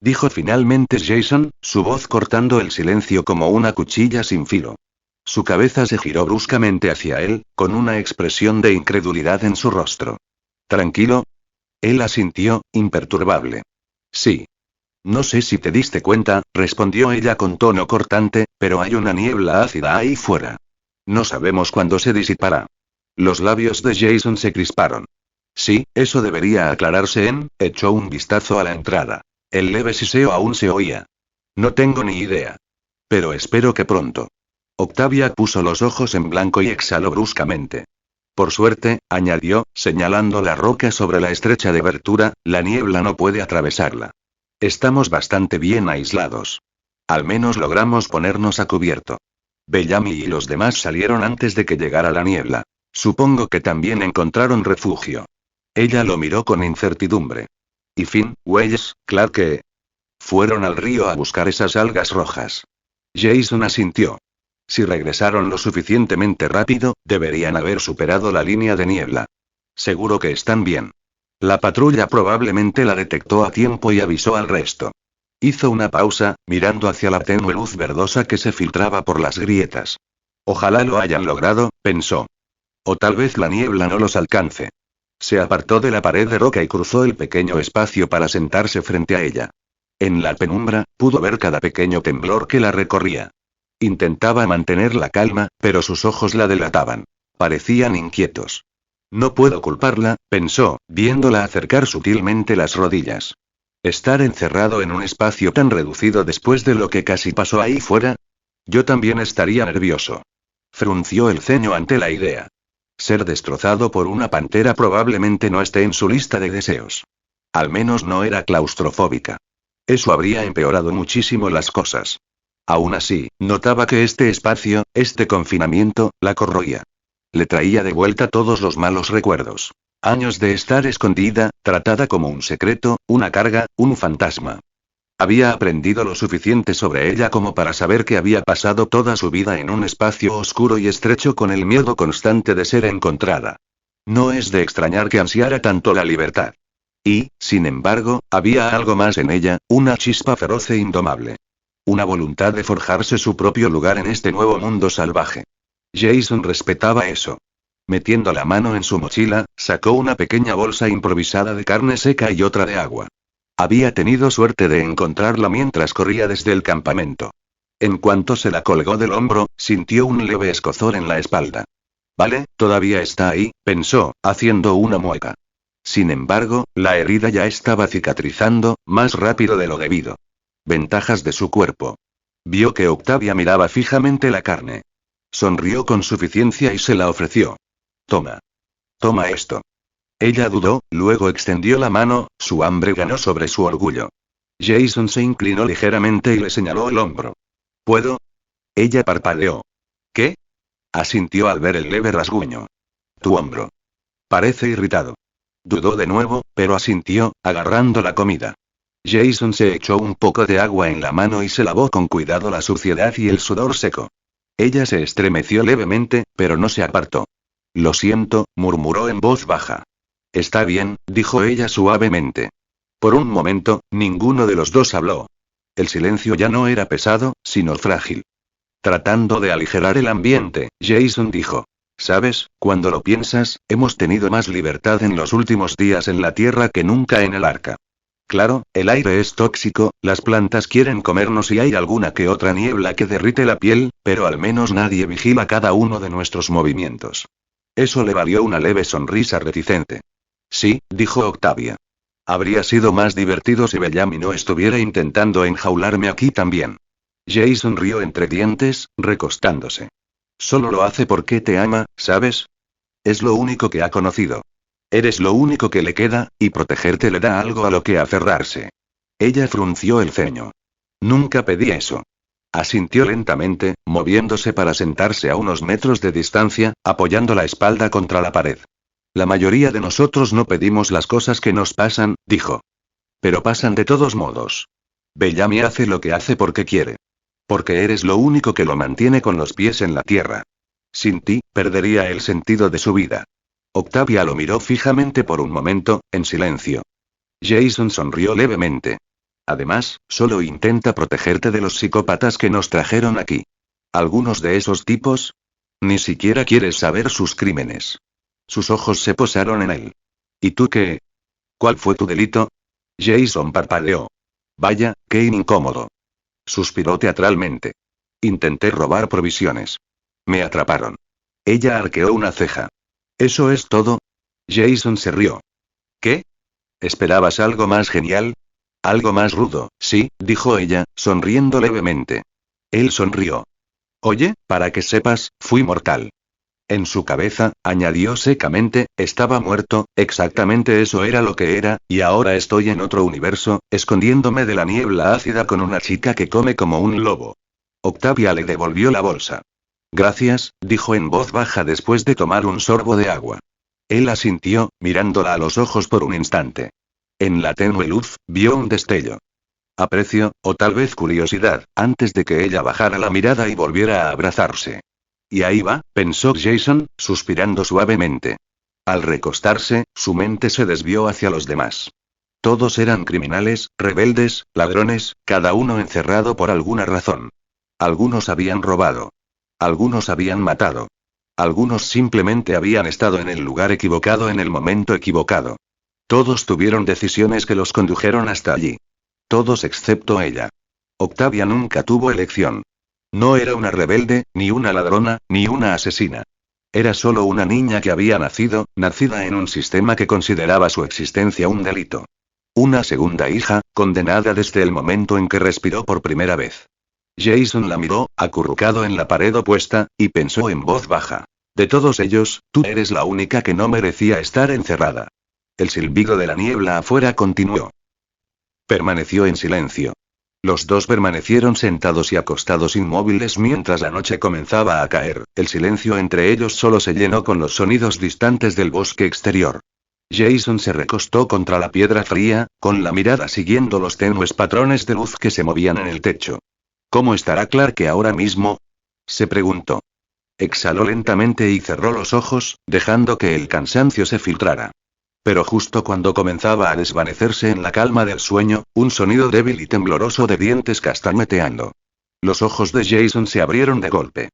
S1: dijo finalmente Jason, su voz cortando el silencio como una cuchilla sin filo. Su cabeza se giró bruscamente hacia él, con una expresión de incredulidad en su rostro. «¿Tranquilo?». Él asintió, imperturbable. «Sí». «No sé si te diste cuenta», respondió ella con tono cortante, «pero hay una niebla ácida ahí fuera. No sabemos cuándo se disipará». Los labios de Jason se crisparon. «Sí, eso debería aclararse en», echó un vistazo a la entrada. El leve siseo aún se oía. «No tengo ni idea. Pero espero que pronto». Octavia puso los ojos en blanco y exhaló bruscamente. «Por suerte», añadió, señalando la roca sobre la estrecha de abertura, «la niebla no puede atravesarla. Estamos bastante bien aislados. Al menos logramos ponernos a cubierto». Bellamy y los demás salieron antes de que llegara la niebla. «Supongo que también encontraron refugio». Ella lo miró con incertidumbre. «¿Y Finn, Wells, Clarke? Fueron al río a buscar esas algas rojas». Jason asintió. Si regresaron lo suficientemente rápido, deberían haber superado la línea de niebla. «Seguro que están bien». La patrulla probablemente la detectó a tiempo y avisó al resto. Hizo una pausa, mirando hacia la tenue luz verdosa que se filtraba por las grietas. «Ojalá lo hayan logrado», pensó. «O tal vez la niebla no los alcance». Se apartó de la pared de roca y cruzó el pequeño espacio para sentarse frente a ella. En la penumbra, pudo ver cada pequeño temblor que la recorría. Intentaba mantener la calma, pero sus ojos la delataban. Parecían inquietos. «No puedo culparla», pensó, viéndola acercar sutilmente las rodillas. «Estar encerrado en un espacio tan reducido después de lo que casi pasó ahí fuera. Yo también estaría nervioso». Frunció el ceño ante la idea. Ser destrozado por una pantera probablemente no esté en su lista de deseos. Al menos no era claustrofóbica. Eso habría empeorado muchísimo las cosas. Aún así, notaba que este espacio, este confinamiento, la corroía. Le traía de vuelta todos los malos recuerdos. Años de estar escondida, tratada como un secreto, una carga, un fantasma. Había aprendido lo suficiente sobre ella como para saber que había pasado toda su vida en un espacio oscuro y estrecho con el miedo constante de ser encontrada. No es de extrañar que ansiara tanto la libertad. Y, sin embargo, había algo más en ella, una chispa feroz e indomable. Una voluntad de forjarse su propio lugar en este nuevo mundo salvaje. Jason respetaba eso. Metiendo la mano en su mochila, sacó una pequeña bolsa improvisada de carne seca y otra de agua. Había tenido suerte de encontrarla mientras corría desde el campamento. En cuanto se la colgó del hombro, sintió un leve escozor en la espalda. Vale, todavía está ahí, pensó, haciendo una mueca. Sin embargo, la herida ya estaba cicatrizando, más rápido de lo debido. Ventajas de su cuerpo. Vio que Octavia miraba fijamente la carne. Sonrió con suficiencia y se la ofreció. Toma. Toma esto. Ella dudó, luego extendió la mano, su hambre ganó sobre su orgullo. Jason se inclinó ligeramente y le señaló el hombro. ¿Puedo? Ella parpadeó. ¿Qué? Asintió al ver el leve rasguño. Tu hombro. Parece irritado. Dudó de nuevo, pero asintió, agarrando la comida. Jason se echó un poco de agua en la mano y se lavó con cuidado la suciedad y el sudor seco. Ella se estremeció levemente, pero no se apartó. Lo siento, murmuró en voz baja. Está bien, dijo ella suavemente. Por un momento, ninguno de los dos habló. El silencio ya no era pesado, sino frágil. Tratando de aligerar el ambiente, Jason dijo. ¿Sabes, cuando lo piensas, hemos tenido más libertad en los últimos días en la Tierra que nunca en el Arca? Claro, el aire es tóxico, las plantas quieren comernos y hay alguna que otra niebla que derrite la piel, pero al menos nadie vigila cada uno de nuestros movimientos. Eso le valió una leve sonrisa reticente. Sí, dijo Octavia. Habría sido más divertido si Bellamy no estuviera intentando enjaularme aquí también. Jason rió entre dientes, recostándose. Solo lo hace porque te ama, ¿sabes? Es lo único que ha conocido. Eres lo único que le queda, y protegerte le da algo a lo que aferrarse. Ella frunció el ceño. Nunca pedí eso. Asintió lentamente, moviéndose para sentarse a unos metros de distancia, apoyando la espalda contra la pared. La mayoría de nosotros no pedimos las cosas que nos pasan, dijo. Pero pasan de todos modos. Bellamy hace lo que hace porque quiere. Porque eres lo único que lo mantiene con los pies en la tierra. Sin ti, perdería el sentido de su vida. Octavia lo miró fijamente por un momento, en silencio. Jason sonrió levemente. Además, solo intenta protegerte de los psicópatas que nos trajeron aquí. Algunos de esos tipos. Ni siquiera quieres saber sus crímenes. Sus ojos se posaron en él. ¿Y tú qué? ¿Cuál fue tu delito? Jason parpadeó. Vaya, qué incómodo. Suspiró teatralmente. Intenté robar provisiones. Me atraparon. Ella arqueó una ceja. ¿Eso es todo? Jason se rió. ¿Qué? ¿Esperabas algo más genial? Algo más rudo, sí, dijo ella, sonriendo levemente. Él sonrió. Oye, para que sepas, fui mortal. En su cabeza, añadió secamente, estaba muerto, exactamente eso era lo que era, y ahora estoy en otro universo, escondiéndome de la niebla ácida con una chica que come como un lobo. Octavia le devolvió la bolsa. Gracias, dijo en voz baja después de tomar un sorbo de agua. Él asintió, mirándola a los ojos por un instante. En la tenue luz, vio un destello. Aprecio, o tal vez curiosidad, antes de que ella bajara la mirada y volviera a abrazarse. Y ahí va, pensó Jason, suspirando suavemente. Al recostarse, su mente se desvió hacia los demás. Todos eran criminales, rebeldes, ladrones, cada uno encerrado por alguna razón. Algunos habían robado. Algunos habían matado. Algunos simplemente habían estado en el lugar equivocado en el momento equivocado. Todos tuvieron decisiones que los condujeron hasta allí. Todos excepto ella. Octavia nunca tuvo elección. No era una rebelde, ni una ladrona, ni una asesina. Era solo una niña que había nacida en un sistema que consideraba su existencia un delito. Una segunda hija, condenada desde el momento en que respiró por primera vez. Jason la miró, acurrucado en la pared opuesta, y pensó en voz baja. De todos ellos, tú eres la única que no merecía estar encerrada. El silbido de la niebla afuera continuó. Permaneció en silencio. Los dos permanecieron sentados y acostados inmóviles mientras la noche comenzaba a caer. El silencio entre ellos solo se llenó con los sonidos distantes del bosque exterior. Jason se recostó contra la piedra fría, con la mirada siguiendo los tenues patrones de luz que se movían en el techo. ¿Cómo estará Clark ahora mismo?, se preguntó. Exhaló lentamente y cerró los ojos, dejando que el cansancio se filtrara. Pero justo cuando comenzaba a desvanecerse en la calma del sueño, un sonido débil y tembloroso de dientes castañeteando. Los ojos de Jason se abrieron de golpe.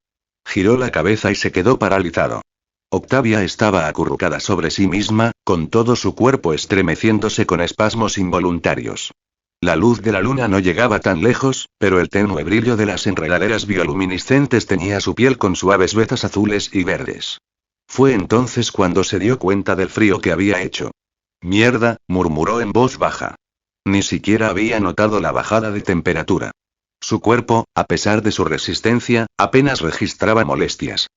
S1: Giró la cabeza y se quedó paralizado. Octavia estaba acurrucada sobre sí misma, con todo su cuerpo estremeciéndose con espasmos involuntarios. La luz de la luna no llegaba tan lejos, pero el tenue brillo de las enredaderas bioluminiscentes teñía su piel con suaves vetas azules y verdes. Fue entonces cuando se dio cuenta del frío que había hecho. «Mierda», murmuró en voz baja. Ni siquiera había notado la bajada de temperatura. Su cuerpo, a pesar de su resistencia, apenas registraba molestias.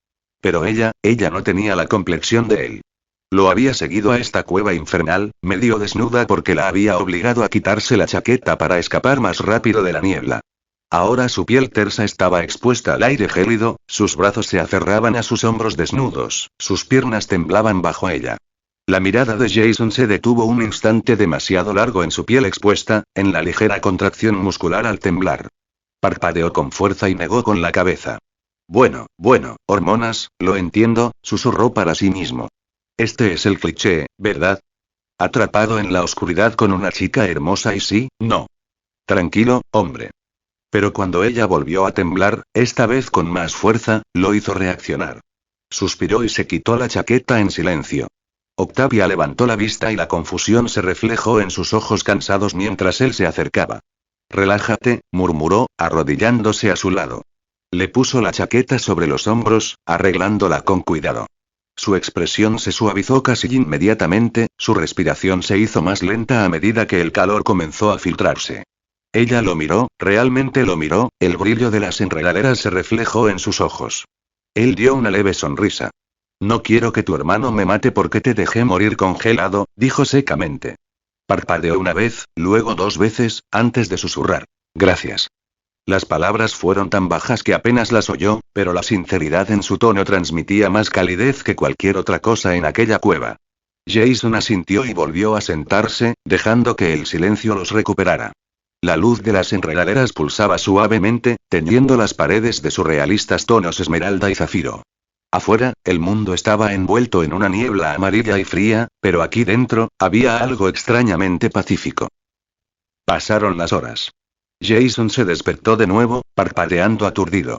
S1: Pero ella no tenía la complexión de él. Lo había seguido a esta cueva infernal, medio desnuda porque la había obligado a quitarse la chaqueta para escapar más rápido de la niebla. Ahora su piel tersa estaba expuesta al aire gélido, sus brazos se aferraban a sus hombros desnudos, sus piernas temblaban bajo ella. La mirada de Jason se detuvo un instante demasiado largo en su piel expuesta, en la ligera contracción muscular al temblar. Parpadeó con fuerza y negó con la cabeza. Bueno, hormonas, lo entiendo, susurró para sí mismo. Este es el cliché, ¿verdad? Atrapado en la oscuridad con una chica hermosa y sí, no. Tranquilo, hombre. Pero cuando ella volvió a temblar, esta vez con más fuerza, lo hizo reaccionar. Suspiró y se quitó la chaqueta en silencio. Octavia levantó la vista y la confusión se reflejó en sus ojos cansados mientras él se acercaba. Relájate, murmuró, arrodillándose a su lado. Le puso la chaqueta sobre los hombros, arreglándola con cuidado. Su expresión se suavizó casi inmediatamente, su respiración se hizo más lenta a medida que el calor comenzó a filtrarse. Ella lo miró, realmente lo miró, el brillo de las enredaderas se reflejó en sus ojos. Él dio una leve sonrisa. No quiero que tu hermano me mate porque te dejé morir congelado, dijo secamente. Parpadeó una vez, luego dos veces, antes de susurrar. Gracias. Las palabras fueron tan bajas que apenas las oyó, pero la sinceridad en su tono transmitía más calidez que cualquier otra cosa en aquella cueva. Jason asintió y volvió a sentarse, dejando que el silencio los recuperara. La luz de las enredaderas pulsaba suavemente, teñiendo las paredes de surrealistas tonos esmeralda y zafiro. Afuera, el mundo estaba envuelto en una niebla amarilla y fría, pero aquí dentro, había algo extrañamente pacífico. Pasaron las horas. Jason se despertó de nuevo, parpadeando aturdido.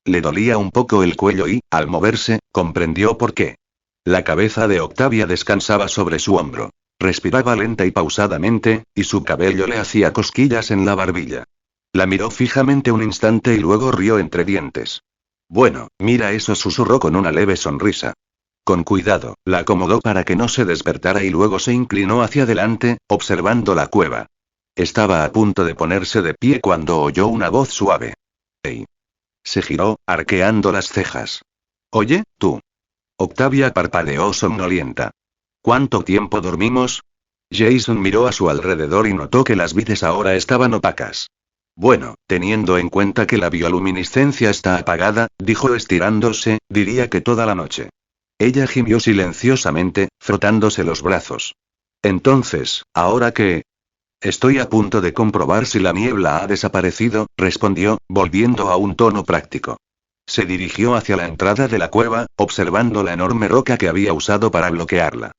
S1: Le dolía un poco el cuello y, al moverse, comprendió por qué. La cabeza de Octavia descansaba sobre su hombro. Respiraba lenta y pausadamente, y su cabello le hacía cosquillas en la barbilla. La miró fijamente un instante y luego rió entre dientes. Bueno, mira eso, susurró con una leve sonrisa. Con cuidado, la acomodó para que no se despertara y luego se inclinó hacia adelante, observando la cueva. Estaba a punto de ponerse de pie cuando oyó una voz suave. «Hey». Se giró, arqueando las cejas. «Oye, tú». Octavia parpadeó somnolienta. «¿Cuánto tiempo dormimos?» Jason miró a su alrededor y notó que las vides ahora estaban opacas. «Bueno, teniendo en cuenta que la bioluminiscencia está apagada», dijo estirándose, «diría que toda la noche». Ella gimió silenciosamente, frotándose los brazos. «Entonces, ¿ahora qué?» «Estoy a punto de comprobar si la niebla ha desaparecido», respondió, volviendo a un tono práctico. Se dirigió hacia la entrada de la cueva, observando la enorme roca que había usado para bloquearla.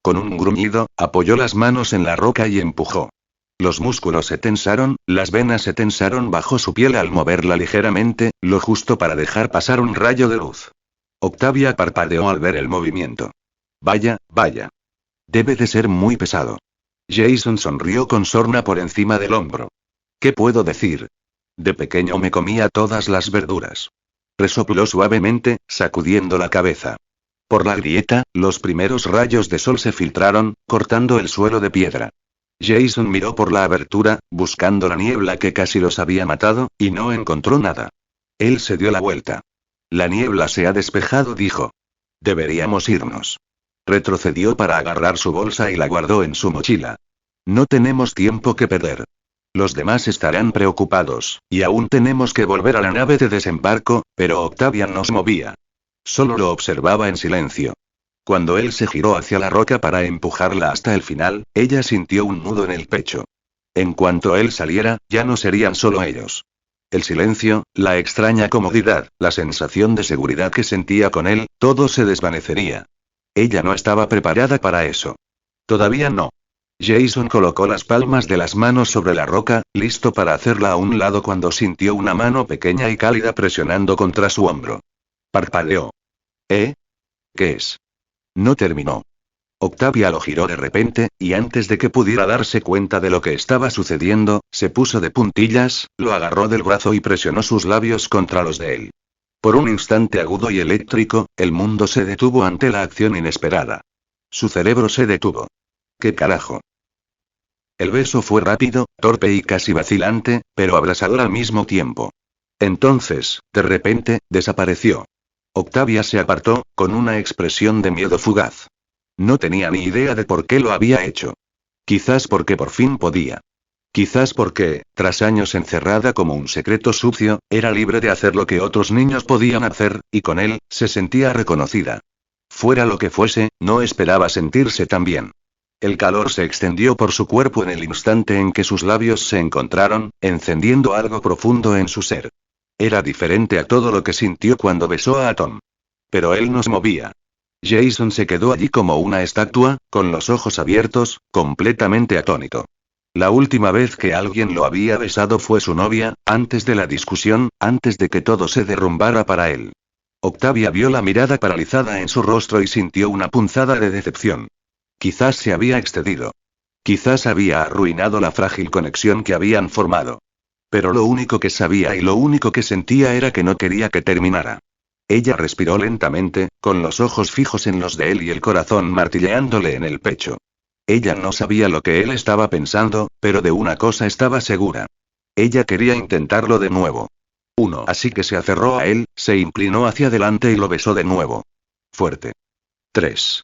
S1: Con un gruñido, apoyó las manos en la roca y empujó. Los músculos se tensaron, las venas se tensaron bajo su piel al moverla ligeramente, lo justo para dejar pasar un rayo de luz. Octavia parpadeó al ver el movimiento. Vaya. Debe de ser muy pesado. Jason sonrió con sorna por encima del hombro. ¿Qué puedo decir? De pequeño me comía todas las verduras. Resopló suavemente, sacudiendo la cabeza. Por la grieta, los primeros rayos de sol se filtraron, cortando el suelo de piedra. Jason miró por la abertura, buscando la niebla que casi los había matado, y no encontró nada. Él se dio la vuelta. La niebla se ha despejado, dijo. Deberíamos irnos. Retrocedió para agarrar su bolsa y la guardó en su mochila. No tenemos tiempo que perder. Los demás estarán preocupados, y aún tenemos que volver a la nave de desembarco, pero Octavia no se movía. Solo lo observaba en silencio. Cuando él se giró hacia la roca para empujarla hasta el final, ella sintió un nudo en el pecho. En cuanto él saliera, ya no serían solo ellos. El silencio, la extraña comodidad, la sensación de seguridad que sentía con él, todo se desvanecería. Ella no estaba preparada para eso. Todavía no. Jason colocó las palmas de las manos sobre la roca, listo para hacerla a un lado cuando sintió una mano pequeña y cálida presionando contra su hombro. Parpadeó. ¿Eh? ¿Qué es? No terminó. Octavia lo giró de repente, y antes de que pudiera darse cuenta de lo que estaba sucediendo, se puso de puntillas, lo agarró del brazo y presionó sus labios contra los de él. Por un instante agudo y eléctrico, el mundo se detuvo ante la acción inesperada. Su cerebro se detuvo. ¿Qué carajo? El beso fue rápido, torpe y casi vacilante, pero abrasador al mismo tiempo. Entonces, de repente, desapareció. Octavia se apartó, con una expresión de miedo fugaz. No tenía ni idea de por qué lo había hecho. Quizás porque por fin podía. Quizás porque, tras años encerrada como un secreto sucio, era libre de hacer lo que otros niños podían hacer, y con él, se sentía reconocida. Fuera lo que fuese, no esperaba sentirse tan bien. El calor se extendió por su cuerpo en el instante en que sus labios se encontraron, encendiendo algo profundo en su ser. Era diferente a todo lo que sintió cuando besó a Tom. Pero él no se movía. Jason se quedó allí como una estatua, con los ojos abiertos, completamente atónito. La última vez que alguien lo había besado fue su novia, antes de la discusión, antes de que todo se derrumbara para él. Octavia vio la mirada paralizada en su rostro y sintió una punzada de decepción. Quizás se había excedido. Quizás había arruinado la frágil conexión que habían formado. Pero lo único que sabía y lo único que sentía era que no quería que terminara. Ella respiró lentamente, con los ojos fijos en los de él y el corazón martilleándole en el pecho. Ella no sabía lo que él estaba pensando, pero de una cosa estaba segura. Ella quería intentarlo de nuevo. Así que se aferró a él, se inclinó hacia adelante y lo besó de nuevo. Fuerte. 3.